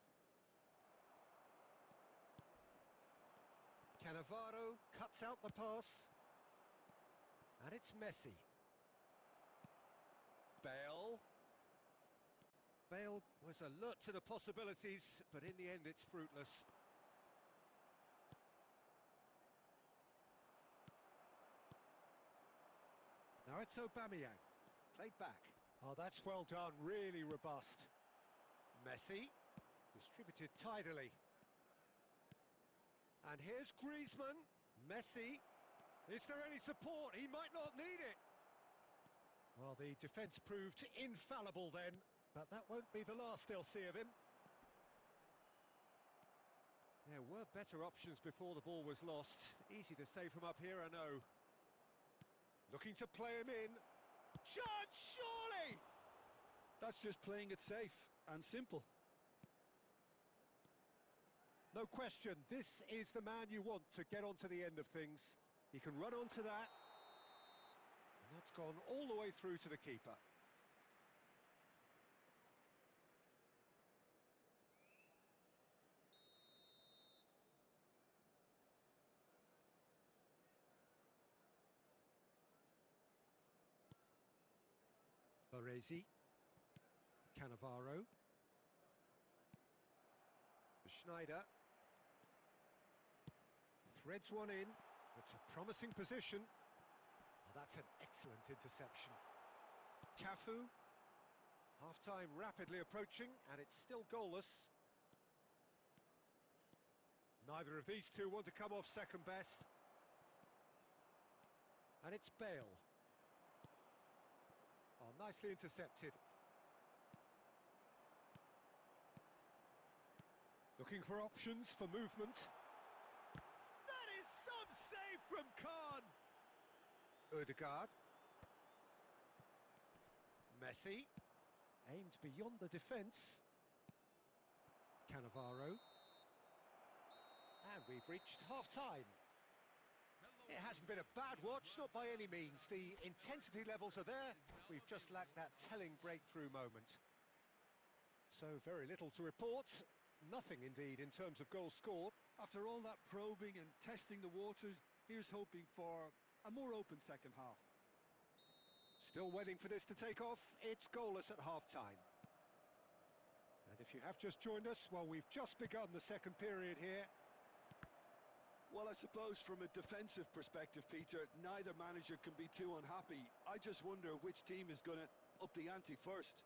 Cannavaro cuts out the pass. And it's Messi. Bale. Bale was alert to the possibilities, but in the end it's fruitless. Now it's Aubameyang. Played back. Oh, that's well done, really robust. Messi, distributed tidily. And here's Griezmann. Messi. Is there any support? He might not need it. Well, the defence proved infallible then, but that won't be the last they'll see of him. There were better options before the ball was lost. Easy to say from up here, I know. Looking to play him in. Chance, surely! That's just playing it safe and simple. No question, this is the man you want to get onto the end of things. He can run onto that. And that's gone all the way through to the keeper. Baresi, Cannavaro, Schneider, threads one in, it's a promising position. Oh, that's an excellent interception. Cafu, half-time rapidly approaching, and it's still goalless. Neither of these two want to come off second best. And it's Bale. Oh, nicely intercepted. Looking for options for movement. That is some save from Khan. Ødegaard. Messi. Aimed beyond the defence. Cannavaro. And we've reached half-time. It hasn't been a bad watch, not by any means. The intensity levels are there. We've just lacked that telling breakthrough moment. So very little to report. Nothing, indeed, in terms of goals scored. After all that probing and testing the waters, here's hoping for a more open second half. Still waiting for this to take off. It's goalless at half-time. And if you have just joined us, well, we've just begun the second period here. Well, I suppose from a defensive perspective, Peter, neither manager can be too unhappy. I just wonder which team is going to up the ante first.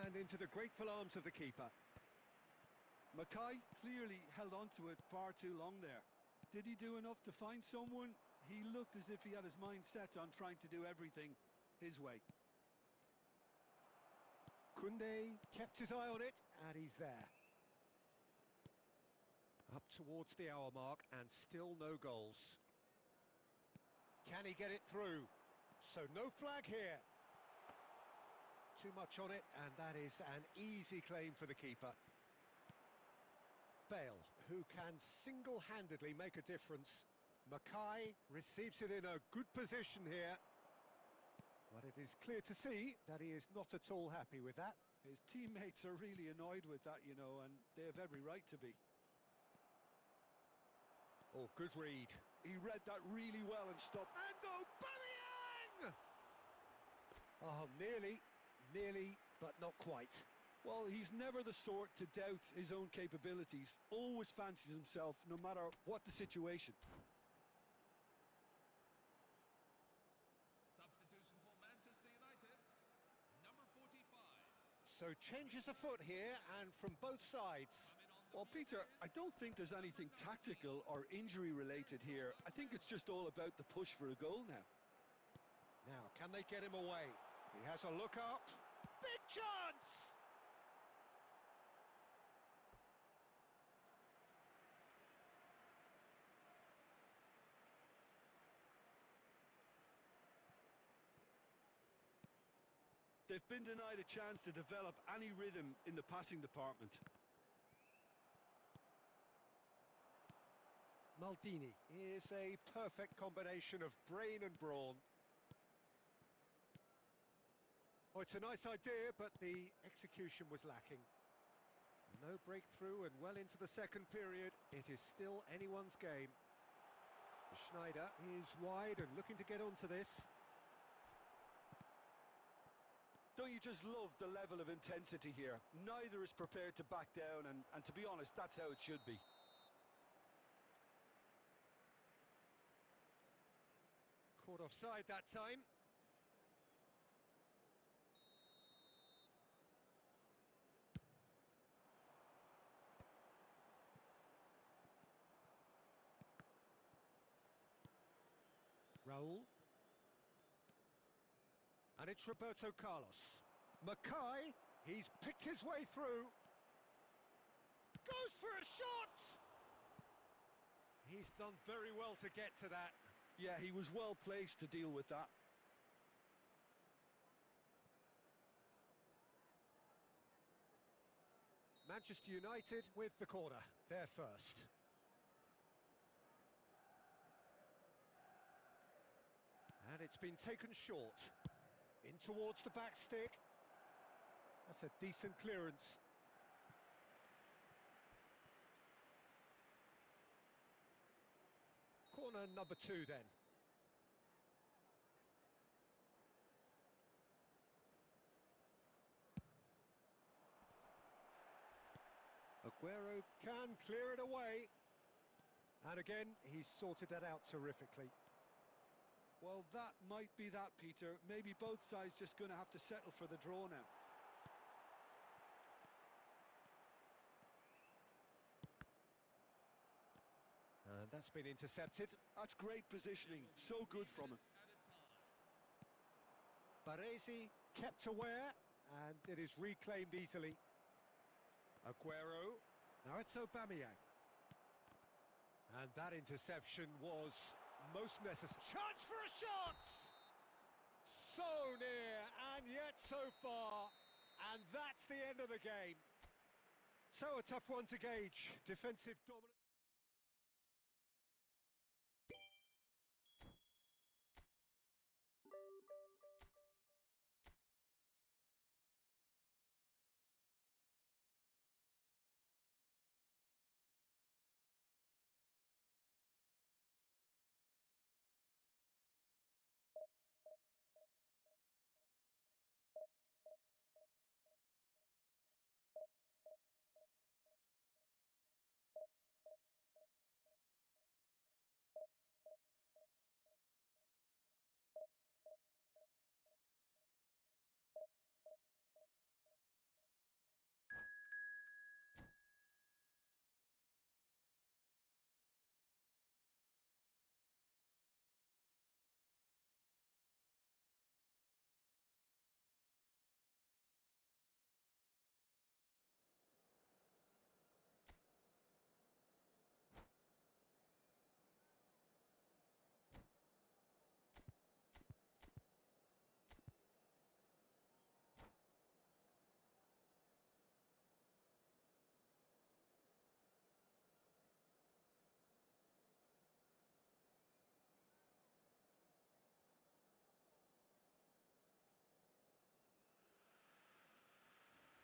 And into the grateful arms of the keeper. Mackay clearly held on to it far too long there. Did he do enough to find someone? He looked as if he had his mind set on trying to do everything his way. Koundé kept his eye on it, and he's there. Up towards the hour mark, and still no goals. Can he get it through? So no flag here. Too much on it, and that is an easy claim for the keeper. Bale, who can single-handedly make a difference. Mackay receives it in a good position here. But it is clear to see that he is not at all happy with that. His teammates are really annoyed with that, you know, and they have every right to be. Oh, good read. He read that really well and stopped. And Aubameyang! Oh, nearly, but not quite. Well, he's never the sort to doubt his own capabilities. Always fancies himself, no matter what the situation. Substitution for Manchester United, number 45. So changes afoot here, and from both sides. Well, Peter, I don't think there's anything tactical or injury-related here. I think it's just all about the push for a goal now. Now, can they get him away? He has a look up. Big chance! They've been denied a chance to develop any rhythm in the passing department. Maldini is a perfect combination of brain and brawn. Oh, it's a nice idea, but the execution was lacking. No breakthrough and well into the second period. It is still anyone's game. Schneider is wide and looking to get onto this. Don't you just love the level of intensity here? Neither is prepared to back down, and to be honest, that's how it should be. Not offside that time. Raul. And it's Roberto Carlos. Mackay, he's picked his way through. Goes for a shot! He's done very well to get to that. Yeah, he was well placed to deal with that. Manchester United with the corner. They're first. And it's been taken short. In towards the back stick. That's a decent clearance. Corner number 2 then. Aguero can clear it away. And again, he's sorted that out terrifically. Well, that might be that, Peter. Maybe both sides just going to have to settle for the draw now. And that's been intercepted. That's great positioning. So good from him. Baresi kept aware, and it is reclaimed easily. Aguero. Now it's Aubameyang. And that interception was most necessary. Chance for a shot! So near, and yet so far. And that's the end of the game. So a tough one to gauge. Defensive dominance.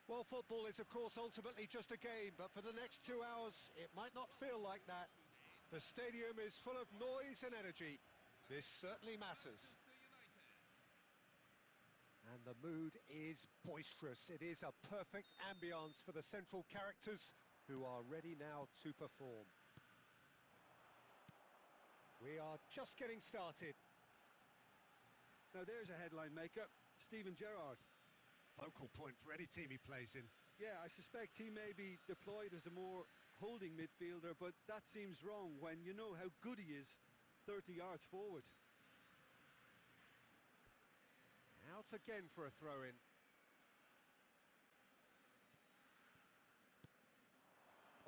Well, football is, of course, ultimately just a game, but for the next 2 hours, it might not feel like that. The stadium is full of noise and energy. This certainly matters. And the mood is boisterous. It is a perfect ambience for the central characters who are ready now to perform. We are just getting started. Now there's a headline maker, Steven Gerrard. Focal point for any team he plays in. Yeah, I suspect he may be deployed as a more holding midfielder, but that seems wrong when you know how good he is 30 yards forward. Out again for a throw-in.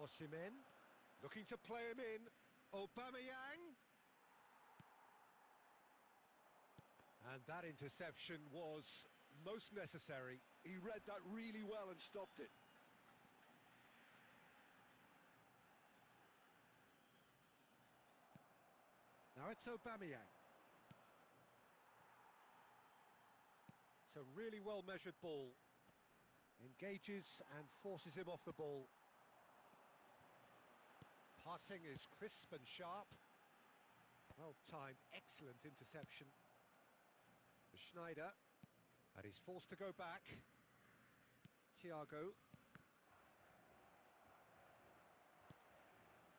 Osimhen, looking to play him in. Aubameyang. And that interception was most necessary. He read that really well and stopped it. Now it's Aubameyang. It's a really well-measured ball. Engages and forces him off the ball. Passing is crisp and sharp. Well-timed, excellent interception. Schneider. And he's forced to go back. Thiago.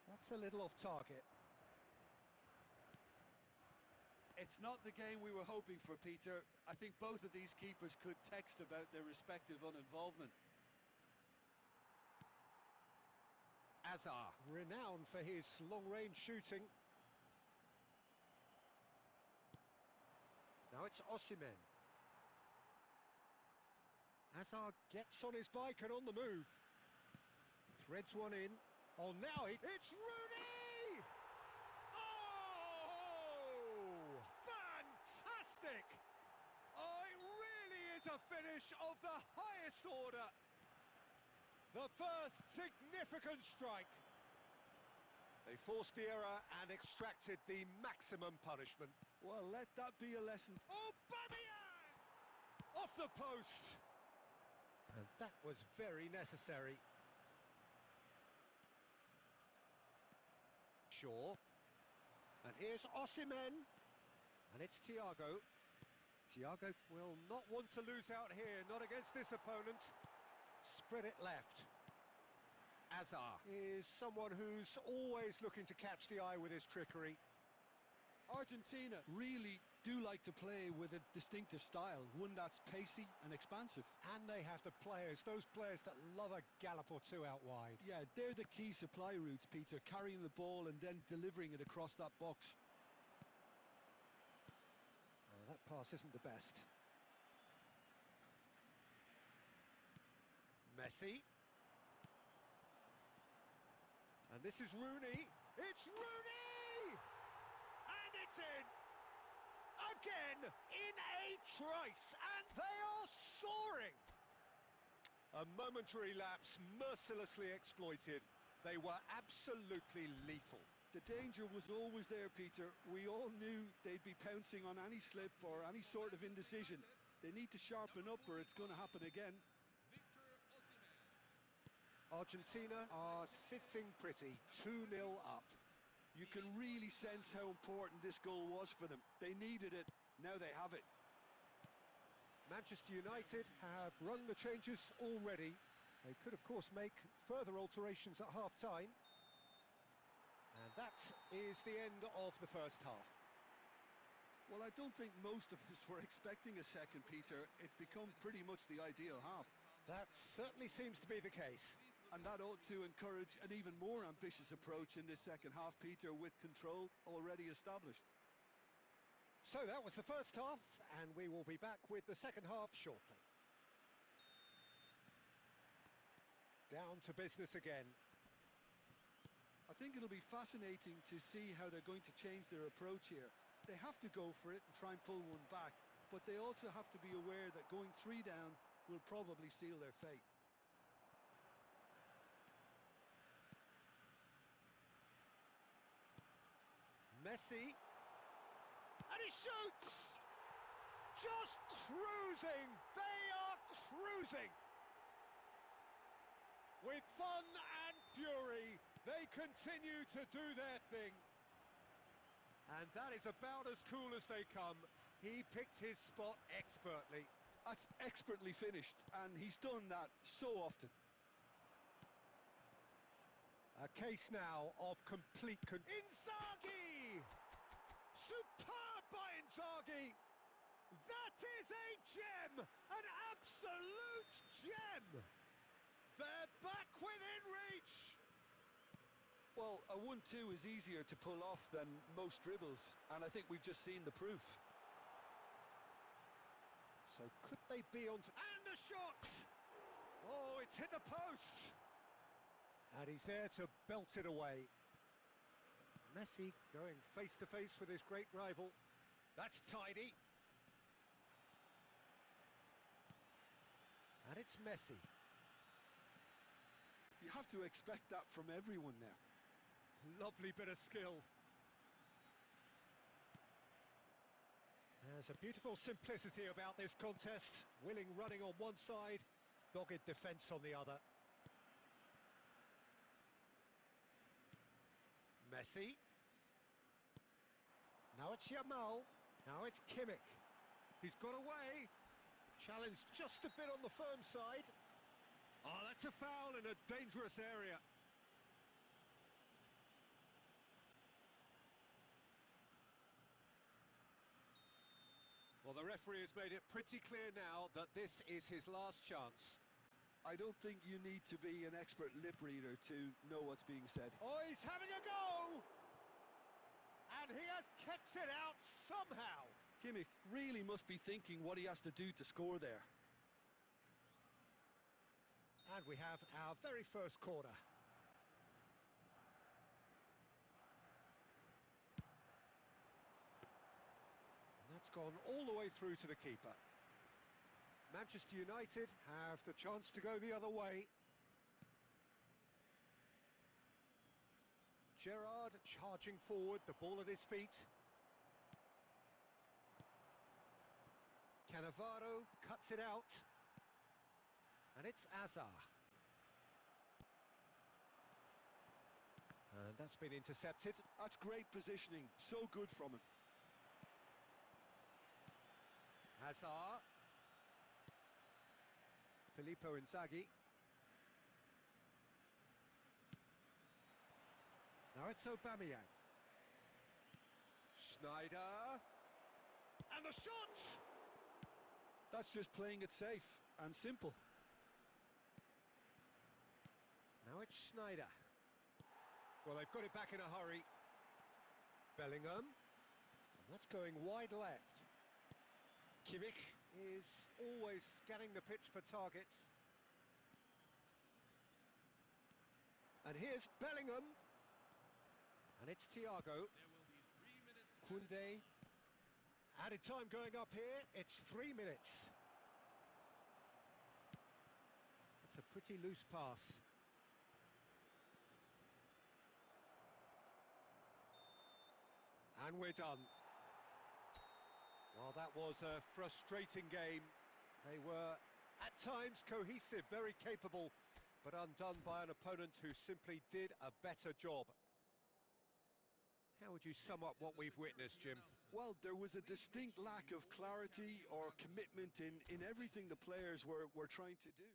That's a little off target. It's not the game we were hoping for, Peter. I think both of these keepers could text about their respective uninvolvement. Azar, renowned for his long-range shooting. Now it's Osimhen. Azar gets on his bike and on the move. Threads one in. Oh, now it's Rooney! Oh! Fantastic! Oh, it really is a finish of the highest order. The first significant strike. They forced the error and extracted the maximum punishment. Well, let that be a lesson. Aubameyang! Off the post. And that was very necessary. Shaw. And here's Osimhen. And it's Thiago. Thiago will not want to lose out here, not against this opponent. Spread it left. Azar is someone who's always looking to catch the eye with his trickery. Argentina really do like to play with a distinctive style, one that's pacey and expansive. And they have the players, those players that love a gallop or two out wide. Yeah, they're the key supply routes, Peter, carrying the ball and then delivering it across that box. Oh, that pass isn't the best. Messi. And this is Rooney. It's Rooney! And it's in! Again, in a trice, and they are soaring! A momentary lapse mercilessly exploited. They were absolutely lethal. The danger was always there, Peter. We all knew they'd be pouncing on any slip or any sort of indecision. They need to sharpen up or it's going to happen again. Argentina are sitting pretty, 2-0 up. You can really sense how important this goal was for them. They needed it, now they have it. Manchester United have rung the changes already. They could, of course, make further alterations at half-time. And that is the end of the first half. Well, I don't think most of us were expecting a second, Peter. It's become pretty much the ideal half. That certainly seems to be the case. And that ought to encourage an even more ambitious approach in this second half, Peter, with control already established. So that was the first half, and we will be back with the second half shortly. Down to business again. I think it'll be fascinating to see how they're going to change their approach here. They have to go for it and try and pull one back, but they also have to be aware that going 3 down will probably seal their fate. Messi, and he shoots! Just cruising! They are cruising! With fun and fury, they continue to do their thing. And that is about as cool as they come. He picked his spot expertly. That's expertly finished, and he's done that so often. A case now of complete Inzaghi! Superb by Inzaghi! That is a gem! An absolute gem! They're back within reach! Well, a 1-2 is easier to pull off than most dribbles, and I think we've just seen the proof. So could they be on to... And a shot! Oh, it's hit the post! And he's there to belt it away. Messi going face-to-face with his great rival. That's tidy. And it's Messi. You have to expect that from everyone now. Lovely bit of skill. There's a beautiful simplicity about this contest. Willing running on one side, dogged defence on the other. Messi. Now it's Yamal. Now it's Kimmich. He's got away. Challenged just a bit on the firm side. Oh, that's a foul in a dangerous area. Well, the referee has made it pretty clear now that this is his last chance. I don't think you need to be an expert lip reader to know what's being said. Oh, he's having a go! And he has kept it out somehow. Kimmich really must be thinking what he has to do to score there. And we have our very first corner. And that's gone all the way through to the keeper. Manchester United have the chance to go the other way. Gerrard charging forward, the ball at his feet. Cannavaro cuts it out. And it's Azar. And that's been intercepted. That's great positioning, so good from him. Hazard. Filippo Inzaghi. Now it's Aubameyang. Schneider. And the shot! That's just playing it safe and simple. Now it's Schneider. Well, they've got it back in a hurry. Bellingham. And that's going wide left. Kimmich is always scanning the pitch for targets. And here's Bellingham. And it's Thiago. Koundé. Added time going up here. It's 3 minutes. It's a pretty loose pass. And we're done. Well, that was a frustrating game. They were, at times, cohesive, very capable, but undone by an opponent who simply did a better job. How would you sum up what we've witnessed, Jim? Well, there was a distinct lack of clarity or commitment in everything the players were trying to do.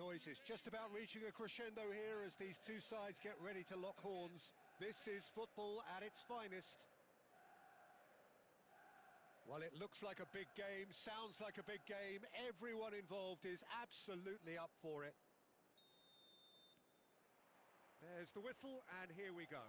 noise is just about reaching a crescendo here as these two sides get ready to lock horns. This is football at its finest. Well, it looks like a big game, sounds like a big game. Everyone involved is absolutely up for it. There's the whistle, and here we go.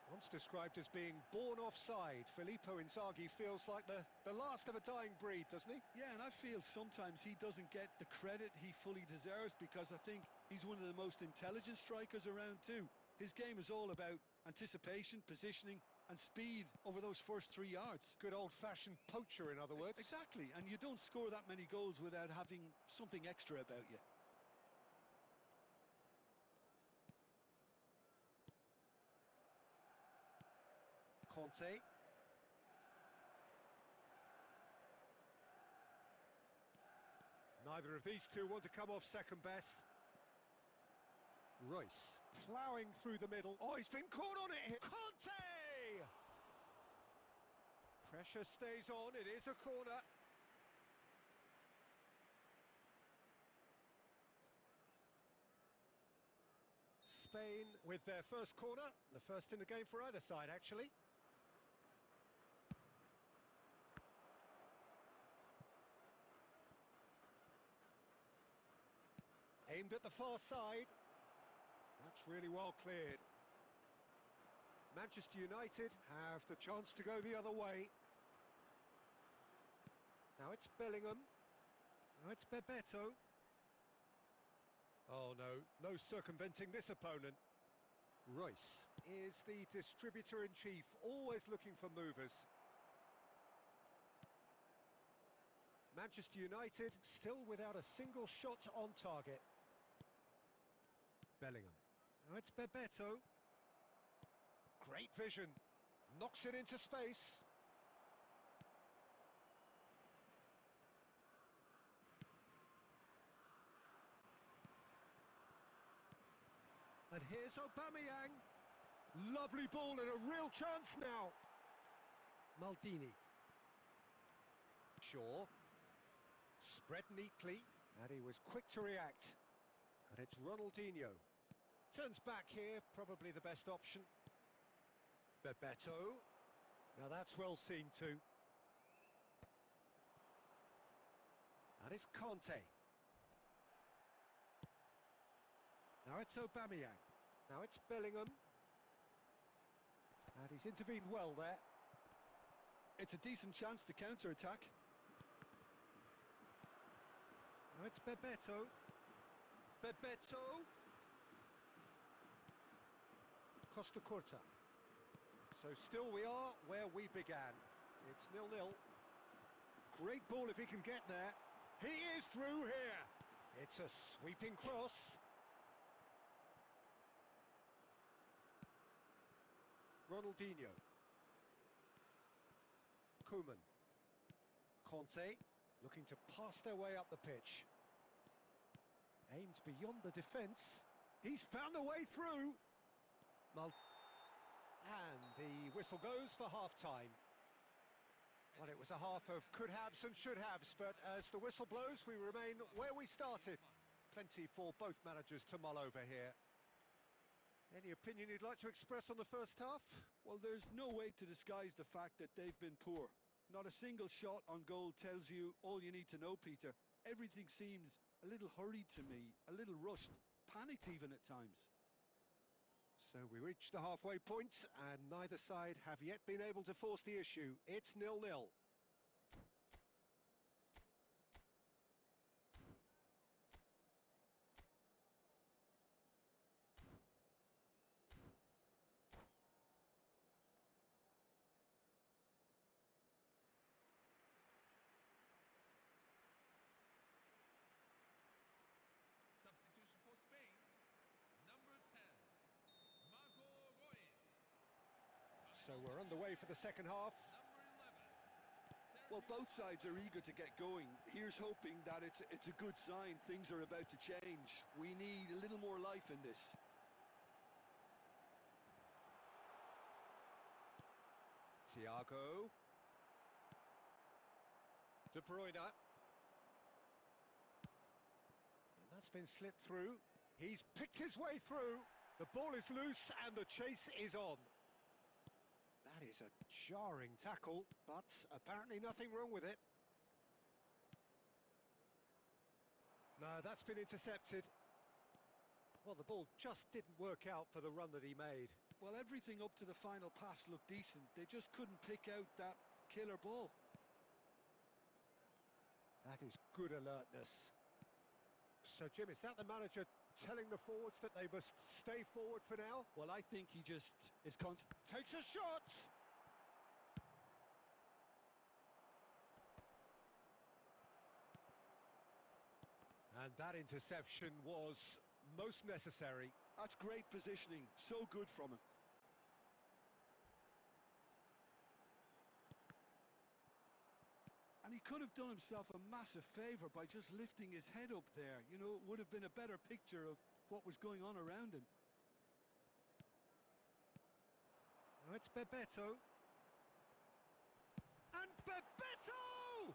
Once described as being born offside, Filippo Inzaghi feels like the last of a dying breed, doesn't he? Yeah, and I feel sometimes he doesn't get the credit he fully deserves, because I think he's one of the most intelligent strikers around too. His game is all about anticipation, positioning and speed over those first 3 yards. Good old-fashioned poacher, in other words. Exactly, and you don't score that many goals without having something extra about you. Conte. Neither of these two want to come off second best. Royce, ploughing through the middle. Oh, he's been caught on it here. Conte! Pressure stays on, it is a corner. Spain with their first corner, the first in the game for either side, actually. Aimed at the far side. That's really well cleared. Manchester United have the chance to go the other way. Now it's Bellingham. Now it's Bebeto. Oh no, no circumventing this opponent. Royce is the distributor-in-chief, always looking for movers. Manchester United still without a single shot on target. Bellingham. Now it's Bebeto. Great vision. Knocks it into space. And here's Aubameyang. Lovely ball and a real chance now. Maldini. Shaw. Spread neatly, and he was quick to react. And it's Ronaldinho. Turns back here, probably the best option. Bebeto. Now that's well seen too. And it's Conte. Now it's Aubameyang. Now it's Bellingham. And he's intervened well there. It's a decent chance to counter-attack. Now it's Bebeto. Bebeto. Costa Curta. So still we are where we began. It's 0-0. Great ball if he can get there. He is through here. It's a sweeping cross. Ronaldinho. Koeman. Conte, looking to pass their way up the pitch. Aimed beyond the defence. He's found a way through. And the whistle goes for half-time. Well, it was a half of could-haves and should-haves, but as the whistle blows, we remain where we started. Plenty for both managers to mull over here. Any opinion you'd like to express on the first half? Well, there's no way to disguise the fact that they've been poor. Not a single shot on goal tells you all you need to know, Peter. Everything seems a little hurried to me, a little rushed, panicked even at times. So we reach the halfway point, and neither side have yet been able to force the issue. It's 0-0. Substitution for Spain. Number 10, Marco Royce. So we're underway for the second half. Well, both sides are eager to get going. Here's hoping that it's a good sign. Things are about to change. We need a little more life in this. Thiago. De Bruyne. That's been slipped through. He's picked his way through. The ball is loose and the chase is on. That is a jarring tackle, but apparently nothing wrong with it. No, that's been intercepted. Well, the ball just didn't work out for the run that he made. Well, everything up to the final pass looked decent. They just couldn't pick out that killer ball. That is good alertness. So, Jim, is that the manager telling the forwards that they must stay forward for now? Well, I think he just is constant. Takes a shot! And that interception was most necessary. That's great positioning. So good from him. And he could have done himself a massive favour by just lifting his head up there. You know, it would have been a better picture of what was going on around him. Now it's Bebeto. And Bebeto!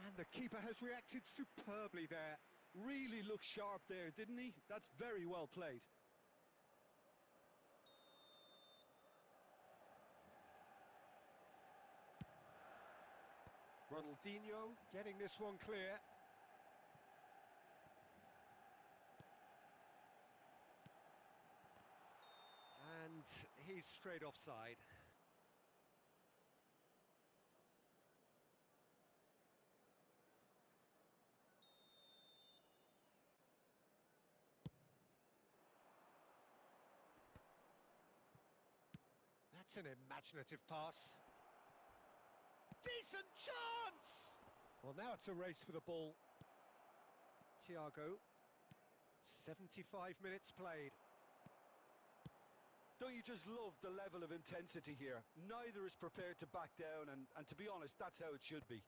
And the keeper has reacted superbly there. Really looked sharp there, didn't he? That's very well played. Ronaldinho getting this one clear. And he's straight offside. That's an imaginative pass. Decent chance! Well, now it's a race for the ball. Thiago. 75 minutes played. Don't you just love the level of intensity here? Neither is prepared to back down, and to be honest, that's how it should be.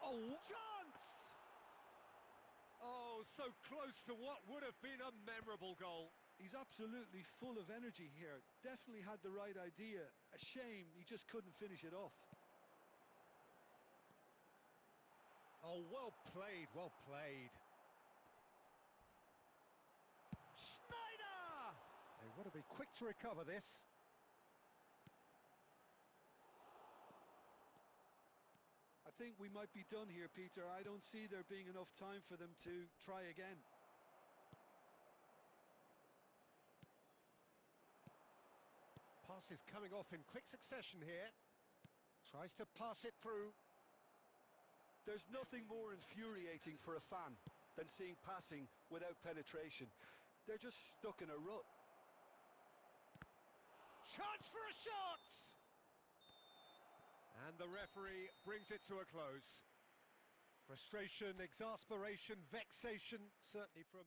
Oh, chance! Oh, so close to what would have been a memorable goal. He's absolutely full of energy here. Definitely had the right idea. A shame he just couldn't finish it off. Oh, well played, well played. Schneider! They want to be quick to recover this. I think we might be done here, Peter. I don't see there being enough time for them to try again. Pass is coming off in quick succession here. Tries to pass it through. There's nothing more infuriating for a fan than seeing passing without penetration. They're just stuck in a rut. Chance for a shot! And the referee brings it to a close. Frustration, exasperation, vexation, certainly from...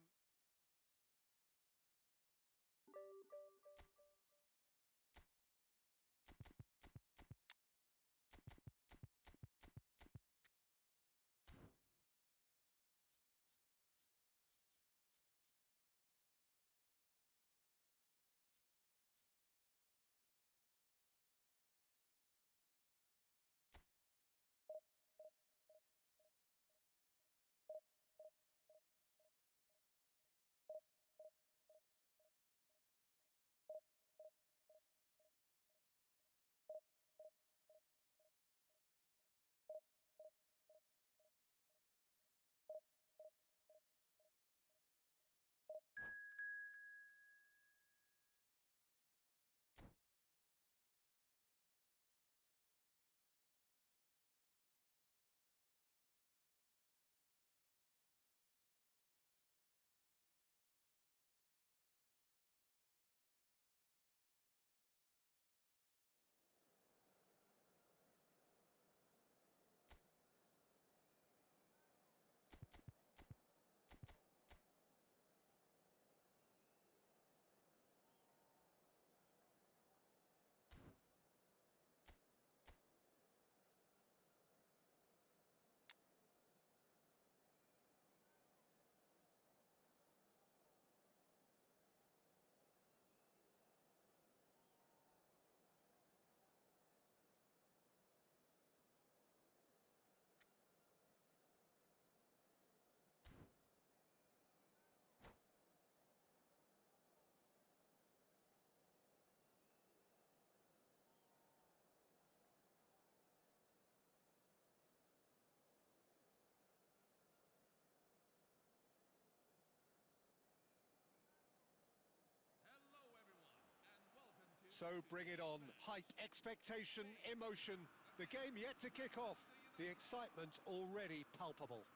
So bring it on. Hype, expectation, emotion. The game yet to kick off. The excitement already palpable.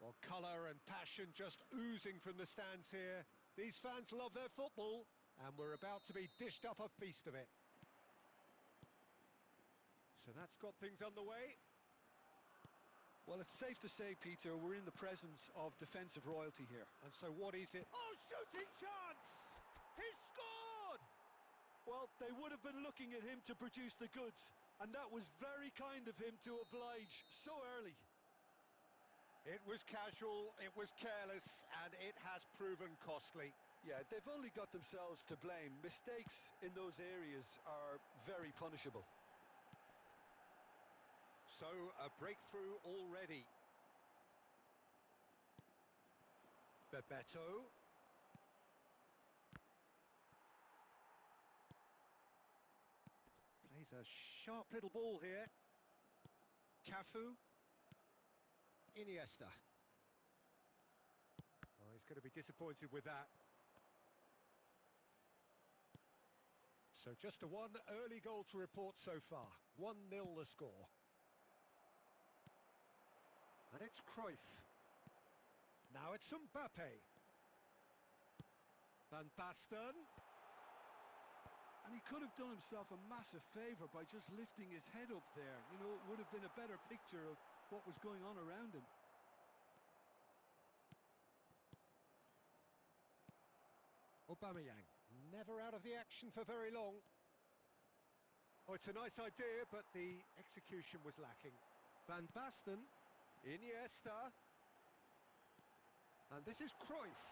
Well, colour and passion just oozing from the stands here. These fans love their football, and we're about to be dished up a feast of it. So that's got things underway. Well, it's safe to say, Peter, we're in the presence of defensive royalty here. And so what is it? Oh, shooting chance! He scored! Well, they would have been looking at him to produce the goods, and that was very kind of him to oblige so early. It was casual, it was careless, and it has proven costly. Yeah, they've only got themselves to blame. Mistakes in those areas are very punishable. So, a breakthrough already. Bebeto. Plays a sharp little ball here. Cafu. Iniesta. Oh, he's going to be disappointed with that. So just a one early goal to report so far. 1-0 the score. And it's Cruyff. Now it's Mbappe. Van Basten. And he could have done himself a massive favour by just lifting his head up there. You know, it would have been a better picture of what was going on around him. Aubameyang, never out of the action for very long. Oh, it's a nice idea, but the execution was lacking. Van Basten, Iniesta, and this is Cruyff.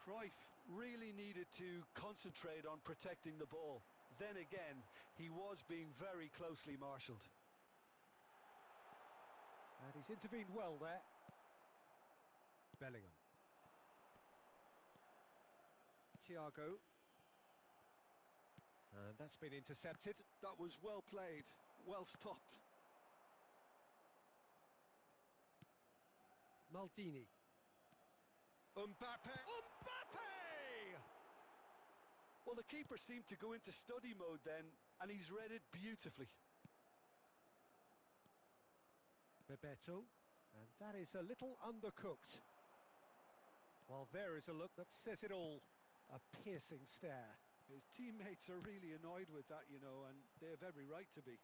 Cruyff really needed to concentrate on protecting the ball. Then again, he was being very closely marshalled. And he's intervened well there. Bellingham. Thiago. And that's been intercepted. That was well played, well stopped. Maldini. Mbappe. Well, the keeper seemed to go into study mode then, and he's read it beautifully. Bebeto. And that is a little undercooked. Well, there is a look that says it all. A piercing stare. His teammates are really annoyed with that, you know, and they have every right to be.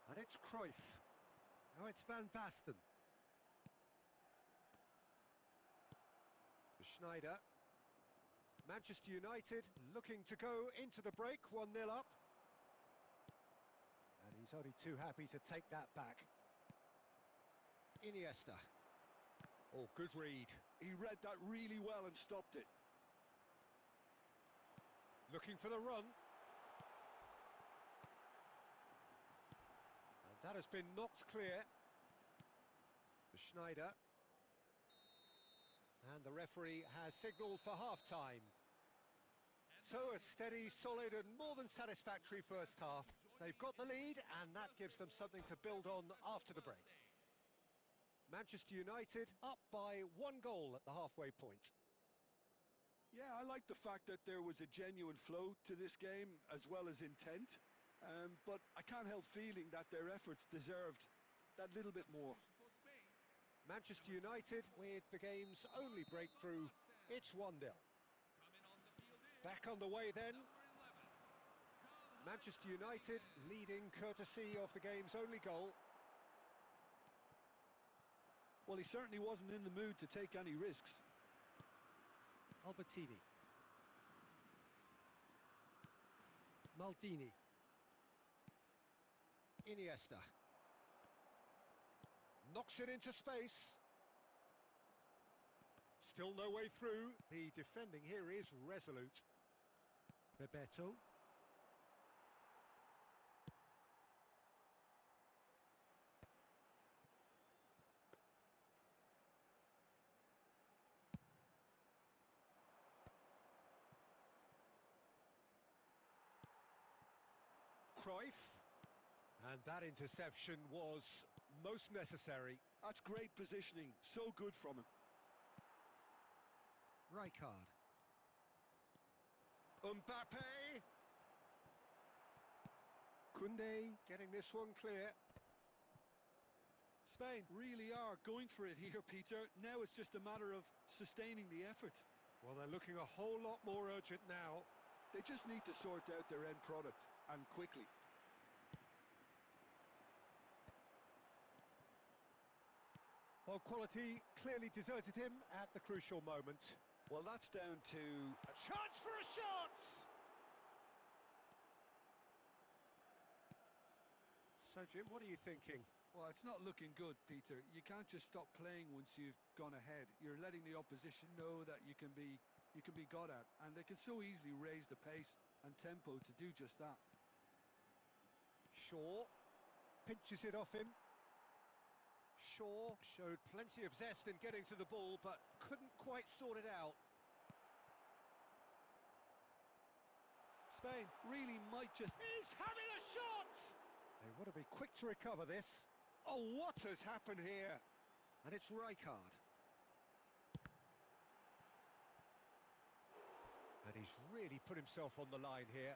And it's Cruyff. Now it's Van Basten. Schneider. Manchester United looking to go into the break, 1-0 up. And he's only too happy to take that back. Iniesta. Oh, good read. He read that really well and stopped it. Looking for the run. And that has been knocked clear. Schneider. And the referee has signalled for half-time. So a steady, solid and more than satisfactory first half. They've got the lead and that gives them something to build on after the break. Manchester United up by 1 goal at the halfway point. Yeah, I like the fact that there was a genuine flow to this game as well as intent. But I can't help feeling that their efforts deserved that little bit more. Manchester United with the game's only breakthrough. It's 1-0. Back on the way then. Manchester United leading courtesy of the game's only goal. Well, he certainly wasn't in the mood to take any risks. Albertini. Maldini. Iniesta. Knocks it into space. Still no way through. The defending here is resolute. Bebeto. Cruyff. And that interception was most necessary. That's great positioning, so good from him. Rijkaard. Mbappe. Koundé getting this one clear. Spain really are going for it here, Peter. Now it's just a matter of sustaining the effort. Well, they're looking a whole lot more urgent now. They just need to sort out their end product, and quickly. Well, quality clearly deserted him at the crucial moment. Well, that's down to... A chance for a shot! So, Jim, what are you thinking? Well, it's not looking good, Peter. You can't just stop playing once you've gone ahead. You're letting the opposition know that you can be got at, and they can so easily raise the pace and tempo to do just that. Shaw pinches it off him. Shaw showed plenty of zest in getting to the ball, but couldn't quite sort it out. Spain really might just... He's having a shot! They want to be quick to recover this. Oh, what has happened here? And it's Rijkaard. And he's really put himself on the line here.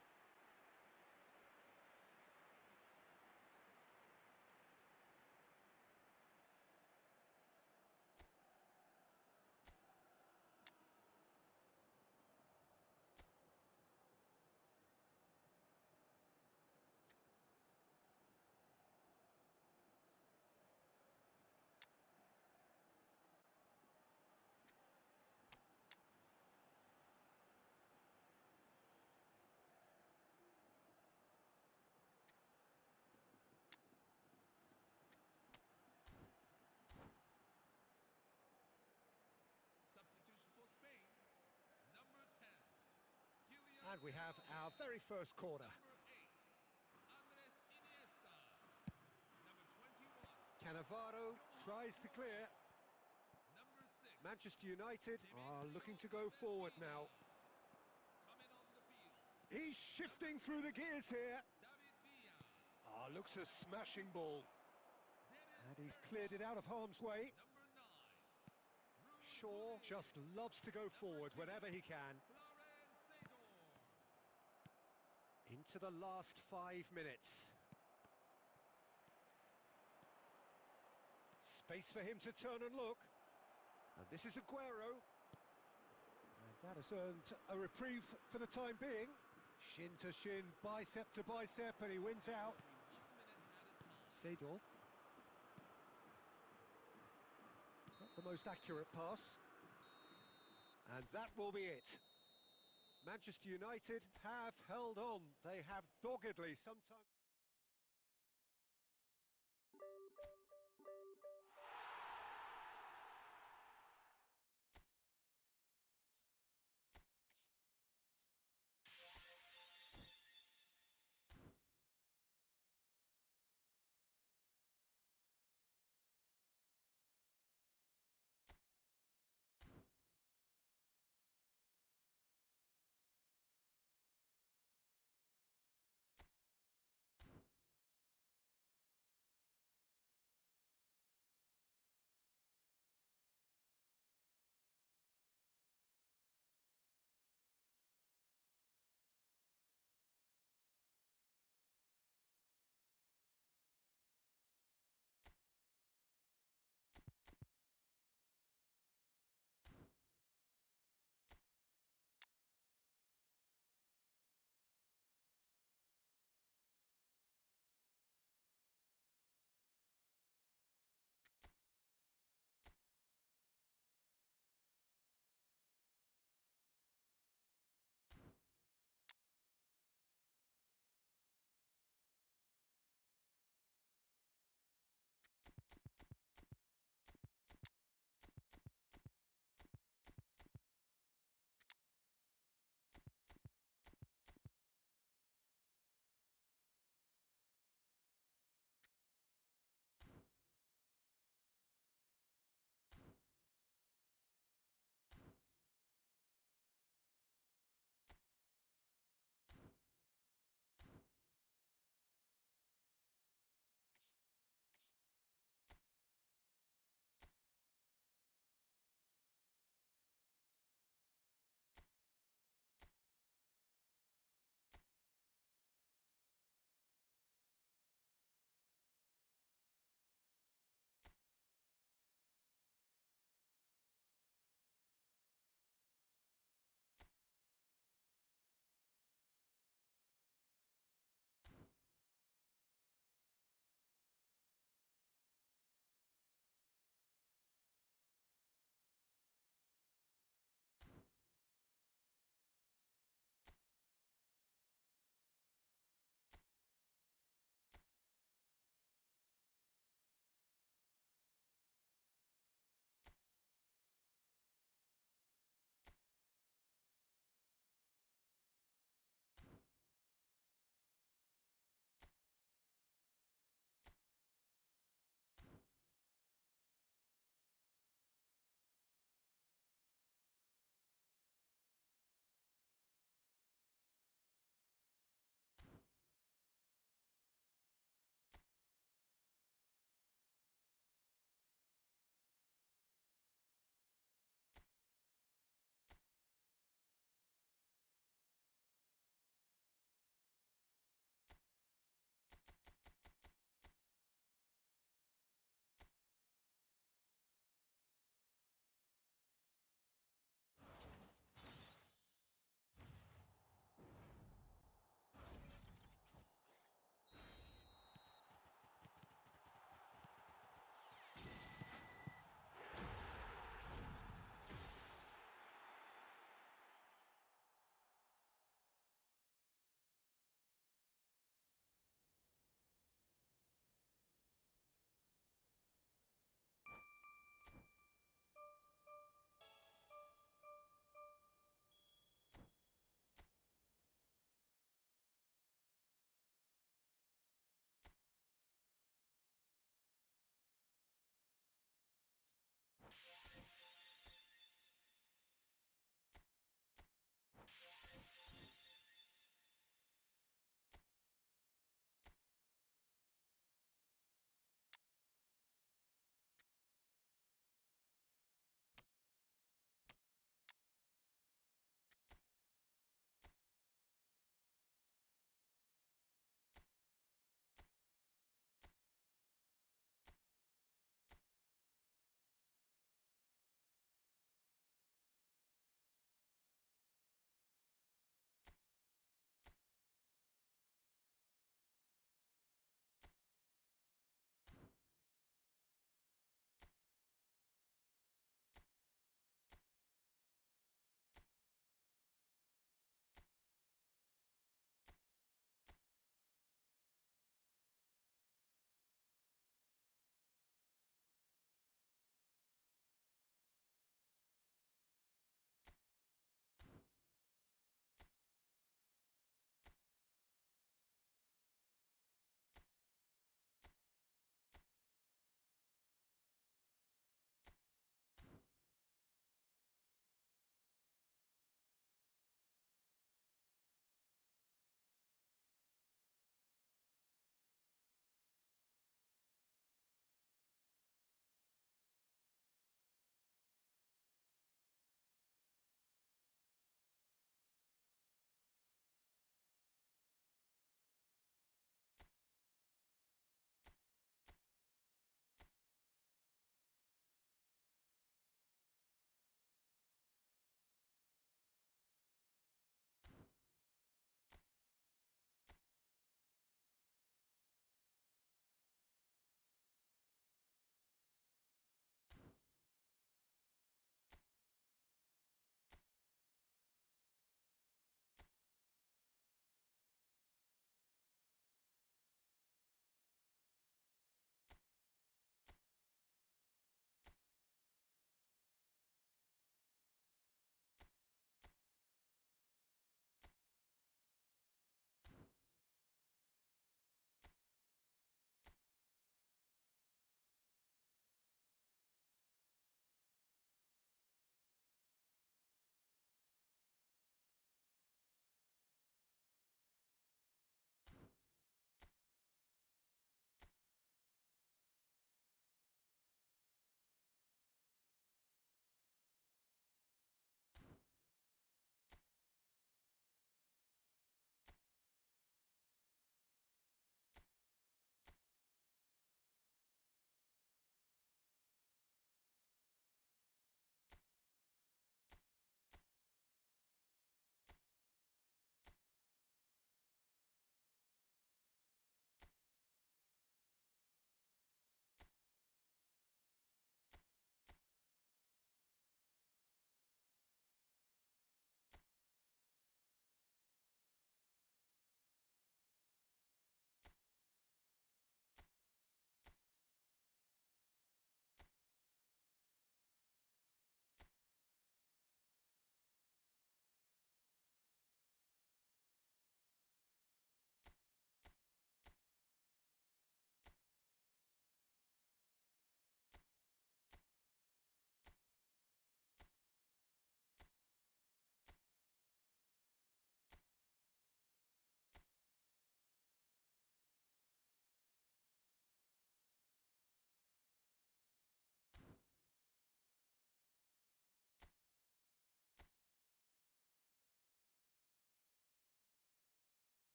Substitution for Spain. Number 10. And we have our very first corner. Number 8. Andres Iniesta. Number 21. Cannavaro tries to clear. Number 6. Manchester United are looking to go forward now. Coming on the field. He's shifting through the gears here. David Villa. Ah, looks a smashing ball. Dennis And he's cleared it out of harm's way. Number 9. Shaw just loves to go forward whenever he can. Clarence Seedorf. Into the last 5 minutes. Space for him to turn and look. And this is Aguero. And that has earned a reprieve for the time being. Shin to shin, bicep to bicep, and he wins out. 1 minute at a time. Seedorf. Not the most accurate pass. And that will be it. Manchester United have held on. They have doggedly sometimes...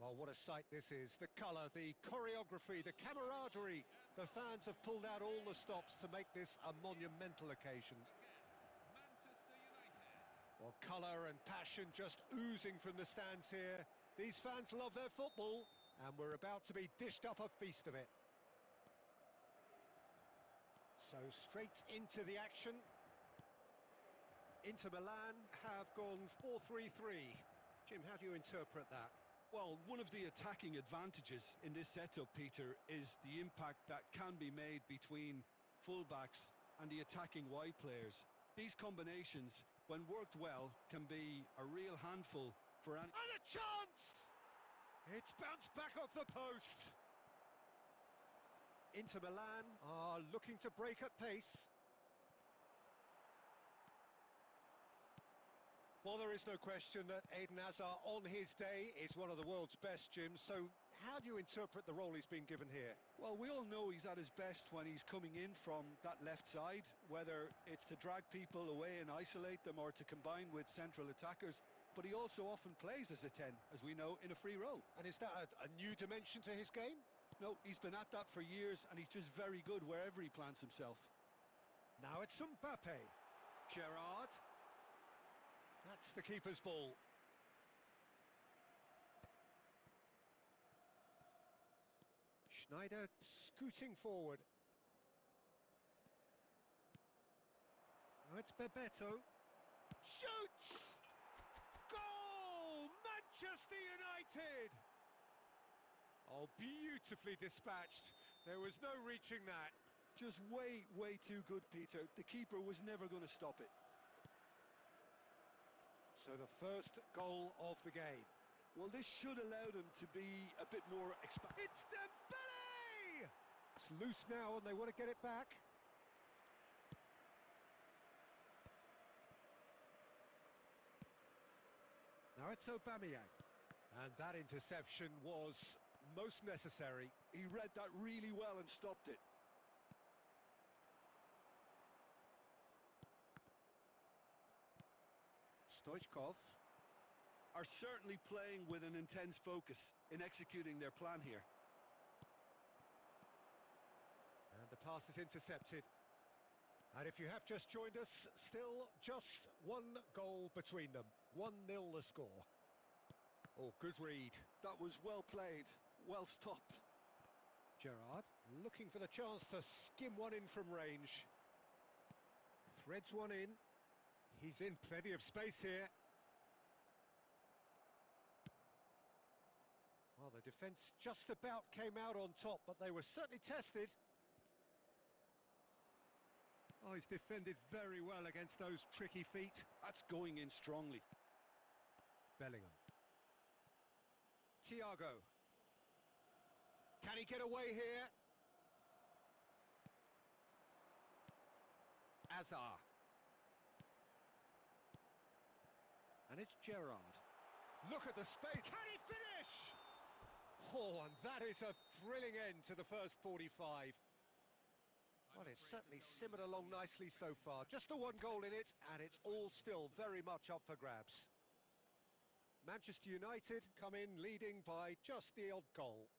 Oh, what a sight this is. The colour, the choreography, the camaraderie. The fans have pulled out all the stops to make this a monumental occasion. Manchester United. Well, colour and passion just oozing from the stands here. These fans love their football, and we're about to be dished up a feast of it. So straight into the action. Inter Milan have gone 4-3-3. Jim, how do you interpret that? Well, one of the attacking advantages in this setup, Peter, is the impact that can be made between fullbacks and the attacking wide players. These combinations, when worked well, can be a real handful for any... And a chance! It's bounced back off the post. Inter Milan are looking to break at pace. Well, there is no question that Eden Hazard, on his day, is one of the world's best, Jim. So how do you interpret the role he's been given here? Well, we all know he's at his best when he's coming in from that left side, whether it's to drag people away and isolate them or to combine with central attackers. But he also often plays as a 10, as we know, in a free role. And is that a new dimension to his game? No, he's been at that for years, and he's just very good wherever he plants himself. Now it's Mbappe. Gerrard. That's the keeper's ball. Schneider scooting forward. Now it's Bebeto. Shoots! Goal! Manchester United! Oh, beautifully dispatched. There was no reaching that. Just way, way too good, Peter. The keeper was never going to stop it. So the first goal of the game. Well, this should allow them to be a bit more It's Dembele! It's loose now and they want to get it back. Now it's Aubameyang. And that interception was most necessary. He read that really well and stopped it. Stoichkov. Are certainly playing with an intense focus in executing their plan here. And the pass is intercepted. And if you have just joined us, still just one goal between them. 1-0 the score. Oh, good read. That was well played, well stopped. Gerrard looking for the chance to skim one in from range. Threads one in. He's in plenty of space here. Well, the defence just about came out on top, but they were certainly tested. Oh, he's defended very well against those tricky feet. That's going in strongly. Bellingham. Thiago. Can he get away here? Hazard. And it's Gerrard. Look at the space. Can he finish? Oh, and that is a thrilling end to the first 45. Well, it's certainly simmered along nicely so far. Just the one goal in it, and it's all still very much up for grabs. Manchester United come in leading by just the odd goal.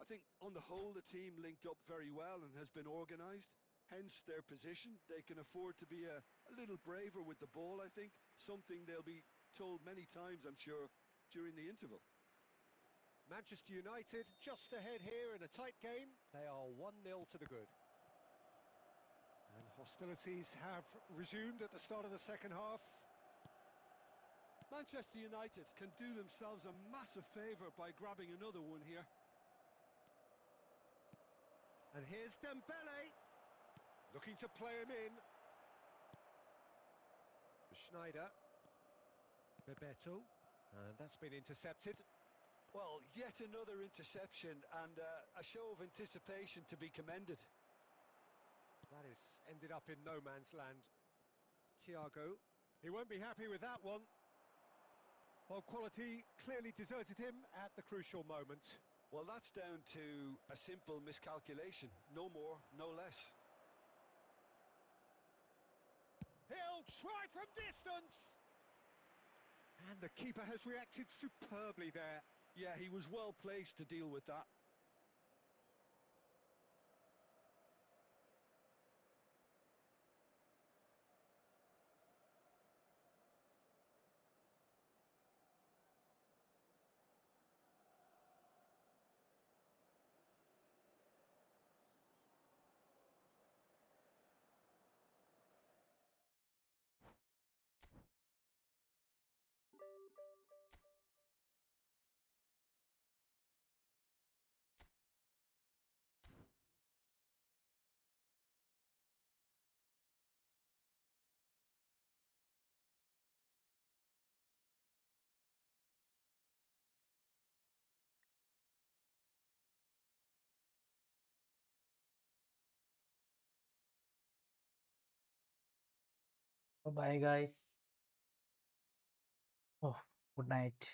I think on the whole the team linked up very well and has been organised. Hence their position. They can afford to be a little braver with the ball, I think. Something they'll be told many times, I'm sure, during the interval. Manchester United just ahead here in a tight game. They are 1-0 to the good. And hostilities have resumed at the start of the second half. Manchester United can do themselves a massive favour by grabbing another one here. And here's Dembele, looking to play him in. Schneider. Bebeto. And that's been intercepted. Well, yet another interception and a show of anticipation to be commended. That is ended up in no man's land. Thiago. He won't be happy with that one. Well, quality clearly deserted him at the crucial moment. Well, that's down to a simple miscalculation. No more, no less. He'll try from distance! And the keeper has reacted superbly there. Yeah, he was well placed to deal with that. Bye bye, guys. Oh, good night.